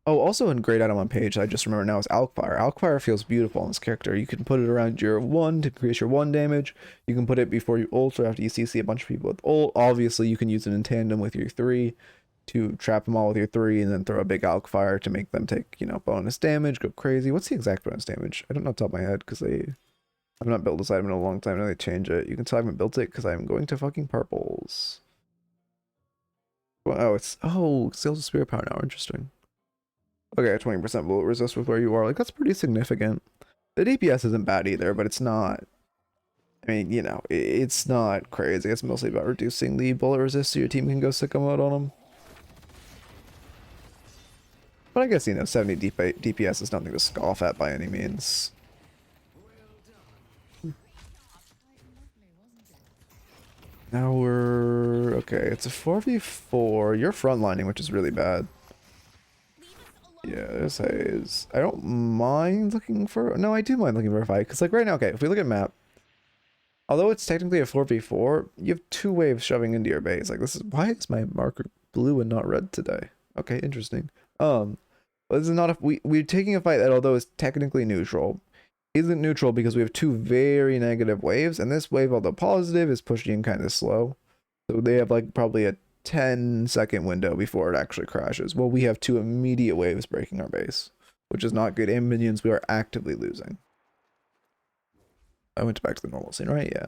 S1: Oh, also in great item on Paige, I just remember now is Alchfire. Alchfire feels beautiful on this character. You can put it around your 1 to increase your 1 damage. You can put it before you ult or after you CC a bunch of people with ult. Obviously, you can use it in tandem with your 3 to trap them all with your 3 and then throw a big Alchfire to make them take, bonus damage, go crazy. What's the exact bonus damage? I don't know off the top of my head because I've not built this item in a long time. Now they change it. You can tell I haven't built it because I'm going to fucking purples. Oh, sales of spirit power now. Interesting. Okay, 20% bullet resist with where you are. Like, that's pretty significant. The DPS isn't bad either, but it's not... I mean, it's not crazy. It's mostly about reducing the bullet resist so your team can go sicko mode on them. But I guess, 70 DPS is nothing to scoff at by any means. Now we're... Okay, it's a 4v4. You're frontlining, which is really bad. Yeah, there's Haze. I don't mind looking for... No, I do mind looking for a fight. Because, like, right now, okay, if we look at map, although it's technically a 4v4, you have 2 waves shoving into your base. Like, this is... Why is my marker blue and not red today? Okay, interesting. But this is not a... We're taking a fight that, although is technically neutral, isn't neutral because we have 2 very negative waves. And this wave, although positive, is pushing kind of slow. So they have, like, probably a 10-second window before it actually crashes. Well, we have 2 immediate waves breaking our base, which is not good. And minions we are actively losing. I went back to the normal scene, right? Yeah.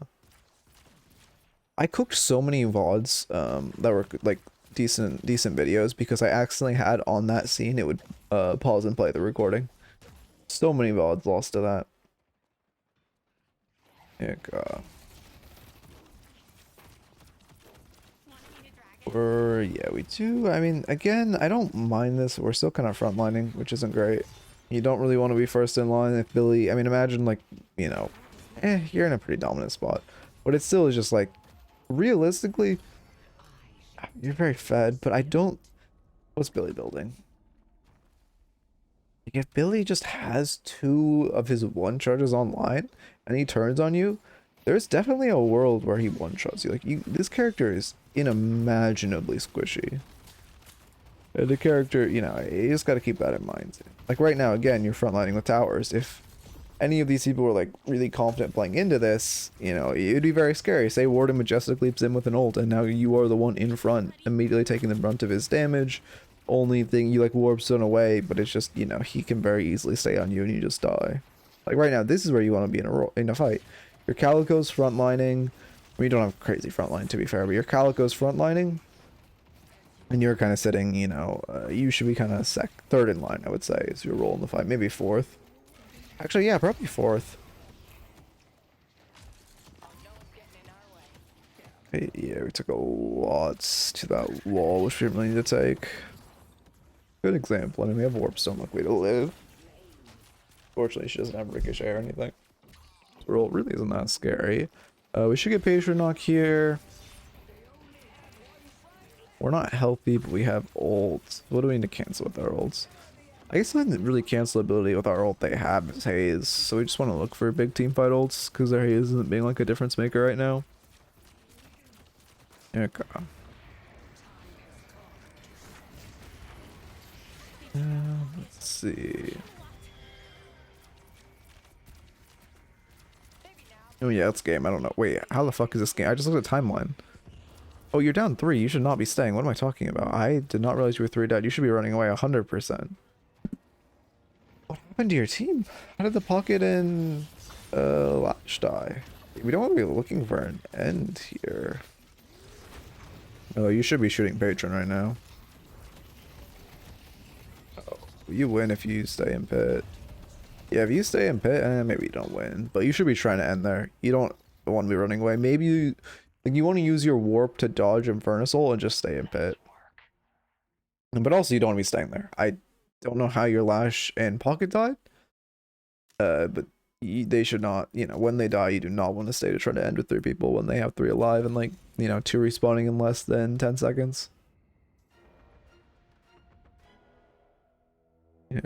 S1: I cooked so many VODs that were like decent videos because I accidentally had on that scene it would pause and play the recording. So many VODs lost to that. Yeah, we do. I mean, again, I don't mind this. We're still kind of frontlining, which isn't great. You don't really want to be first in line if Billy... I mean, imagine, like, you're in a pretty dominant spot. But it still is just, like, realistically, you're very fed, but I don't... What's Billy building? Like, if Billy just has 2 of his 1 charges online, and he turns on you, there's definitely a world where he one-shots you. Like, this character is unimaginably squishy. The character, you just gotta keep that in mind. Like, right now, again, you're frontlining with towers. If any of these people were, like, really confident playing into this, it'd be very scary. Say Warden Majestic leaps in with an ult, and now you are the one in front, immediately taking the brunt of his damage. Only thing, you, like, warp stone away, but it's just, he can very easily stay on you, and you just die. Like, right now, this is where you want to be in a fight. Your Calico's frontlining. We don't have crazy frontline, to be fair, but your Calico's frontlining. And you're kind of sitting, you should be kind of third in line, I would say, is your role in the fight. Maybe 4th. Actually, yeah, probably 4th. Okay, yeah, we took a lot to that wall, which we didn't really need to take. Good example. I mean, we have Warpstone, like, way to live. Fortunately, she doesn't have Ricochet or anything. Roll really isn't that scary. We should get Paige for knock here. We're not healthy, but we have ults. What do we need to cancel with our ults? I guess I didn't really cancel ability with our ult they have is Haze. So we just want to look for big team fight ults because their Haze isn't being like a difference maker right now. Okay. Let's see. Oh yeah, it's game. I don't know. Wait, how the fuck is this game? I just looked at timeline. Oh, you're down 3. You should not be staying. What am I talking about? I did not realize you were 3 dead. You should be running away 100%. What happened to your team? How did the pocket and Latch die? We don't want to be looking for an end here. Oh, you should be shooting Patron right now. Oh, you win if you stay in pit. Yeah, if you stay in pit, maybe you don't win. But you should be trying to end there. You don't want to be running away. Maybe you, like, you want to use your warp to dodge Infernusol and just stay in pit. But also you don't want to be staying there. I don't know how your Lash and Pocket died. But they should not, you know, when they die, you do not want to stay to try to end with 3 people when they have 3 alive and, like, you know, 2 respawning in less than 10 seconds. Yeah.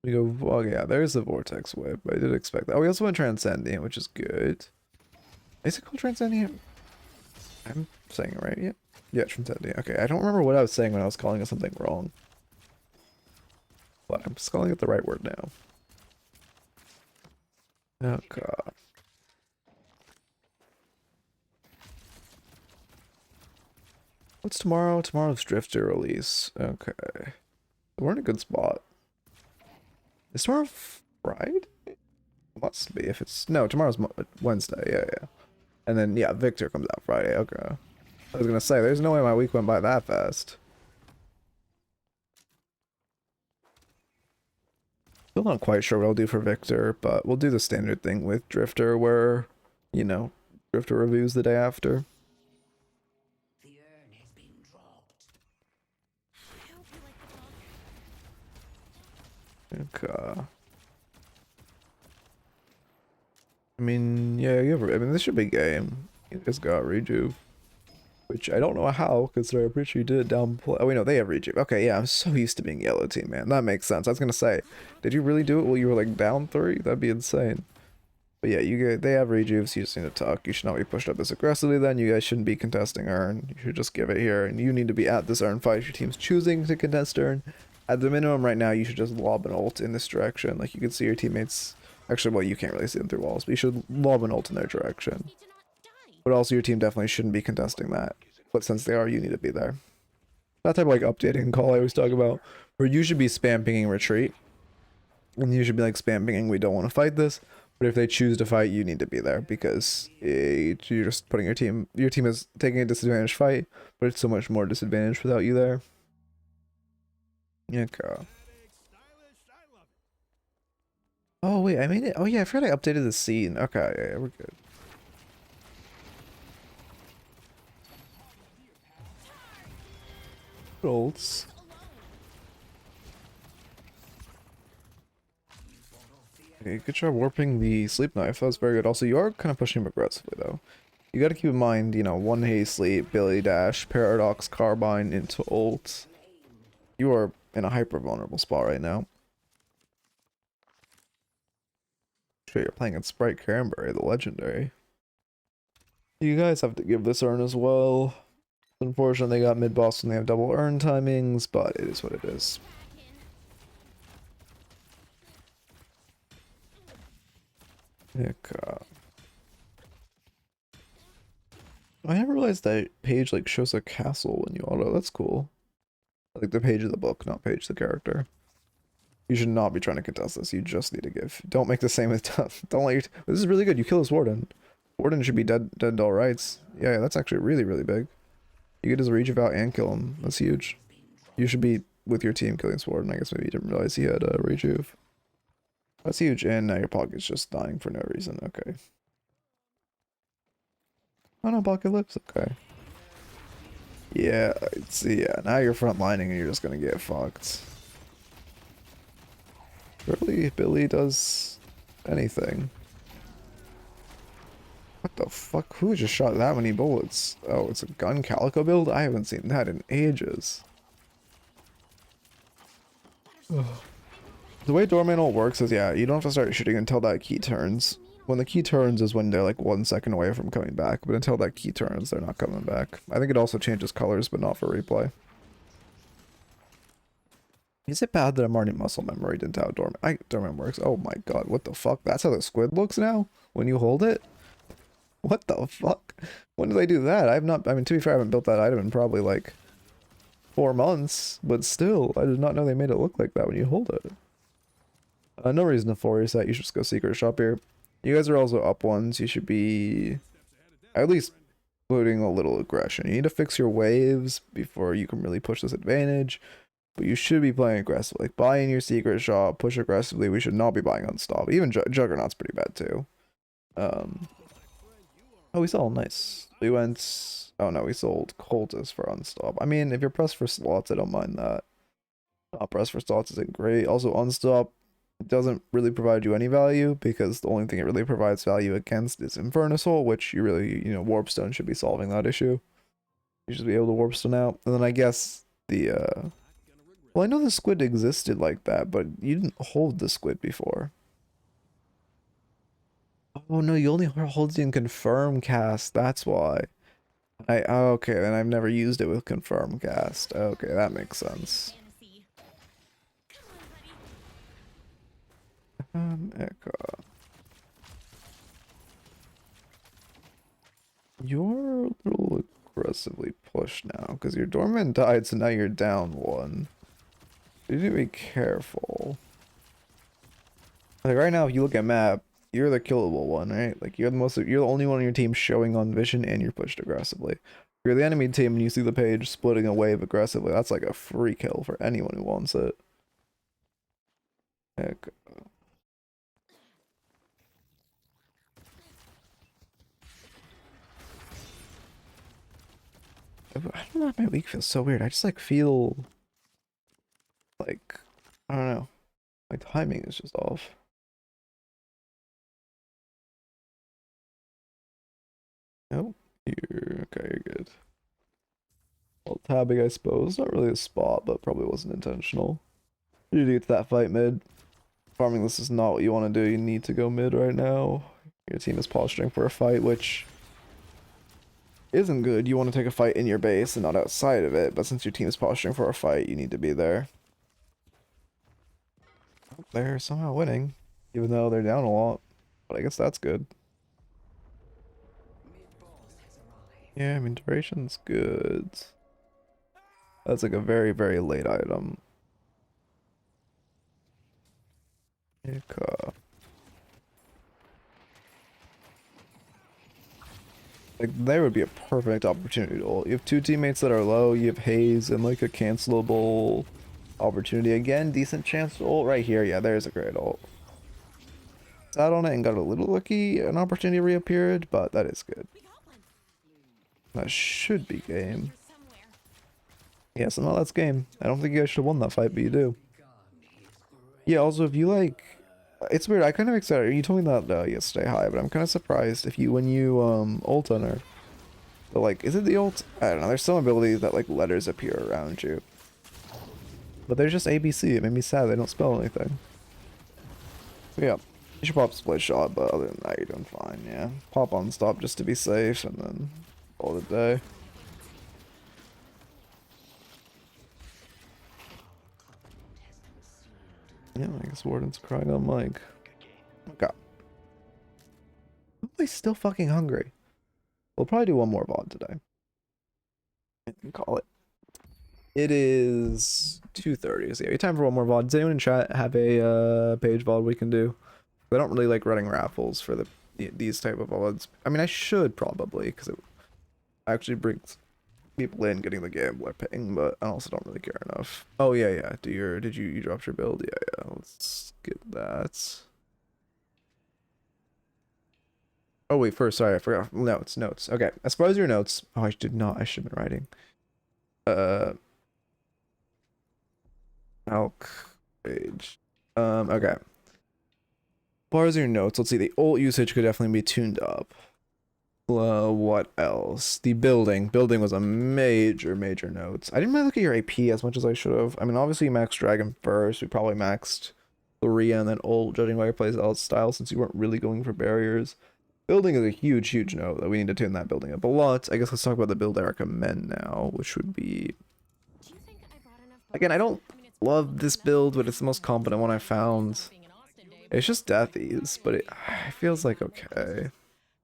S1: We go, oh yeah, there's the Vortex Whip. I did expect that. Oh, we also went Transcendent, which is good. Is it called Transcendent? I'm saying it right, yeah. Yeah, Transcendent. Okay, I don't remember what I was saying when I was calling it something wrong. But I'm just calling it the right word now. Oh god. What's tomorrow? Tomorrow's Drifter release. Okay. We're in a good spot. Is tomorrow Friday? Must be if it's... No, tomorrow's Wednesday. Yeah, yeah. And then, yeah, Victor comes out Friday. Okay. I was gonna say, there's no way my week went by that fast. Still not quite sure what I'll do for Victor, but we'll do the standard thing with Drifter where, you know, Drifter reviews the day after.
S4: The urn has been dropped.
S3: I hope you like the dog.
S1: Okay. I mean, yeah, I mean, this should be game. You just got Rejuve. Which I don't know how, because I'm pretty sure you did it down below. Oh, wait, no, they have Rejuve. Okay, yeah, I'm so used to being yellow team, man. That makes sense. I was gonna say, did you really do it while you were, like, down 3? That'd be insane. But yeah, they have Rejuve, so you just need to tuck. You should not be pushed up this aggressively then. You guys shouldn't be contesting Urn. You should just give it here, and you need to be at this Urn fight if your team's choosing to contest Urn. At the minimum right now, you should just lob an ult in this direction. Like, you can see your teammates... Actually, well, you can't really see them through walls, but you should lob an ult in their direction.
S3: Need to not die.
S1: But also, your team definitely shouldn't be contesting that. But since they are, you need to be there. That type of, like, updating call I always talk about, where you should be spam pinging retreat. And you should be, like, spam pinging, we don't want to fight this. But if they choose to fight, you need to be there, because you're just putting your team is taking a disadvantage fight, but it's so much more disadvantage without you there. Okay. Oh wait, I made it. Oh yeah, I forgot I updated the scene. Okay, yeah, we're good. Ults. Okay, good job warping the sleep knife. That was very good. Also, you are kind of pushing him aggressively though. You got to keep in mind, you know, 1 haste sleep, Billy dash, paradox, carbine into ult. You are in a hyper vulnerable spot right now. Sure, you're playing at Sprite Cranberry, the legendary. You guys have to give this Urn as well. Unfortunately, they got mid-boss and they have double Urn timings, but it is what it is. I never realized that Paige, like, shows a castle when you auto. That's cool. Like, the Paige of the book, not Paige the character. You should not be trying to contest this. You just need to give. Don't make the same as don't let your... This is really good. You kill this Warden. Warden should be dead to all rights. Yeah, that's actually really, really big. You get his Rejuve out and kill him. That's huge. You should be with your team killing this Warden. I guess maybe you didn't realize he had a Rejuve. That's huge. And now your pocket's just dying for no reason. Okay. Oh no, pocket lips. Okay. Yeah, yeah. Now you're front lining and you're just gonna get fucked. Really, Billy does anything. What the fuck? Who just shot that many bullets? Oh, it's a gun calico build? I haven't seen that in ages. Ugh. The way Doorman ult works is, yeah, you don't have to start shooting until that key turns. When the key turns is when they're like 1 second away from coming back, but until that key turns, they're not coming back. I think it also changes colors, but not for replay. Is it bad that I'm already muscle memory into how dormant works? Oh my god, what the fuck? That's how the squid looks now? When you hold it? What the fuck? When did I do that? I've not, I mean, to be fair, I haven't built that item in probably like 4 months, but still, I did not know they made it look like that when you hold it. No reason to force that. You should just go secret shop here. You guys are also up ones. You should be at least putting a little aggression. You need to fix your waves before you can really push this advantage. But you should be playing aggressively. Like, buy in your secret shop, push aggressively. We should not be buying Unstop. Even Juggernaut's pretty bad too. Oh, we sold. Nice. We went... Oh no, we sold Cultist for Unstop. I mean, if you're pressed for slots, I don't mind that. Not pressed for slots isn't great. Also, Unstop doesn't really provide you any value because the only thing it really provides value against is Infernusol, which you really, you know, Warpstone should be solving that issue. You should be able to Warpstone out. And then I guess the, well, I know the squid existed like that, but you didn't hold the squid before. Oh no, you only hold it in Confirm Cast, that's why. Oh, okay, then I've never used it with Confirm Cast. Okay, that makes sense.
S3: Fantasy. Come on, buddy.
S1: Echo. You're a little aggressively pushed now, because your Dormant died, so now you're down 1. You need to be careful. Like right now, if you look at map, you're the killable one, right? Like you're the only one on your team showing on vision and you're pushed aggressively. If you're the enemy team and you see the page splitting a wave aggressively, that's like a free kill for anyone who wants it. Heck. I don't know if my week feels so weird. I just like feel like, I don't know. My timing is just off. Nope. Okay, you're good. Well, tabbing, I suppose. Not really a spot, but probably wasn't intentional. You need to get to that fight mid. Farming this is not what you want to do. You need to go mid right now. Your team is posturing for a fight, which isn't good. You want to take a fight in your base and not outside of it, but since your team is posturing for a fight, you need to be there. They're somehow winning, even though they're down a lot. But I guess that's good. Yeah, I mean, duration's good. That's like a very, very late item. Like, there would be a perfect opportunity to ult. You have 2 teammates that are low, you have Haze and like a cancelable opportunity. Again, decent chance to ult right here. Yeah, there's a great ult. Sat on it and got a little lucky, an opportunity reappeared, but that is good.
S3: We got one.
S1: That should be game.
S3: Here somewhere.
S1: Yeah, so no, that's game. I don't think you guys should have won that fight, but you do. Yeah, also, if you like... It's weird, I kind of excited. You told me that yesterday, hi, but I'm kind of surprised if you, when you, ult on her. But, like, is it the ult? I don't know, there's some abilities that, like, letters appear around you. But they're just ABC, it made me sad they don't spell anything. So, yeah, you should pop split shot, but other than that, you're doing fine, yeah. Pop on stop just to be safe, and then call it a day. Yeah, I guess Warden's crying on mic. Okay. Am I still fucking hungry? We'll probably do one more VOD today. And call it. It is 2:30, so yeah, time for one more VOD. Does anyone in chat have a Paige VOD we can do? I don't really like running raffles for these type of VODs. I mean, I should probably, because it actually brings people in getting the gambler ping, but I also don't really care enough. Oh yeah, yeah. Did you drop your build? Yeah, yeah. Let's get that. Oh wait, first, sorry, I forgot. Notes. Okay, as far as your notes. Oh, I did not. I should have been writing. Alchemist Paige. Okay. As far as your notes, let's see. The ult usage could definitely be tuned up. What else? The building. Building was a major notes. I didn't really look at your AP as much as I should have. I mean, obviously you maxed Dragon first. We probably maxed Luria and then ult, judging by your plays style, since you weren't really going for barriers. Building is a huge note that we need to tune that building up a lot. I guess let's talk about the build I recommend now, which would be...
S3: Do you think I brought enough
S1: Again, I don't...
S3: I mean, love this build, but it's the most competent one I found. It's just deathies, but it feels like okay.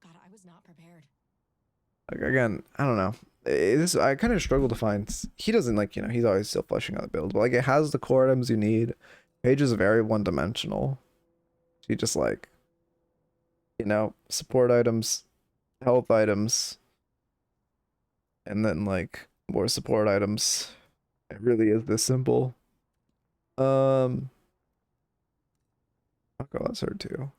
S5: God, I was not prepared.
S3: Like, again, I don't know. This I kind of struggle to find. He doesn't like, you know, he's always still fleshing out the build, but like it has the core items you need. Paige is very one-dimensional. She just like, you know, support items, health items, and then like more support items. It really is this simple. Okay, that's her too.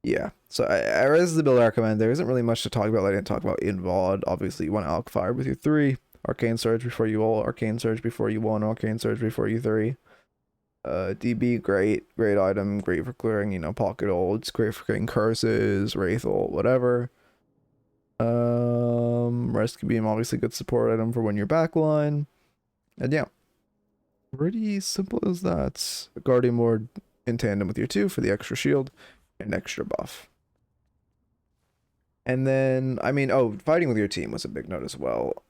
S3: Yeah, so I raised the build I recommend. There isn't really much to talk about that I didn't talk about in VOD. Obviously, you want Alch Fire with your 3, Arcane Surge before you ult, Arcane Surge before you 1, Arcane Surge before you 3. DB, great item, great for clearing, you know, pocket ults, great for getting curses, Wraith ult, whatever. Rescue Beam, obviously good support item for when you're backline. And yeah, pretty simple as that. Guardian Ward in tandem with your 2 for the extra shield and extra buff. And then, I mean, oh, fighting with your team was a big note as well.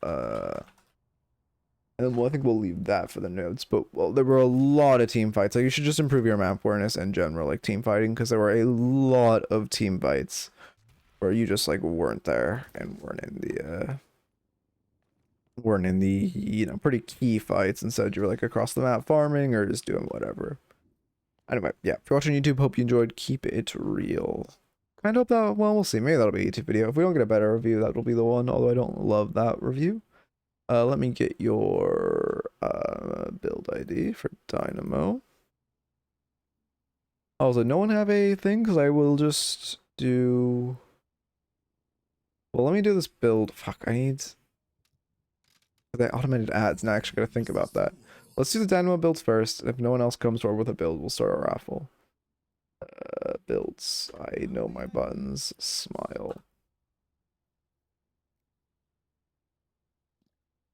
S3: And well, I think we'll leave that for the notes, but well, there were a lot of team fights. Like, you should just improve your map awareness in general, like team fighting, because there were a lot of team fights where you just like weren't there and weren't in the you know, pretty key fights. Instead, you were like across the map farming or just doing whatever. Anyway, yeah, if you're watching YouTube, hope you enjoyed. Keep it real. Kind of hope that, well, we'll see. Maybe that'll be a YouTube video. If we don't get a better review, that'll be the one, although I don't love that review. Let me get your build ID for Dynamo. Also, no one have a thing? Because I will just do... Well, let me do this build. Fuck, I need... The automated ads. Now I actually gotta think about that. Let's do the Dynamo builds first. And if no one else comes forward with a build, we'll start our raffle. Builds. I know my buttons. Smile.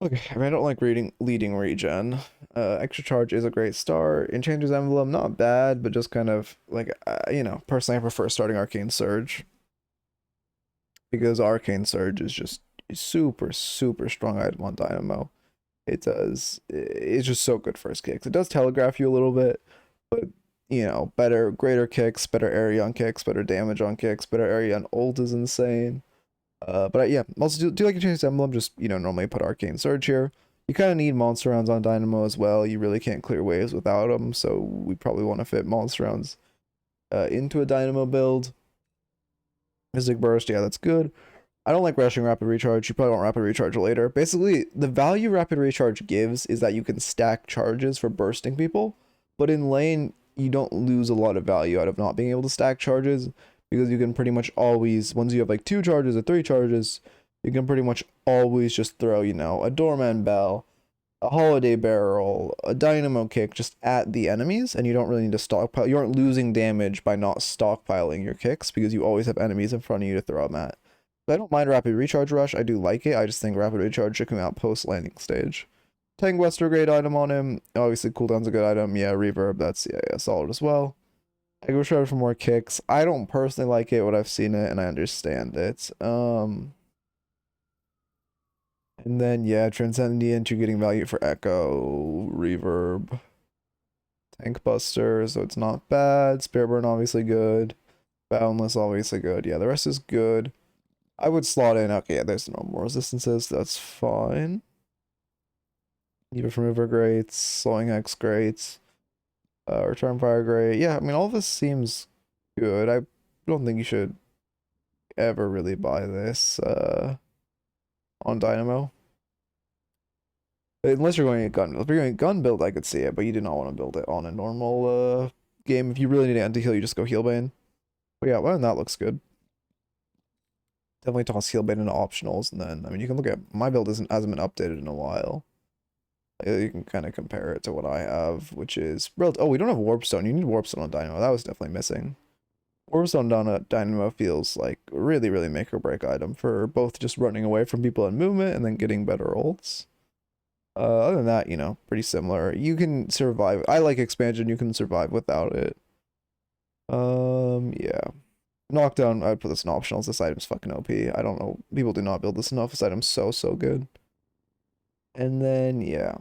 S3: Okay, I mean, I don't like leading regen. Extra charge is a great start. Enchanter's Emblem, not bad, but just kind of like, you know, personally I prefer starting Arcane Surge. Because Arcane Surge is just super strong item on Dynamo. It's just so good first kicks. It does telegraph you a little bit, but you know, greater kicks, better area on kicks, better damage on kicks, better area on ult is insane. But yeah, also do like a Enchanter's Emblem, just, you know, normally put Arcane Surge here. You kind of need monster rounds on Dynamo as well. You really can't clear waves without them, so we probably want to fit monster rounds into a Dynamo build. Mystic Burst, yeah, that's good. I don't like rushing Rapid Recharge. You probably want Rapid Recharge later. Basically, the value Rapid Recharge gives is that you can stack charges for bursting people, but in lane, you don't lose a lot of value out of not being able to stack charges, because you can pretty much always, once you have like 2 charges or 3 charges, you can pretty much always just throw, you know, a Doorman Bell, a Holiday Barrel, a Dynamo Kick just at the enemies, and you don't really need to stockpile. You aren't losing damage by not stockpiling your kicks, because you always have enemies in front of you to throw them at. I don't mind Rapid Recharge Rush. I do like it. I just think Rapid Recharge should come out post-landing stage. Tank Wester, great item on him. Obviously, cooldown's a good item. Yeah, Reverb, that's yeah, solid as well. I go Shredder for more kicks. I don't personally like it, but I've seen it and I understand it. And then yeah, Transcendent, you're getting value for Echo, Reverb, Tank Buster, so it's not bad. Spirit Burn obviously good. Boundless obviously good. Yeah, the rest is good. I would slot in, okay, yeah, there's no more resistances, that's fine. Even from River great, Slowing Hex great. Return Fire great. Yeah, I mean, all this seems good. I don't think you should ever really buy this on Dynamo. Unless you're going to gun build. If you're going to gun build, I could see it, but you do not want to build it on a normal game. If you really need anti-heal, you just go Healbane. But yeah, well, that looks good. Definitely toss Healbane into optionals, and then, I mean, you can look at, my build hasn't been updated in a while. You can kind of compare it to what I have, which is, oh, we don't have Warpstone. You need Warpstone on Dynamo. That was definitely missing. Warpstone on Dynamo feels like a really make or break item for both just running away from people in movement and then getting better ults. Other than that, you know, pretty similar. You can survive. I like expansion. You can survive without it. Yeah. Knockdown, I'd put this in optionals. This item's fucking OP. I don't know. People do not build this enough. This item's so good. And then, yeah.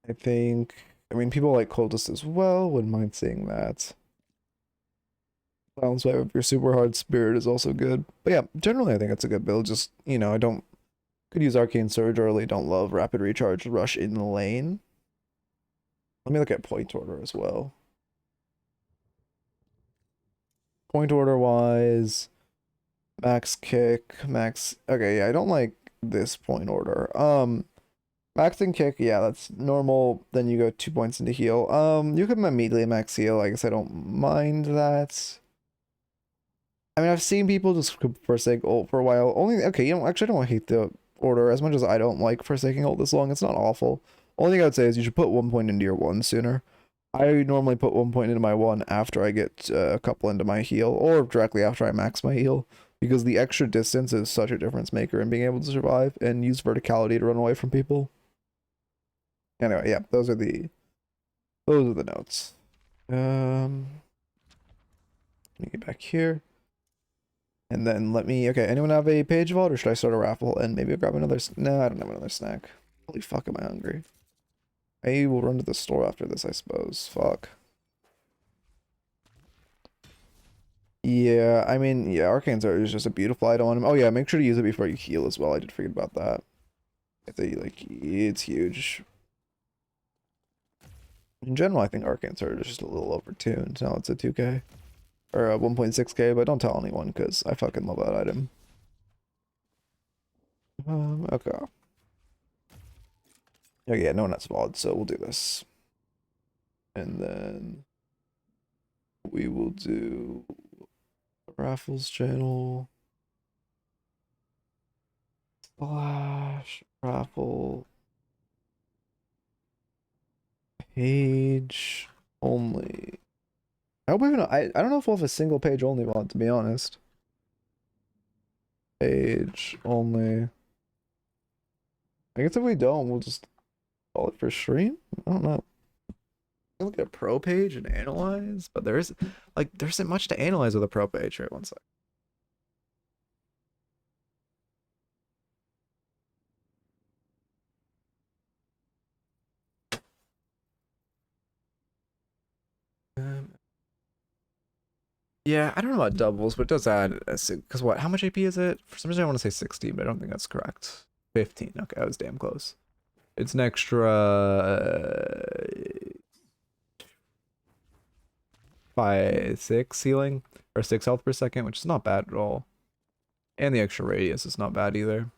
S3: I think, I mean, people like Cultist as well, wouldn't mind seeing that. Balance Wave of your super hard spirit is also good. But yeah, generally I think it's a good build. Just, you know, I don't, could use Arcane Surge early, don't love Rapid Recharge Rush in the lane. Let me look at point order as well. Point order wise, max kick, max, okay, yeah, I don't like this point order. Max and kick, yeah, that's normal. Then you go 2 points into heal. You can immediately max heal. I guess I don't mind that. I mean, I've seen people just forsake ult for a while. Only, okay, you know, actually, I don't hate the order as much as I don't like forsaking ult this long. It's not awful. Only thing I would say is you should put 1 point into your 1 sooner. I normally put 1 point into my 1 after I get a couple into my heal, or directly after I max my heal, because the extra distance is such a difference maker in being able to survive and use verticality to run away from people. Anyway, yeah, those are the notes. Let me get back here. And then let me, okay, anyone have a page vault, or should I start a raffle and maybe I'll grab another, no, I don't have another snack. Holy fuck, am I hungry. I will run to the store after this, I suppose. Fuck. Yeah, I mean, yeah, Arcane Surge is just a beautiful item on him. Oh yeah, make sure to use it before you heal as well. I did forget about that. It's huge. In general, I think Arcane Surge is just a little overtuned. Now it's a 2k. Or a 1.6k, but don't tell anyone, because I fucking love that item. Okay. Okay, yeah, no one has VOD, so we'll do this. And then we will do Raffles channel. Splash, raffle. Page only. I hope we have I don't know if we'll have a single page only VOD, to be honest. Page only. I guess if we don't, we'll just call it for stream? I don't know. I look at a pro page and analyze, but there isn't much to analyze with a pro page. Right, one sec. Yeah, I don't know about doubles, but it does add because what? How much AP is it? For some reason, I want to say 16, but I don't think that's correct. 15. Okay, I was damn close. It's an extra 6 healing or 6 health per second, which is not bad at all. And the extra radius is not bad either.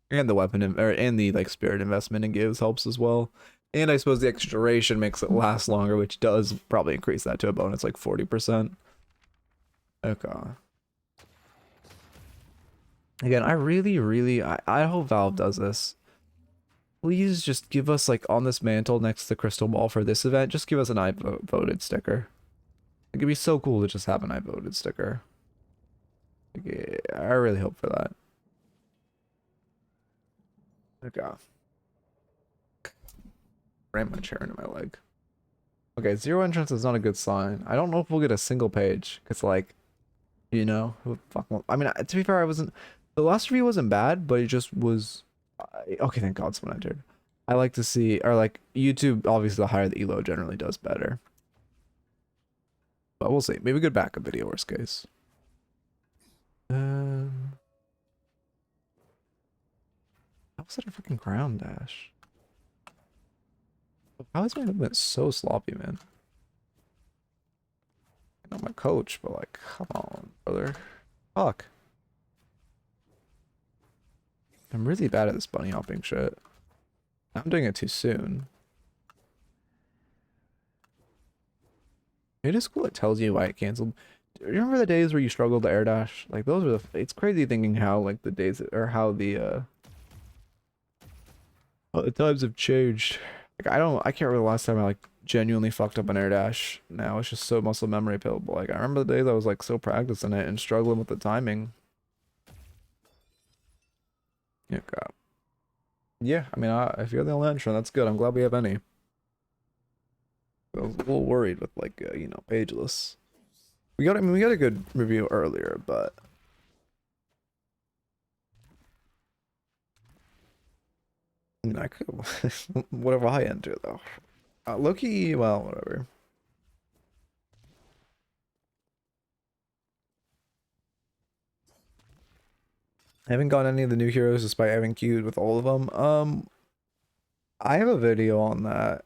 S3: And the weapon and the like spirit investment it gives helps as well. And I suppose the extra duration makes it last longer, which does probably increase that to a bonus like 40%. Okay. Again, I hope Valve does this. Please just give us, like, on this mantle next to the crystal ball for this event, just give us an I voted sticker. It'd be so cool to just have an I voted sticker. Yeah, I really hope for that. Okay. Ram my chair into my leg. Okay, 0 entrance is not a good sign. I don't know if we'll get a single page, because, like, you know, who fuck won't, I mean, to be fair, the last review wasn't bad, but it just was, okay, thank God someone entered. I like to see, or like, YouTube, obviously the higher the elo generally does better. But we'll see. Maybe a good backup video, worst case. How was that a freaking ground dash? How is my movement so sloppy, man? I'm a coach, but like, come on, brother. Fuck. I'm really bad at this bunny hopping shit. I'm doing it too soon. It is cool. It tells you why it canceled. Do you remember the days where you struggled to air dash? Like those are it's crazy thinking how like the days or how the times have changed. Like I can't remember the last time I like genuinely fucked up an air dash. Now it's just so muscle memory pill. But like I remember the days I was like so practicing it and struggling with the timing. Yeah, God. Yeah, I mean, if you're the only entrant, that's good. I'm glad we have any. I was a little worried with like you know, pageless. We got a good review earlier, but mean, I could whatever I enter though. Loki, well, whatever. I haven't gotten any of the new heroes despite having queued with all of them. I have a video on that.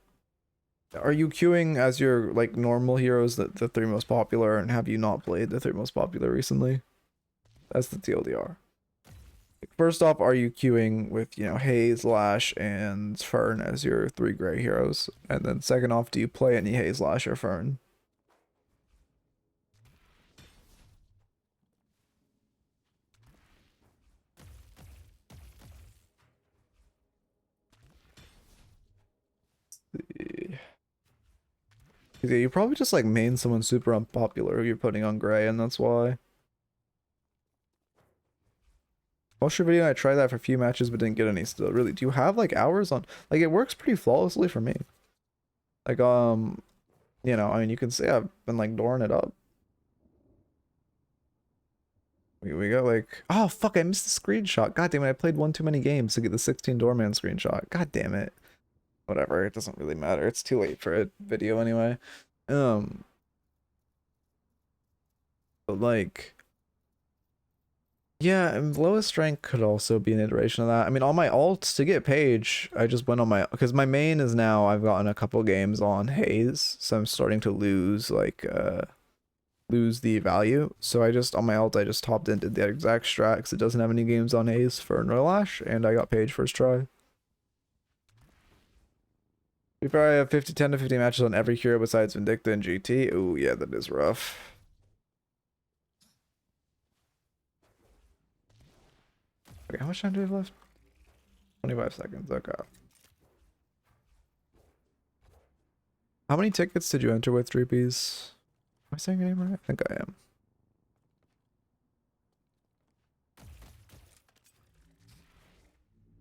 S3: Are you queuing as your like normal heroes, the three most popular, and have you not played the three most popular recently? That's the TLDR. First off, are you queuing with, you know, Haze, Lash, and Fern as your three gray heroes? And then second off, do you play any Haze, Lash, or Fern? Yeah, you probably just like main someone super unpopular who you're putting on gray, and that's why. Watched your video, I tried that for a few matches but didn't get any still. Really, do you have like hours on? Like it works pretty flawlessly for me. Like you know, I mean you can see I've been like dooring it up. We got like, oh fuck, I missed the screenshot. God damn it, I played one too many games to get the 16 doorman screenshot. God damn it. Whatever, it doesn't really matter. It's too late for a video anyway. But like, yeah, and lowest rank could also be an iteration of that. I mean, on my alts to get Paige, I just went on my, because my main is now I've gotten a couple games on Haze, so I'm starting to lose like lose the value. So I just on my alt I just hopped in, did that exact strat because it doesn't have any games on Haze for Lash, and I got Paige first try. We probably have 10 to 50 matches on every hero besides Vindicta and GT. Ooh, yeah, that is rough. Okay, how much time do we have left? 25 seconds, okay. How many tickets did you enter with, Dreepies? Am I saying your name right? I think I am.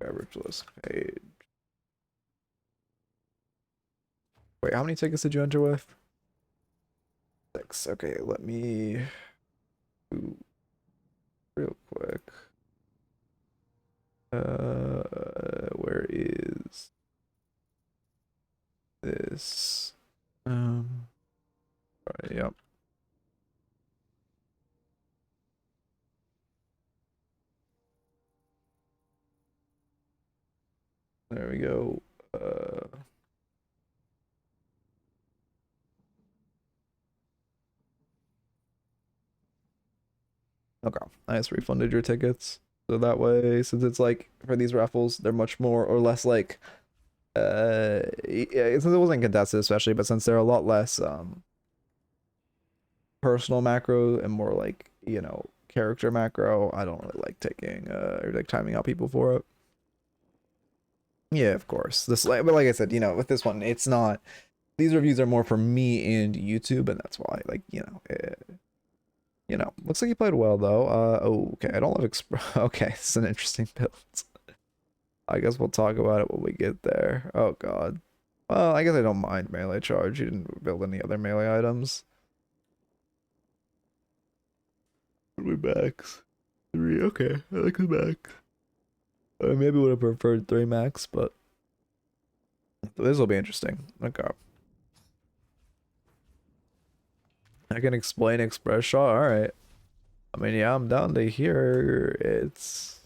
S3: Okay, Ritualist Paige. Wait, how many tickets did you enter with? 6. Okay, let me do real quick. Where is this? Right, yep. There we go. Okay, I just refunded your tickets. So that way, since it's like for these raffles, they're much more or less like yeah, since it wasn't contested especially, but since they're a lot less personal macro and more like, you know, character macro, I don't really like taking or like timing out people for it. Yeah, of course. This like, but like I said, you know, with this one, it's not, these reviews are more for me and YouTube, and that's why, like, you know, looks like you played well though. Okay, I don't have okay, it's an interesting build. I guess we'll talk about it when we get there. Oh god. Well, I guess I don't mind melee charge. You didn't build any other melee items. What are we max? 3, okay. I like the max. I maybe would have preferred 3 max, but this will be interesting. Okay. I can explain express shot. All right. I mean, yeah, I'm down to hear it's.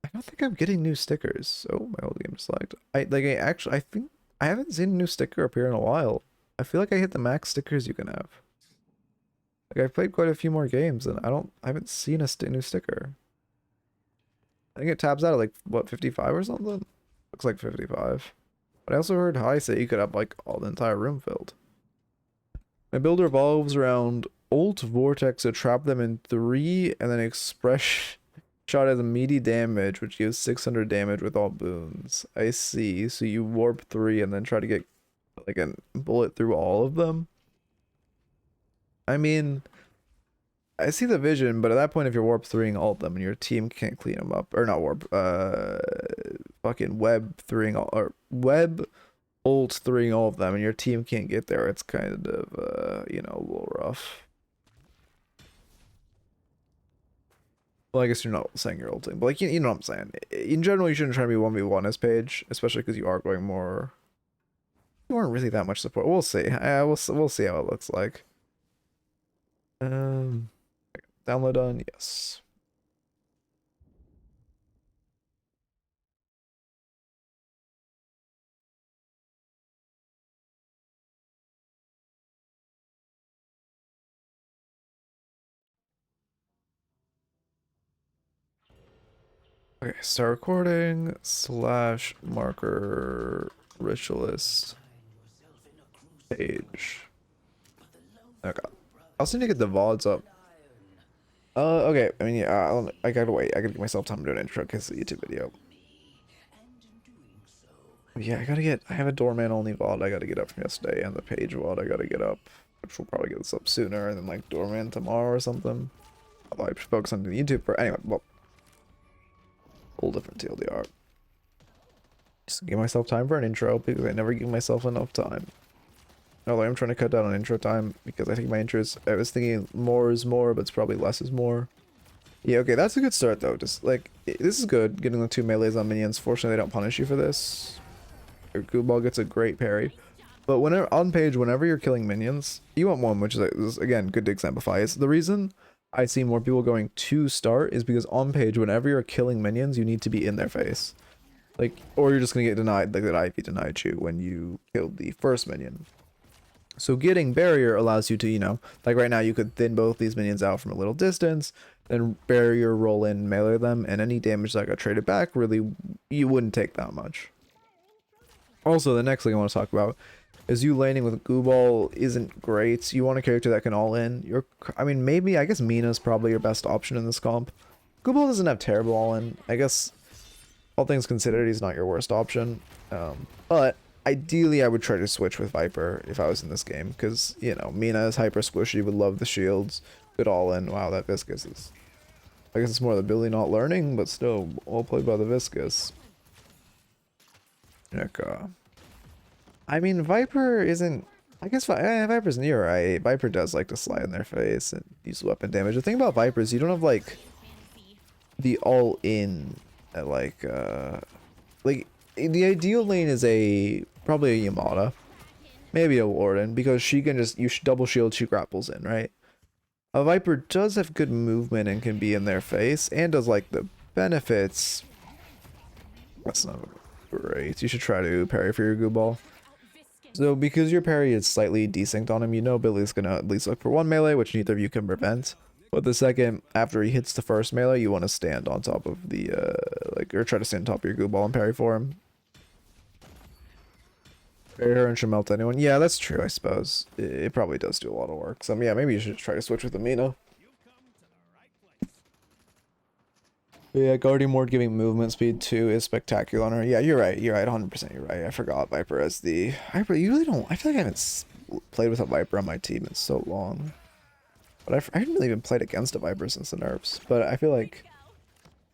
S3: I don't think I'm getting new stickers. Oh, my old game select. I think I haven't seen a new sticker appear in a while. I feel like I hit the max stickers you can have. Like I've played quite a few more games and I haven't seen a new sticker. I think it tabs out at like what 55 or something. Looks like 55. But I also heard High say you could have like all the entire room filled. My build revolves around ult vortex to trap them in 3 and then express shot as a meaty damage which gives 600 damage with all boons. I see. So you warp 3 and then try to get like a bullet through all of them. I mean, I see the vision, but at that point if you're warp 3ing all of them and your team can't clean them up, or not warp, fucking web 3ing all, or web ult 3ing all of them and your team can't get there, it's kind of you know, a little rough. Well, I guess you're not saying you're ulting, but like you know what I'm saying. In general, you shouldn't try to be 1v1 as Paige, especially because you are going more. You aren't really that much support. We'll see. We'll see how it looks like. Um, download done. Yes. Okay, start recording / marker ritualist Paige. Okay. I also need to get the VODs up. Okay. I mean, yeah, I gotta wait. I gotta give myself time to do an intro because it's a YouTube video. Yeah, I have a doorman only VOD I gotta get up from yesterday, and the Paige VOD I gotta get up, which will probably get this up sooner, and then like doorman tomorrow or something. Although I should focus on the YouTube for anyway. Well, whole different TLDR. Just give myself time for an intro because I never give myself enough time. Although I'm trying to cut down on intro time because I think my intros, I was thinking more is more, but it's probably less is more. Yeah, okay, that's a good start though. Just like, this is good, getting the 2 melees on minions. Fortunately, they don't punish you for this. Your Gooball gets a great parry. But whenever on Paige, whenever you're killing minions, you want one, which is again good to exemplify. It's the reason I see more people going to start is because on Paige, whenever you're killing minions, you need to be in their face. Like, or you're just gonna get denied, like that IV denied you when you killed the first minion. So getting barrier allows you to, you know, like right now you could thin both these minions out from a little distance, then barrier roll in, melee them, and any damage that got traded back, really, you wouldn't take that much. Also, the next thing I want to talk about is you laning with Gooball isn't great. You want a character that can all in. I mean, maybe, I guess Mina's probably your best option in this comp. Gooball doesn't have terrible all in. I guess, all things considered, he's not your worst option. But ideally, I would try to switch with Viper if I was in this game, because, you know, Mina is hyper squishy, would love the shields, good all in. Wow, that Viscous is... I guess it's more the Billy not learning, but still, well played by the Viscous. Like, I mean, Viper isn't... I guess Viper's near right. Viper does like to slide in their face and use weapon damage. The thing about Viper is you don't have, like, the all-in, like, the ideal lane is probably a Yamada, maybe a Warden, because she can just, you double shield, she grapples in, right? A Viper does have good movement and can be in their face, and does like the benefits. That's not great. You should try to parry for your Gooball. So because your parry is slightly desynced on him, you know Billy's gonna at least look for one melee, which neither of you can prevent. But the second, after he hits the first melee, you want to stand on top of the, or try to stand on top of your Gooball and parry for him. Parry her and she'll melt anyone. Yeah, that's true, I suppose. It probably does do a lot of work. So, yeah, maybe you should try to switch with Amina. Yeah, Guardian Ward giving movement speed too is spectacular on her. Yeah, you're right, 100% you're right. I forgot Viper as the... Viper, you really don't... I feel like I haven't played with a Viper on my team in so long. But I haven't really even played against a Viper since the nerfs. But I feel like...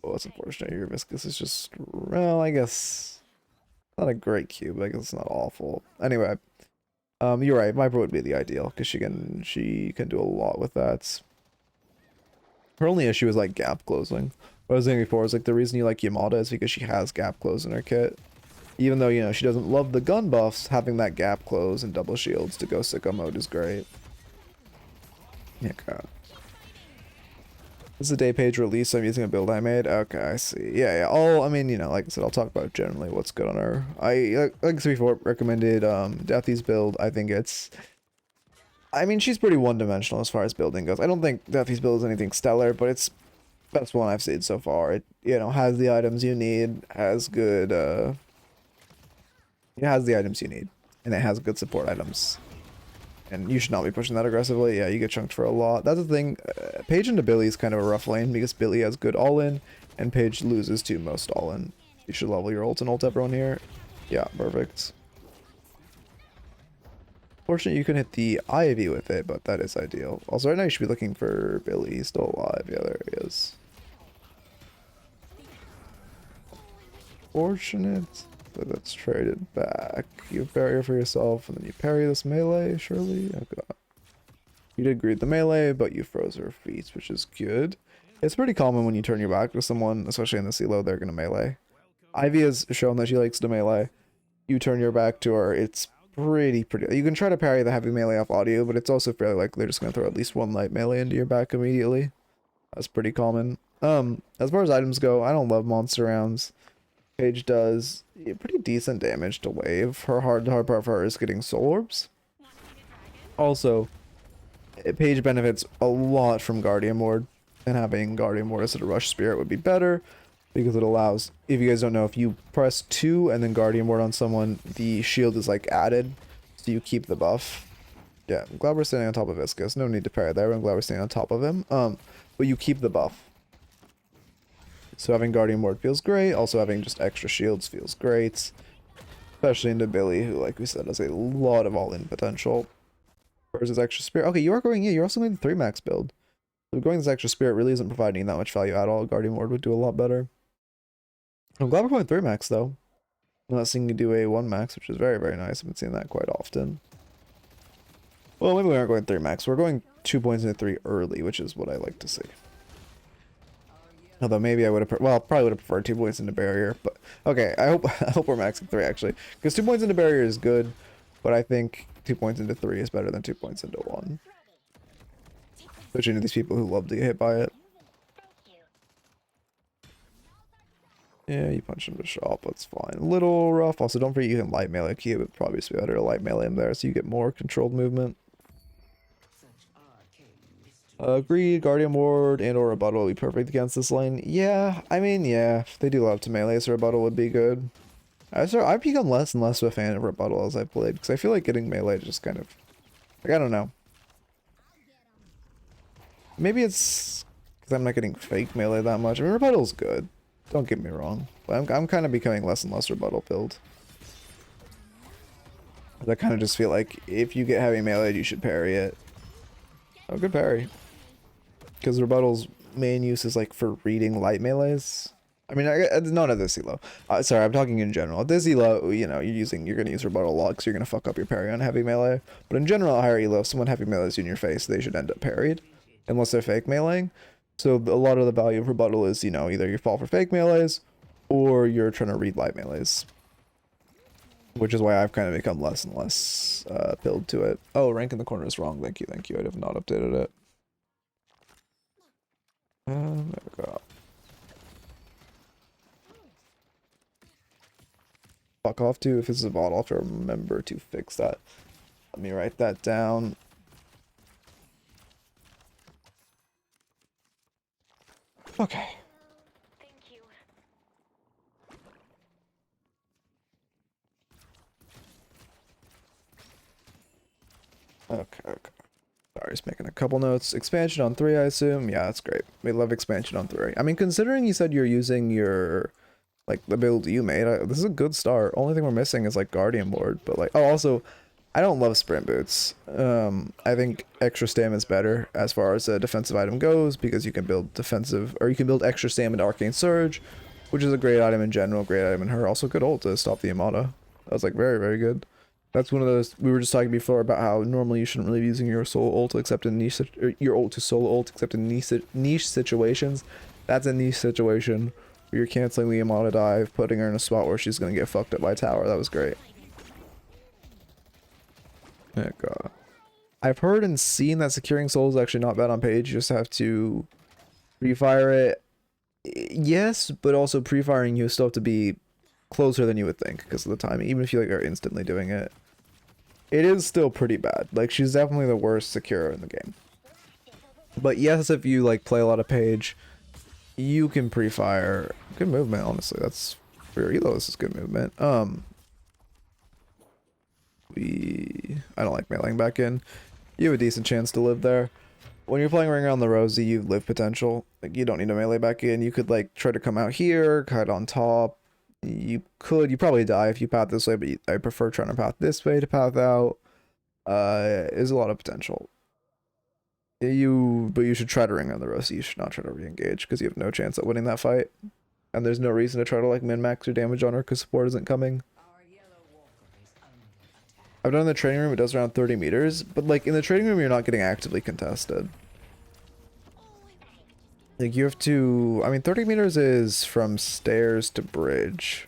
S3: Oh, it's unfortunate. Your Viscous is just... Well, I guess... Not a great cube. I guess it's not awful. Anyway. You're right. Viper would be the ideal. Because she can do a lot with that. Her only issue is like gap closing. What I was saying before is like the reason you like Yamada is because she has gap close in her kit. Even though, you know, she doesn't love the gun buffs, having that gap close and double shields to go sicko mode is great. Yeah, God. This is the day Paige release, so I'm using a build I made. Okay, I see. Yeah. I mean, you know, like I said, I'll talk about generally what's good on her. Like I said before, recommended Deathy's build. I think it's... I mean, she's pretty one-dimensional as far as building goes. I don't think Deathy's build is anything stellar, but it's best one I've seen so far. It, you know, has the items you need, has good, it has the items you need, and it has good support items. And you should not be pushing that aggressively. Yeah, you get chunked for a lot. That's the thing. Paige into Billy is kind of a rough lane because Billy has good all-in, and Paige loses to most all-in. You should level your ult and ult everyone here. Yeah, perfect. Fortunately, you can hit the Ivy with it, but that is ideal. Also, right now you should be looking for Billy. He's still alive. Yeah, there he is. Fortunate that that's traded back. You have barrier for yourself, and then you parry this melee, surely? Oh god. You did greet the melee, but you froze her feet, which is good. It's pretty common when you turn your back to someone, especially in the CLO, they're gonna melee. Ivy has shown that she likes to melee. You turn your back to her, it's pretty. You can try to parry the heavy melee off audio, but it's also fairly likely they're just gonna throw at least one light melee into your back immediately. That's pretty common. As far as items go, I don't love monster rounds. Paige does pretty decent damage to wave. Her hard part for her is getting soul orbs. Also, Paige benefits a lot from Guardian Ward, and having Guardian Ward as a rush spirit would be better because it allows, if you guys don't know, if you press 2 and then Guardian Ward on someone, the shield is like added, so you keep the buff. Yeah, I'm glad we're standing on top of Viscous. No need to parry there. I'm glad we're standing on top of him. But you keep the buff. So having Guardian Ward feels great. Also having just extra shields feels great. Especially into Billy, who, like we said, has a lot of all-in potential. Versus extra spirit. Okay, you are going, yeah, you're also going the 3 max build. So going this extra spirit really isn't providing that much value at all. Guardian Ward would do a lot better. I'm glad we're going 3 max though. I'm not seeing you do a 1 max, which is very nice. I've been seeing that quite often. Well, maybe we aren't going 3 max. We're going 2 points into 3 early, which is what I like to see. Although maybe I would have, well, probably would have preferred 2 points into barrier, but okay. I hope we're maxing 3 actually, because 2 points into barrier is good, but I think 2 points into 3 is better than 2 points into 1. Especially to these people who love to get hit by it. Yeah, you punch him to shop, that's fine. A little rough. Also, don't forget you can light melee key. It would probably be better to light melee him there so you get more controlled movement. Agreed, Guardian Ward and or Rebuttal would be perfect against this lane. Yeah, I mean, yeah, they do love to melee, so Rebuttal would be good. I've become less and less of a fan of Rebuttal as I played, because I feel like getting melee just kind of, like, I don't know. Maybe it's because I'm not getting fake melee that much. I mean, Rebuttal's good. Don't get me wrong. But I'm kind of becoming less and less Rebuttal build. I kind of just feel like if you get heavy melee, you should parry it. Oh, good parry. Because Rebuttal's main use is like for reading light melees. I mean, not at this elo. Sorry, I'm talking in general. At this elo, you know, you're going to use Rebuttal a lot because you're going to fuck up your parry on heavy melee. But in general, at higher elo, if someone heavy melees you in your face, they should end up parried. Unless they're fake meleeing. So a lot of the value of Rebuttal is, you know, either you fall for fake melees or you're trying to read light melees. Which is why I've kind of become less and less build to it. Oh, rank in the corner is wrong. Thank you. I have not updated it. There we go. Fuck off too. If this is a bot, I'll have to remember to fix that. Let me write that down. Okay.
S6: Thank you.
S3: Okay. Sorry, just making a couple notes. Expansion on 3, I assume. Yeah, that's great. We love expansion on 3. I mean, considering you said you're using your, like, the build you made, this is a good start. Only thing we're missing is, like, Guardian Ward. But, like, oh, also, I don't love sprint boots. I think extra stam is better as far as a defensive item goes because you can build defensive, or you can build extra stam into Arcane Surge, which is a great item in general, great item in her. Also good ult to stop the Amada. That was like very good. That's one of those, we were just talking before about how normally you shouldn't really be using your solo ult except in niche, or your ult to solo ult except in niche situations. That's a niche situation where you're canceling the Amada dive, putting her in a spot where she's going to get fucked up by tower. That was great. Oh god. I've heard and seen that securing soul is actually not bad on Paige. You just have to pre-fire it. Yes, but also pre-firing you still have to be closer than you would think because of the timing. Even if you like are instantly doing it, it is still pretty bad. Like she's definitely the worst securer in the game. But yes, if you like play a lot of Paige, you can pre-fire. Good movement, honestly. That's for your elo. This is good movement. I don't like mailing back in. You have a decent chance to live there. When you're playing Ring Around the Rosie, you live potential. Like you don't need to melee back in. You could like try to come out here, cut on top. You probably die if you path this way, but I prefer trying to path this way to path out. Is a lot of potential. But you should try to Ring Around the Rosie. You should not try to re-engage because you have no chance at winning that fight. And there's no reason to try to like min-max your damage on her because support isn't coming. I've done in the training room, it does around 30 meters, but like in the training room, you're not getting actively contested. Like you have to, I mean, 30 meters is from stairs to bridge.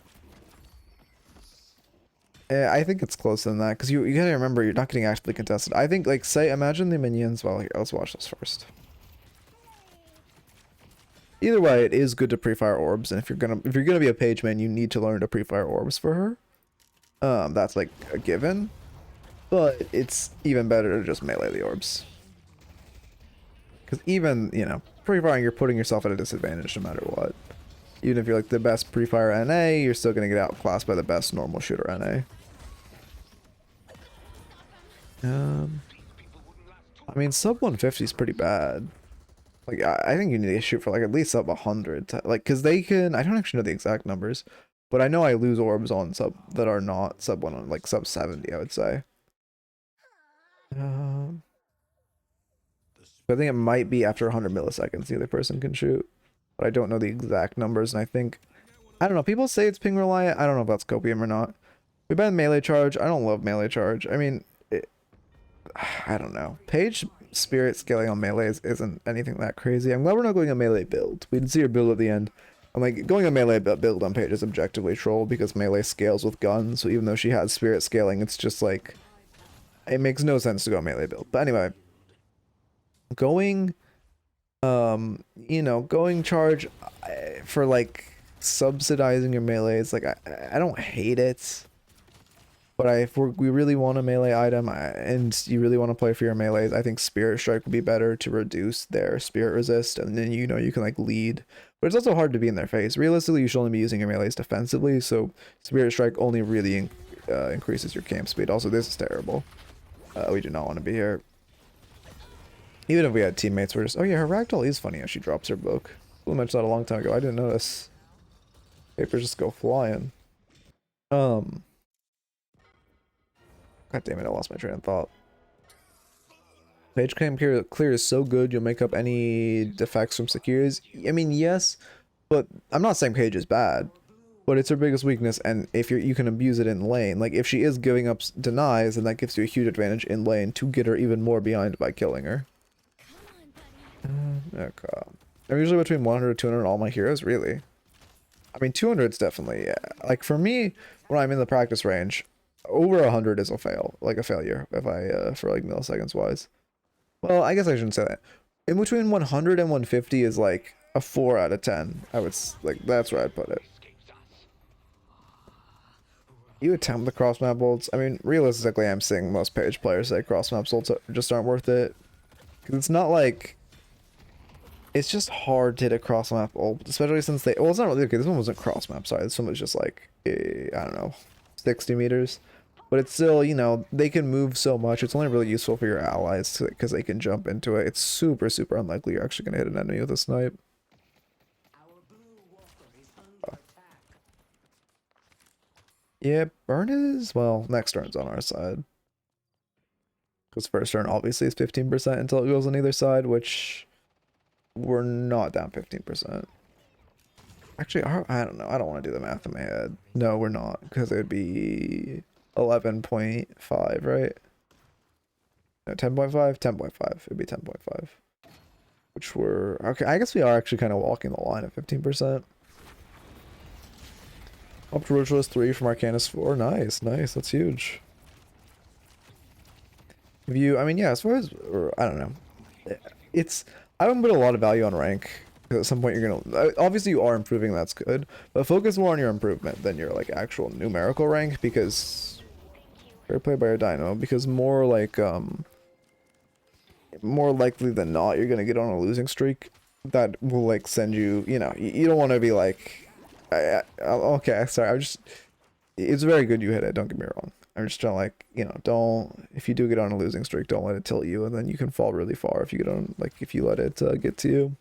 S3: I think it's closer than that because you gotta remember you're not getting actively contested. I think like say imagine the minions. Well, here let's watch this first. Either way, it is good to pre-fire orbs, and if you're gonna be a Paige main, you need to learn to pre-fire orbs for her. That's like a given, but it's even better to just melee the orbs. Because even, you know, pre-firing, you're putting yourself at a disadvantage no matter what. Even if you're like the best pre-fire NA, you're still gonna get outclassed by the best normal shooter NA. I mean, sub 150 is pretty bad. Like, I think you need to shoot for like at least sub 100. Like, because they can, I don't actually know the exact numbers, but I know I lose orbs on sub that are not sub 1, like sub 70, I would say. But I think it might be after 100 milliseconds the other person can shoot, but I don't know the exact numbers, and I think, I don't know, people say it's ping reliant. I don't know if that's copium or not. We ban melee charge. I don't love melee charge. I mean, I don't know. Paige spirit scaling on melees isn't anything that crazy. I'm glad we're not going a melee build. We didn't see her build at the end. I'm like, going a melee build on Paige is objectively troll because melee scales with guns, so even though she has spirit scaling, it's just like, it makes no sense to go melee build. But anyway, going, you know, going charge for like subsidizing your melees, like I don't hate it. But if we really want a melee item and you really want to play for your melees, I think Spirit Strike would be better to reduce their Spirit Resist, and then you know you can like lead. But it's also hard to be in their face. Realistically, you should only be using your melees defensively, so Spirit Strike only really increases your camp speed. Also, this is terrible. We do not want to be here. Even if we had teammates, we're just, oh yeah, her ragdoll is funny as she drops her book. We mentioned that a long time ago. I didn't notice. Papers just go flying. God damn it, I lost my train of thought. Paige cam clear is so good, you'll make up any defects from securities. I mean, yes, but I'm not saying Paige is bad, but it's her biggest weakness, and if you can abuse it in lane, like if she is giving up denies, then that gives you a huge advantage in lane to get her even more behind by killing her. Okay. I'm usually between 100 and 200 on all my heroes, really. I mean, 200 is definitely, yeah. Like for me, when I'm in the practice range, over 100 is a failure if I for like milliseconds wise. Well, I guess I shouldn't say that. In between 100 and 150 is like a 4 out of 10. I would like, that's where I'd put it. You attempt the cross map ults. I mean, realistically, I'm seeing most Paige players say cross map ults just aren't worth it, because it's not like, it's just hard to hit a cross map ult, especially since they, well, it's not really, okay, this one wasn't cross map, sorry, this one was just like I don't know, 60 meters. But it's still, you know, they can move so much. It's only really useful for your allies because they can jump into it. It's super, super unlikely you're actually going to hit an enemy with a snipe. Yeah, burn is, well, next turn's on our side. Because first turn obviously is 15% until it goes on either side, which we're not down 15%. Actually, I don't know. I don't want to do the math in my head. No, we're not, because it would be 11.5, right? No, 10.5? 10.5. It'd be 10.5. Which we're, okay, I guess we are actually kind of walking the line at 15%. Up to Ritualist 3 from Arcanist 4. Nice, nice. That's huge. If you, I mean, yeah, as far as, or, I don't know. It's, I don't put a lot of value on rank. At some point you're gonna, obviously you are improving, that's good, but focus more on your improvement than your like actual numerical rank, because fair play by your dynamo, because more like more likely than not you're gonna get on a losing streak that will like send you, you know, you don't want to be like okay, sorry, it's very good you hit it, don't get me wrong. I'm just trying to, like, you know, don't, if you do get on a losing streak, don't let it tilt you, and then you can fall really far if you get on, like, if you let it get to you.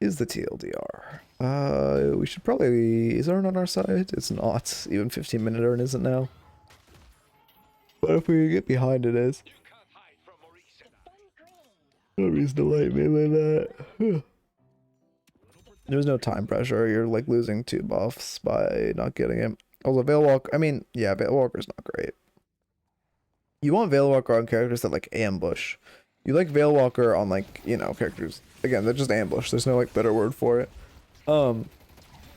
S3: Is the TLDR? We should probably, is Urn on our side? It's not. Even 15-minute Urn isn't now. But if we get behind, it is. No reason to light me like that. There's no time pressure. You're like losing 2 buffs by not getting it. Although Veilwalk, I mean, yeah, Veilwalker's not great. You want Veilwalker on characters that like ambush. You like Veilwalker on like, you know, characters. Again, they're just ambush. There's no like better word for it.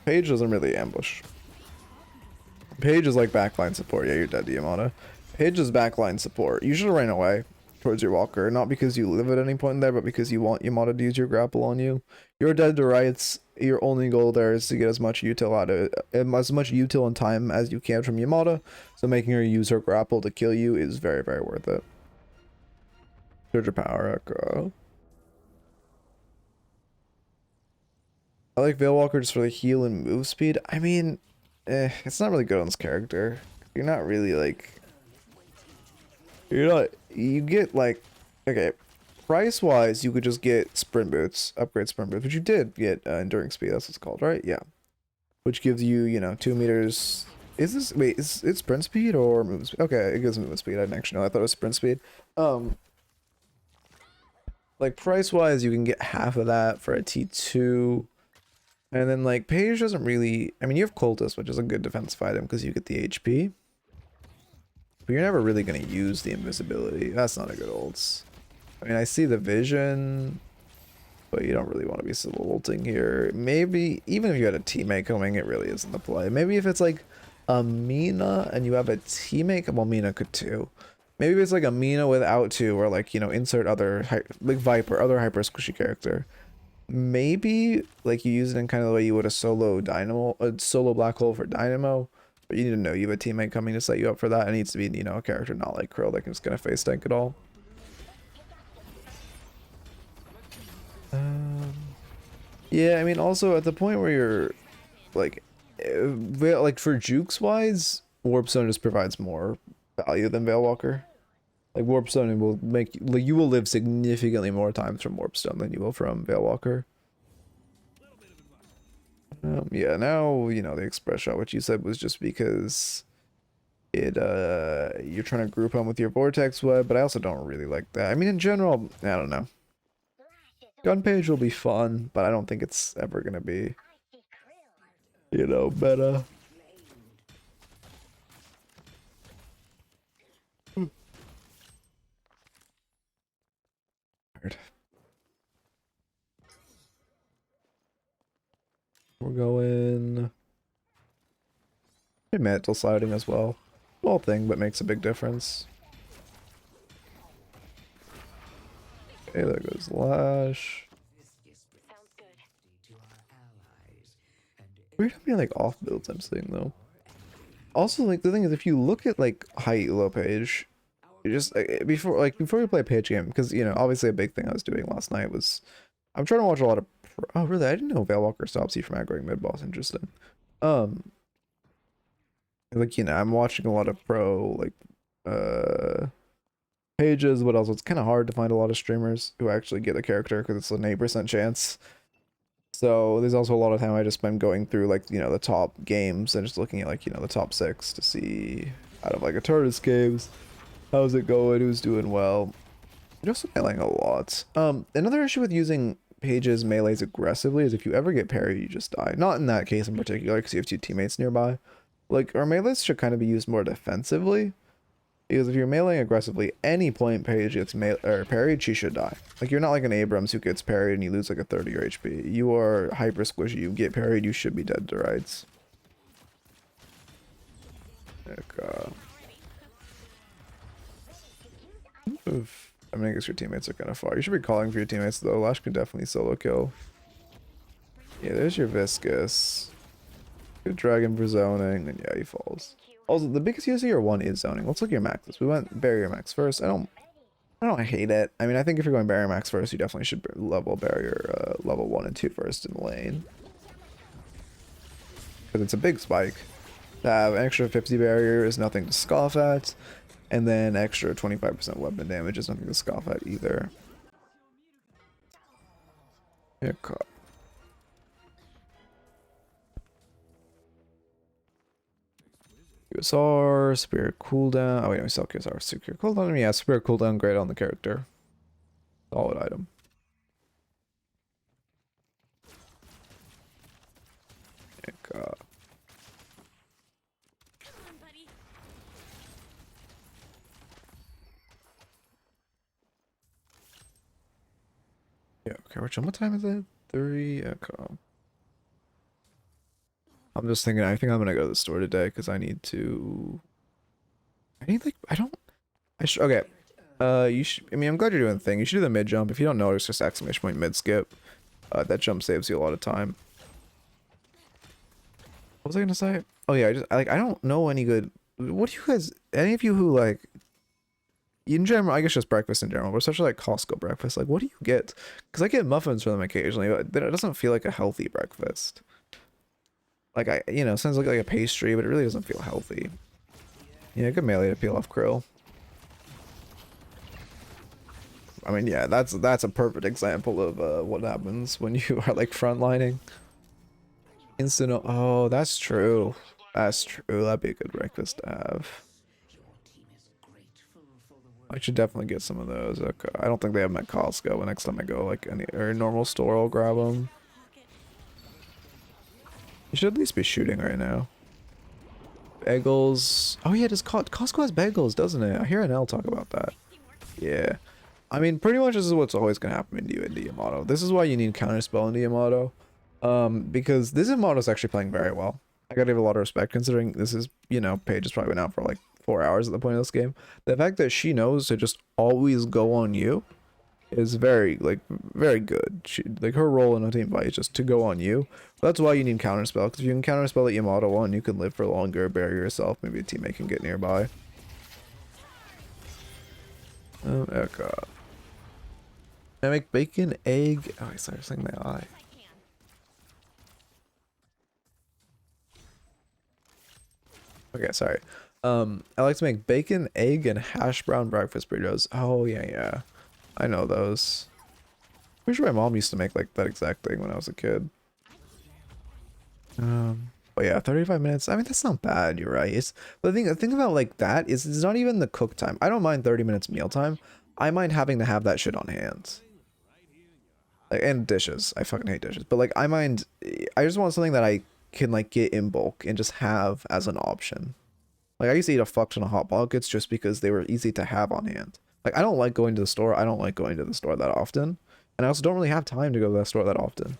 S3: Paige doesn't really ambush. Paige is like backline support. Yeah, you're dead, Yamada. Paige is backline support. You should run away towards your walker, not because you live at any point in there, but because you want Yamada to use your grapple on you. You're dead to rights. Your only goal there is to get as much util out of it, as much util and time as you can from Yamada. So making her use her grapple to kill you is very, very worth it. Surge of power, Echo. I like Veilwalker just for the heal and move speed. I mean, it's not really good on this character. You're not really like... You get like... Okay, price-wise, you could just get sprint boots, upgrade sprint boots, which you did get enduring speed, that's what it's called, right? Yeah. Which gives you, you know, 2 meters... Is this... Wait, is it sprint speed or movement speed? Okay, it gives movement speed. I didn't actually know. I thought it was sprint speed. Like, price-wise, you can get half of that for a T2... And then, like, Paige doesn't really... I mean, you have Cultist, which is a good defensive item because you get the HP. But you're never really going to use the invisibility. That's not a good ults. I mean, I see the vision, but you don't really want to be solo ulting here. Maybe, even if you had a teammate coming, it really isn't the play. Maybe if it's, like, a Mina and you have a teammate... Well, Mina could too. Maybe if it's, like, a Mina without two, or, like, you know, insert other... Like, Viper, other hyper squishy character. Maybe like you use it in kind of the way you would a solo black hole for dynamo, but you need to know you have a teammate coming to set you up for that. It needs to be, you know, a character not like Krill that can just gonna face tank it all. Yeah, I mean, also at the point where you're like for jukes wise, Warp Zone just provides more value than Veilwalker. Like, Warp Stone will make... Like, you will live significantly more times from Warp Stone than you will from Veilwalker. Yeah, now, you know, the Express Shot, what you said was just because it, you're trying to group him with your Vortex Web, but I also don't really like that. I mean, in general, I don't know. Gun Page will be fun, but I don't think it's ever gonna be, you know, meta. We're going mantle sliding as well. Small thing, but makes a big difference. Okay, there goes Lash.
S6: Sounds good.
S3: Weird how many like off builds I'm seeing though. Also, like the thing is, if you look at like high elo Page, you just before you play a Page game, because you know obviously a big thing I was doing last night was I'm trying to watch a lot of oh really, I didn't know Veilwalker stops you from aggroing mid boss. Interesting. Like, you know, I'm watching a lot of pro like Pages. What else? It's kind of hard to find a lot of streamers who actually get the character because it's an 8% chance. So there's also a lot of time I just spend going through like, you know, the top games and just looking at like, you know, the top 6 to see out of like a Turtles games, how's it going, who's doing well. Just meleeing a lot. Another issue with using Paige's melees aggressively is if you ever get parried, you just die. Not in that case in particular because you have 2 teammates nearby. Like, our melees should kind of be used more defensively. Because if you're meleeing aggressively, any point Paige gets parried, she should die. Like, you're not like an Abrams who gets parried and you lose like a 30 or HP. You are hyper squishy. You get parried, you should be dead to rights. I mean, I guess your teammates are kind of far. You should be calling for your teammates though. Lash could definitely solo kill. Yeah, there's your Viscous. Good Dragon for zoning, and yeah, he falls. Also, the biggest use of your 1 is zoning. Let's look at your maxes. We went barrier max first. I don't hate it. I mean, I think if you're going barrier max first, you definitely should level barrier level 1 and 2 first in the lane. Because it's a big spike. To have an extra 50 barrier is nothing to scoff at. And then extra 25% weapon damage is nothing to scoff at either. Yeah, QSR, Spirit cooldown. Oh wait, we sell QSR. Secure cooldown. Yeah, Spirit cooldown, great on the character. Solid item. Yeah, Yeah, okay, Archon, what time is it? 3, okay. I'm just thinking, I think I'm gonna go to the store today, because I need to... okay. You should, I mean, I'm glad you're doing the thing. You should do the mid jump. If you don't know, it's just exclamation point mid skip. That jump saves you a lot of time. What was I gonna say? Oh yeah, I don't know any good... What do you guys... Any of you who, like... In general, I guess just breakfast in general, but especially like Costco breakfast, like, what do you get? Because I get muffins from them occasionally, but it doesn't feel like a healthy breakfast. Like, sounds like a pastry, but it really doesn't feel healthy. Yeah, good melee to peel off krill. I mean, yeah, that's a perfect example of what happens when you are like frontlining. Instant. Oh, that's true. That's true. That'd be a good breakfast to have. I should definitely get some of those. Okay. I don't think they have them at Costco, but next time I go, like any or normal store, I'll grab them. You should at least be shooting right now. Bagels. Oh yeah, Costco has bagels, doesn't it? I hear NL talk about that. Yeah. I mean, pretty much this is what's always going to happen in Yamato. This is why you need Counterspell in Yamato. Because this Yamato is actually playing very well. I gotta give a lot of respect considering this is, Paige has probably been out for like 4 hours at the point of this game. The fact that she knows to just always go on you is very good. Like her role in a team fight is just to go on you. That's why you need Counterspell, because if you can Counterspell at Yamato 1, you can live for longer, bury yourself, maybe a teammate can get nearby. Okay. I make bacon, egg. Oh, I started saying my eye. Okay, sorry. I like to make bacon, egg, and hash brown breakfast burritos. Oh yeah. I know those. Pretty sure my mom used to make like that exact thing when I was a kid. But yeah, 35 minutes. I mean, that's not bad. You're right. It's the thing about like that is it's not even the cook time. I don't mind 30 minutes meal time. I mind having to have that shit on hand. Like, and dishes. I fucking hate dishes. But like, I just want something that I can like get in bulk and just have as an option. Like, I used to eat a fuck ton of hot pockets just because they were easy to have on hand. Like, I don't like going to the store. I don't like going to the store that often. And I also don't really have time to go to the store that often.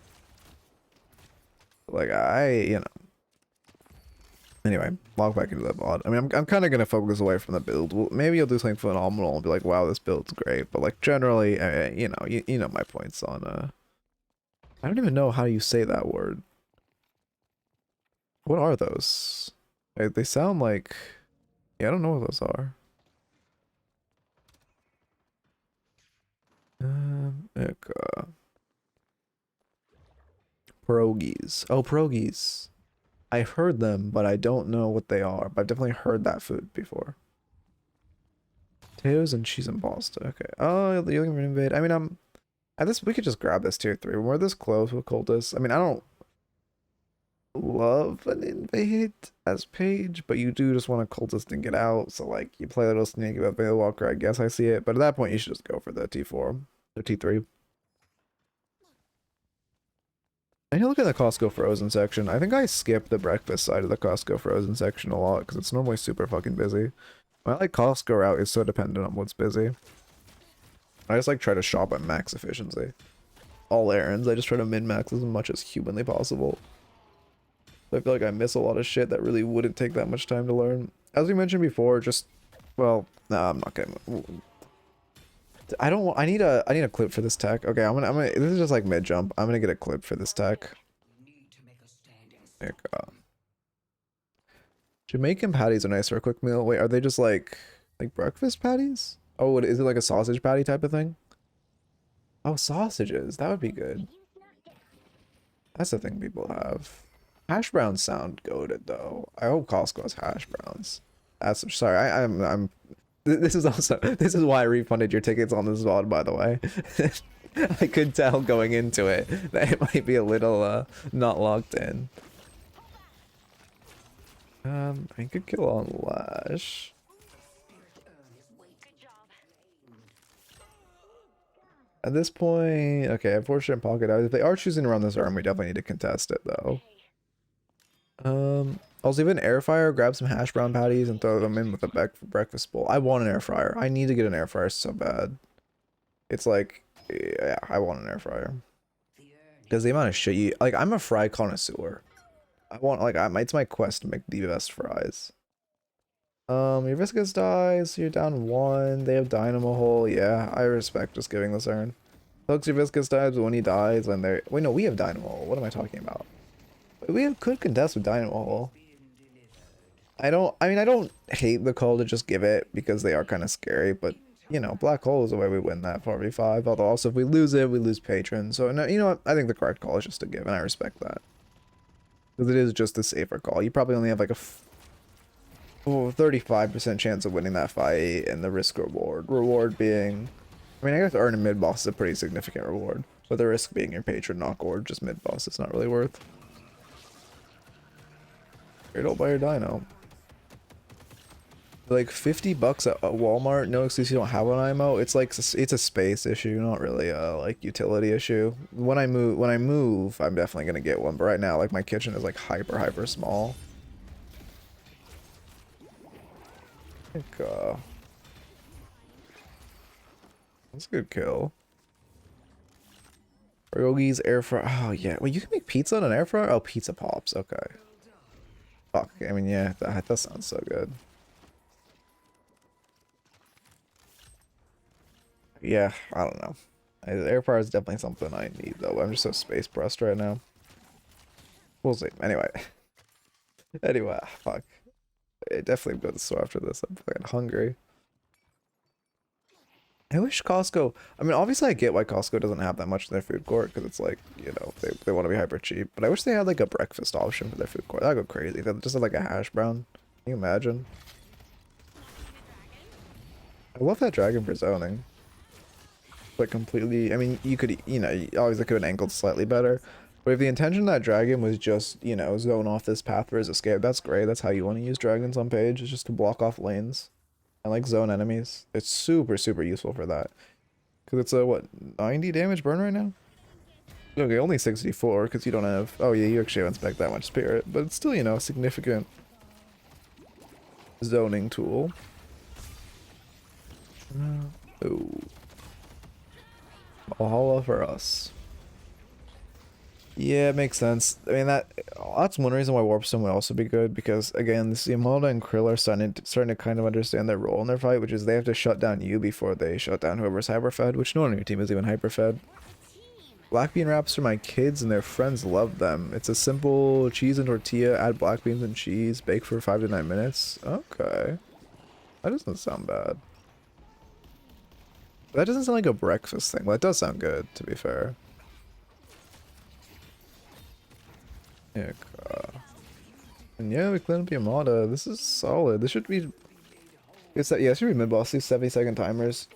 S3: Like, Anyway, log back into the VOD. I mean, I'm kind of going to focus away from the build. Well, maybe I'll do something phenomenal and be like, wow, this build's great. But, like, generally, you know my points on, I don't even know how you say that word. What are those? They sound like... Yeah, I don't know what those are. Okay. Pierogies. Oh, pierogies. I've heard them, but I don't know what they are. But I've definitely heard that food before. Potatoes and cheese and pasta. Okay. Oh, you're looking for an invade. I mean, we could just grab this tier 3. When we're this close with cultists. I mean, I don't love an invade as Paige, but you do just want a cultist and get out. So, like, you play a little sneaky about Veil Walker, I guess I see it. But at that point, you should just go for the T4 or T3. I need to look at the Costco frozen section. I think I skip the breakfast side of the Costco frozen section a lot because it's normally super fucking busy. My like Costco route is so dependent on what's busy. I just like try to shop at max efficiency. All errands, I just try to min-max as much as humanly possible. I feel like I miss a lot of shit that really wouldn't take that much time to learn. As we mentioned before, well, no, I'm not gonna. I need a clip for this tech. Okay, I'm gonna this is just like mid jump. I'm gonna get a clip for this tech. There you go. Jamaican patties are nice for a quick meal. Wait, are they just like breakfast patties? Oh, is it like a sausage patty type of thing? Oh, sausages. That would be good. That's the thing people have. Hash browns sound goated though. I hope Costco has hash browns. That's sorry. I'm. This is why I refunded your tickets on this VOD, by the way. I could tell going into it that it might be a little not locked in. I could kill on Lash. At this point, okay, unfortunate pocket out. If they are choosing to run this arm, we definitely need to contest it though. Also, even an air fryer, grab some hash brown patties and throw them in with a breakfast bowl. I want an air fryer. I need to get an air fryer so bad. It's like Yeah, I want an air fryer. Because the amount of shit you like, I'm a fry connoisseur. I want like it's my quest to make the best fries. Your Viscous dies, so you're down 1. They have Dynamo Hole. Yeah, I respect just giving this urn. Hooks your Viscous dies, but when he dies, when they're wait, no, we have Dynamo Hole. What am I talking about? Could contest with Dynamo Hole. I don't hate the call to just give it because they are kind of scary, but you know, Black Hole is the way we win that 4v5. Although also if we lose it, we lose Patron. So no, you know what? I think the correct call is just to give, and I respect that. Because it is just a safer call. You probably only have like a 35% chance of winning that fight, and the risk reward. Reward being, I mean, I guess earning mid boss is a pretty significant reward, but the risk being your patron knock or just mid boss, it's not really worth. Don't buy your dino. Like $50 at Walmart, no excuse you don't have an IMO. It's like it's a space issue, not really a like utility issue. When I move, I'm definitely gonna get one. But right now, like my kitchen is like hyper small. I think that's a good kill. Rogi's air fryer. Oh yeah, well you can make pizza in an air fryer. Oh, pizza pops. Okay. Fuck. I mean, yeah, that sounds so good. Yeah, I don't know. Air fryer is definitely something I need though. I'm just so space pressed right now. We'll see. Anyway. Anyway, fuck. I definitely go to the store after this. I'm fucking hungry. I wish Costco, I mean, obviously I get why Costco doesn't have that much in their food court, because it's like, you know, they want to be hyper cheap, but I wish they had like a breakfast option for their food court. That'd go crazy. They just have like a hash brown. Can you imagine? I love that dragon for zoning. Like completely, I mean, you could, you know, obviously could have angled slightly better, but if the intention of that dragon was just, you know, zone off this path for his escape, that's great. That's how you want to use dragons on Paige, is just to block off lanes and like zone enemies. It's super useful for that, because it's a what, 90 damage burn right now. Okay, only 64 because you don't have, oh yeah, you actually haven't spec that much spirit, but it's still, you know, a significant zoning tool. Oh, Valhalla for us. Yeah, it makes sense. I mean, that's one reason why Warpstone would also be good, because again, this Yamada and Krill are starting to kind of understand their role in their fight, which is they have to shut down you before they shut down whoever's hyperfed, which no one on your team is even hyperfed. Black bean wraps are my kids and their friends love them. It's a simple cheese and tortilla, add black beans and cheese, bake for 5 to 9 minutes. Okay. That doesn't sound bad. That doesn't sound like a breakfast thing. Well, it does sound good, to be fair. Yeah, and yeah, we cleaned up Yamada. This is solid. This should be... It's that, yeah, it should be mid-boss. These 70-second timers.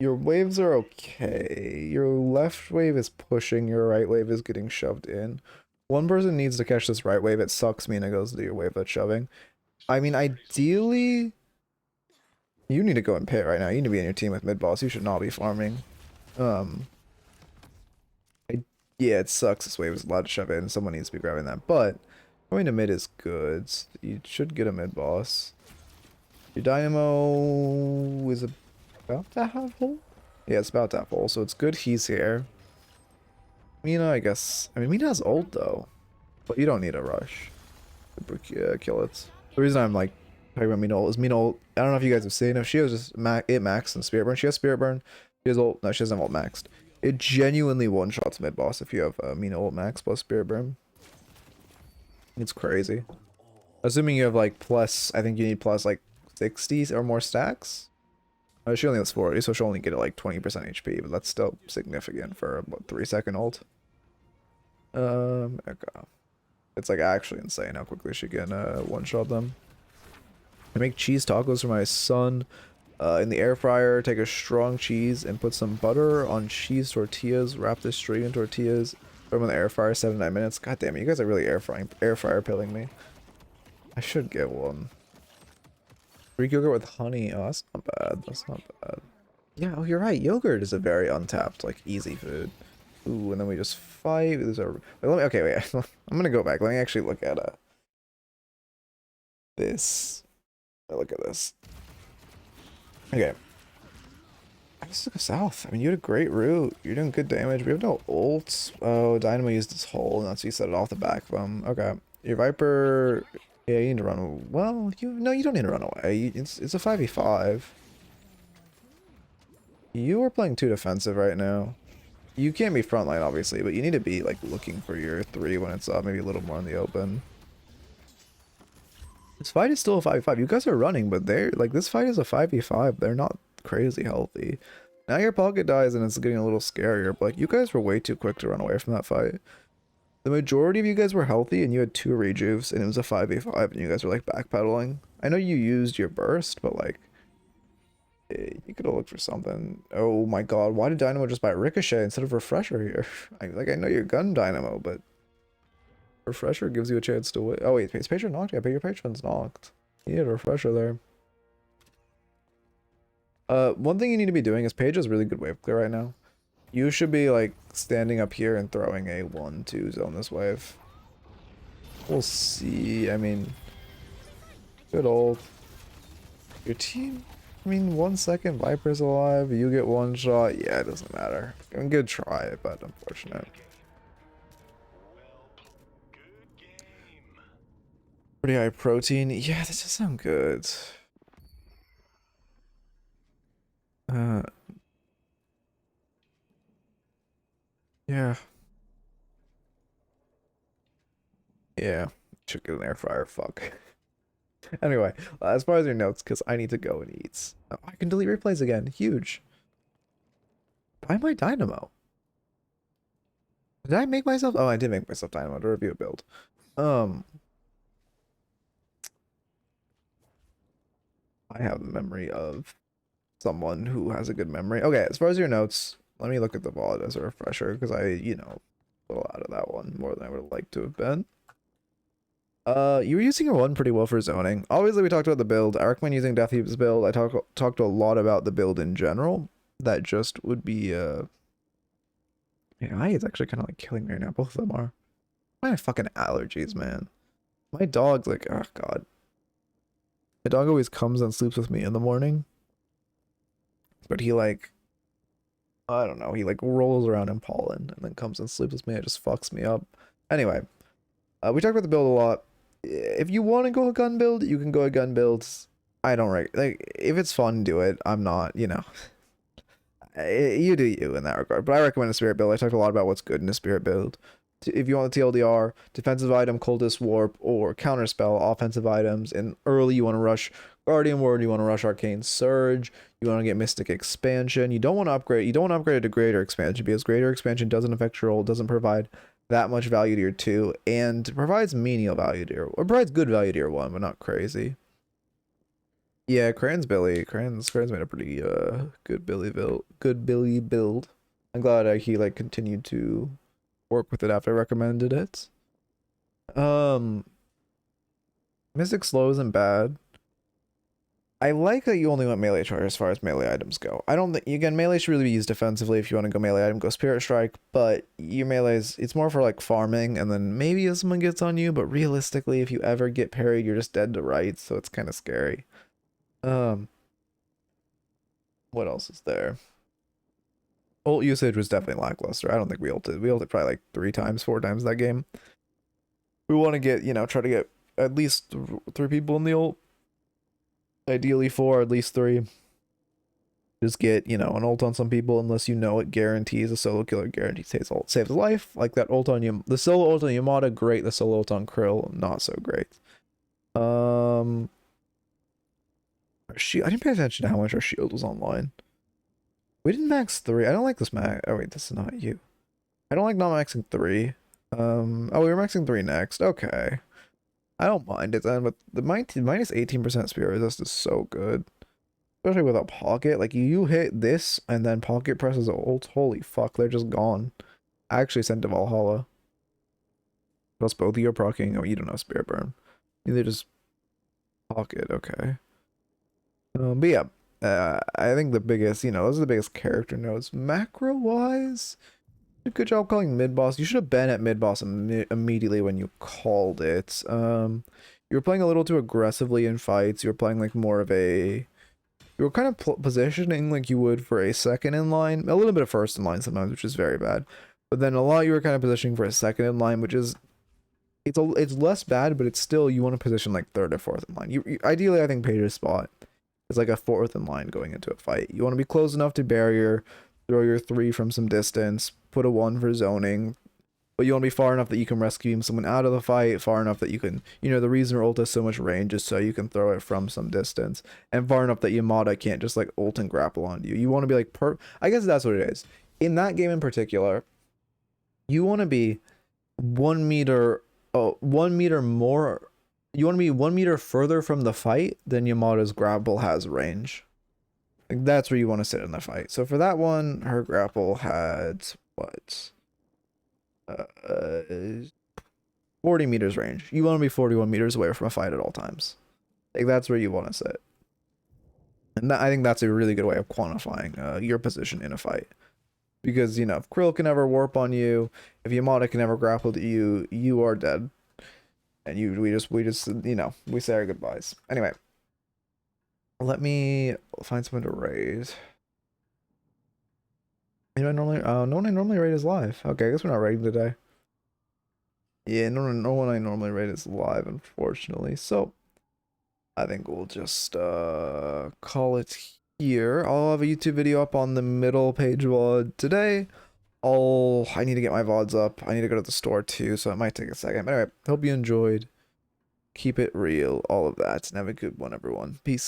S3: Your waves are okay. Your left wave is pushing. Your right wave is getting shoved in. One person needs to catch this right wave. It sucks. Mina goes to your wave that's shoving. I mean, ideally... You need to go and pit right now. You need to be in your team with mid-boss. You should not be farming. Yeah, it sucks. This wave is allowed to shove in. Someone needs to be grabbing that. But going to mid is good. You should get a mid-boss. Your Dynamo is about to have full? Yeah, it's about to have full. So it's good he's here. Mina, I guess. I mean, Mina has ult though. But you don't need a rush to kill it. The reason I'm like talking about Mina ult is Mina ult. I don't know if you guys have seen it. She has just max and Spirit Burn. She has Spirit Burn. She has ult. No, she doesn't have ult maxed. It genuinely one-shots mid-boss if you have Mina ult max plus Spirit Burn. It's crazy. Assuming you have like plus, I think you need plus like 60 or more stacks. She only has 40, so she'll only get it like 20% HP, but that's still significant for a what, 3-second ult. Okay. It's like actually insane how quickly she can one-shot them. I make cheese tacos for my son. In the air fryer, take a strong cheese and put some butter on cheese tortillas. Wrap this straight in tortillas. Throw them in the air fryer 7 to 9 minutes. God damn it, you guys are really air fryer pilling me. I should get one. Greek yogurt with honey. Oh, that's not bad. That's not bad. Yeah, oh, you're right. Yogurt is a very untapped, like, easy food. Ooh, and then we just fight. These are. Wait, let me. Okay, wait. I'm gonna go back. Let me actually look at this. Look at this. Okay. I just go south. I mean, you had a great route. You're doing good damage. We have no ults. Oh, Dynamo used his hole, and that's why you set it off the back of him. Okay. Your Viper... Yeah, you need to run... Well, no, you don't need to run away. It's a 5v5. You are playing too defensive right now. You can't be frontline, obviously, but you need to be, like, looking for your 3 when it's up. Maybe a little more in the open. This fight is still a 5v5. You guys are running, but they're... Like, this fight is a 5v5. They're not crazy healthy. Now your pocket dies and it's getting a little scarier, but like, you guys were way too quick to run away from that fight. The majority of you guys were healthy and you had 2 rejuves and it was a 5v5 and you guys were like backpedaling. I know you used your burst, but like, you could have looked for something. Oh my god, why did Dynamo just buy Ricochet instead of Refresher here? I know you're gun Dynamo, but Refresher gives you a chance to win. Oh wait, is Patron knocked? Yeah, but your Patron's knocked. You need a Refresher there. One thing you need to be doing is Paige has really good wave clear right now. You should be like standing up here and throwing a 1-2 zone this wave. We'll see. I mean, good old. Your team. I mean, 1 second, Viper's alive. You get 1 shot. Yeah, it doesn't matter. I mean, good try, but unfortunate. Pretty high protein. Yeah, that does sound good. Yeah. Yeah. Should get an air fryer, fuck. Anyway, as far as your notes, because I need to go and eat. Oh, I can delete replays again. Huge. Why am I Dynamo? Did I make myself? Oh, I did make myself Dynamo to review a build. I have the memory of someone who has a good memory. Okay, as far as your notes, let me look at the VOD as a refresher, because I, you know, a little out of that one more than I would have liked to have been. You were using your one pretty well for zoning. Obviously, we talked about the build. I recommend using Death Heap's build. I talked a lot about the build in general. That just would be, yeah, it's actually kind of like killing me right now. Both of them are. My fucking allergies, man. My dog's like, oh god. My dog always comes and sleeps with me in the morning. But he like, I don't know, he like rolls around in pollen and then comes and sleeps with me. It just fucks me up. Anyway, we talked about the build a lot. If you want to go a gun build, you can go a gun build. I don't like if it's fun, do it. I'm not, you know. You do you in that regard. But I recommend a spirit build. I talked a lot about what's good in a spirit build. If you want the TLDR, defensive item, cultist warp, or counterspell, offensive items. And early, you want to rush Guardian Ward, you want to rush Arcane Surge, you want to get Mystic Expansion. You don't want to upgrade. You don't want to upgrade it to Greater Expansion because Greater Expansion doesn't affect your roll, doesn't provide that much value to your 2, and provides menial value to your, or provides good value to your 1, but not crazy. Yeah, Cran's made a pretty good Billy build. I'm glad he like continued to work with it after I recommended it. Mystic Slow isn't bad. I like that you only went melee charge as far as melee items go. I don't think, again, melee should really be used defensively. If you want to go melee item, go Spirit Strike, but your melees, it's more for like farming, and then maybe if someone gets on you, but realistically, if you ever get parried, you're just dead to rights, so it's kind of scary. What else is there? Ult usage was definitely lackluster. I don't think we ulted. We ulted probably like 3 times, 4 times that game. We want to get, you know, try to get at least 3 people in the ult. Ideally 4, at least 3. Just get, you know, an ult on some people unless you know it guarantees a solo killer, guarantees saves life. Like that ult on the solo ult on Yamada, great. The solo ult on Krill, not so great. I didn't pay attention to how much our shield was online. We didn't max 3. I don't like this max. Oh wait, this is not you. I don't like not maxing 3. Oh, we were maxing 3 next. Okay. I don't mind it then, but the minus 18% spear resist is so good. Especially with a pocket. Like, you hit this, and then pocket presses ult. Holy fuck, they're just gone. I actually sent to Valhalla. Plus both of you are proccing. Oh, you don't know Spirit Burn. Neither just pocket, okay. But yeah, I think the biggest, you know, those are the biggest character notes. Macro-wise, good job calling mid-boss. You should have been at mid-boss immediately when you called it. You were playing a little too aggressively in fights. You were playing like more of a you were kind of positioning like you would for a second in line, a little bit of first in line sometimes, which is very bad. But then a lot you were kind of positioning for a second in line, which is it's less bad, but it's still you want to position like third or fourth in line. You ideally, I think Paige's spot is like a fourth in line going into a fight. You want to be close enough to barrier, throw your 3 from some distance, put a 1 for zoning, but you want to be far enough that you can rescue beam someone out of the fight, far enough that you can, you know, the reason her ult has so much range is so you can throw it from some distance, and far enough that Yamada can't just like ult and grapple on you. You want to be like I guess that's what it is. In that game in particular, you want to be 1 meter, 1 meter more. You want to be 1 meter further from the fight than Yamada's grapple has range. Like that's where you want to sit in the fight. So for that one, her grapple had what? 40 meters range. You want to be 41 meters away from a fight at all times. Like that's where you want to sit. And I think that's a really good way of quantifying your position in a fight. Because, you know, if Krill can ever warp on you, if Yamada can ever grapple to you, you are dead. And we just, you know, we say our goodbyes. Anyway. Let me find someone to raid. You know, no one I normally raid is live. Okay, I guess we're not raiding today. Yeah, no one I normally raid is live, unfortunately. So, I think we'll just call it here. I'll have a YouTube video up on the middle page VOD today. I need to get my VODs up. I need to go to the store too, so it might take a second. But anyway, hope you enjoyed. Keep it real, all of that. And have a good one, everyone. Peace.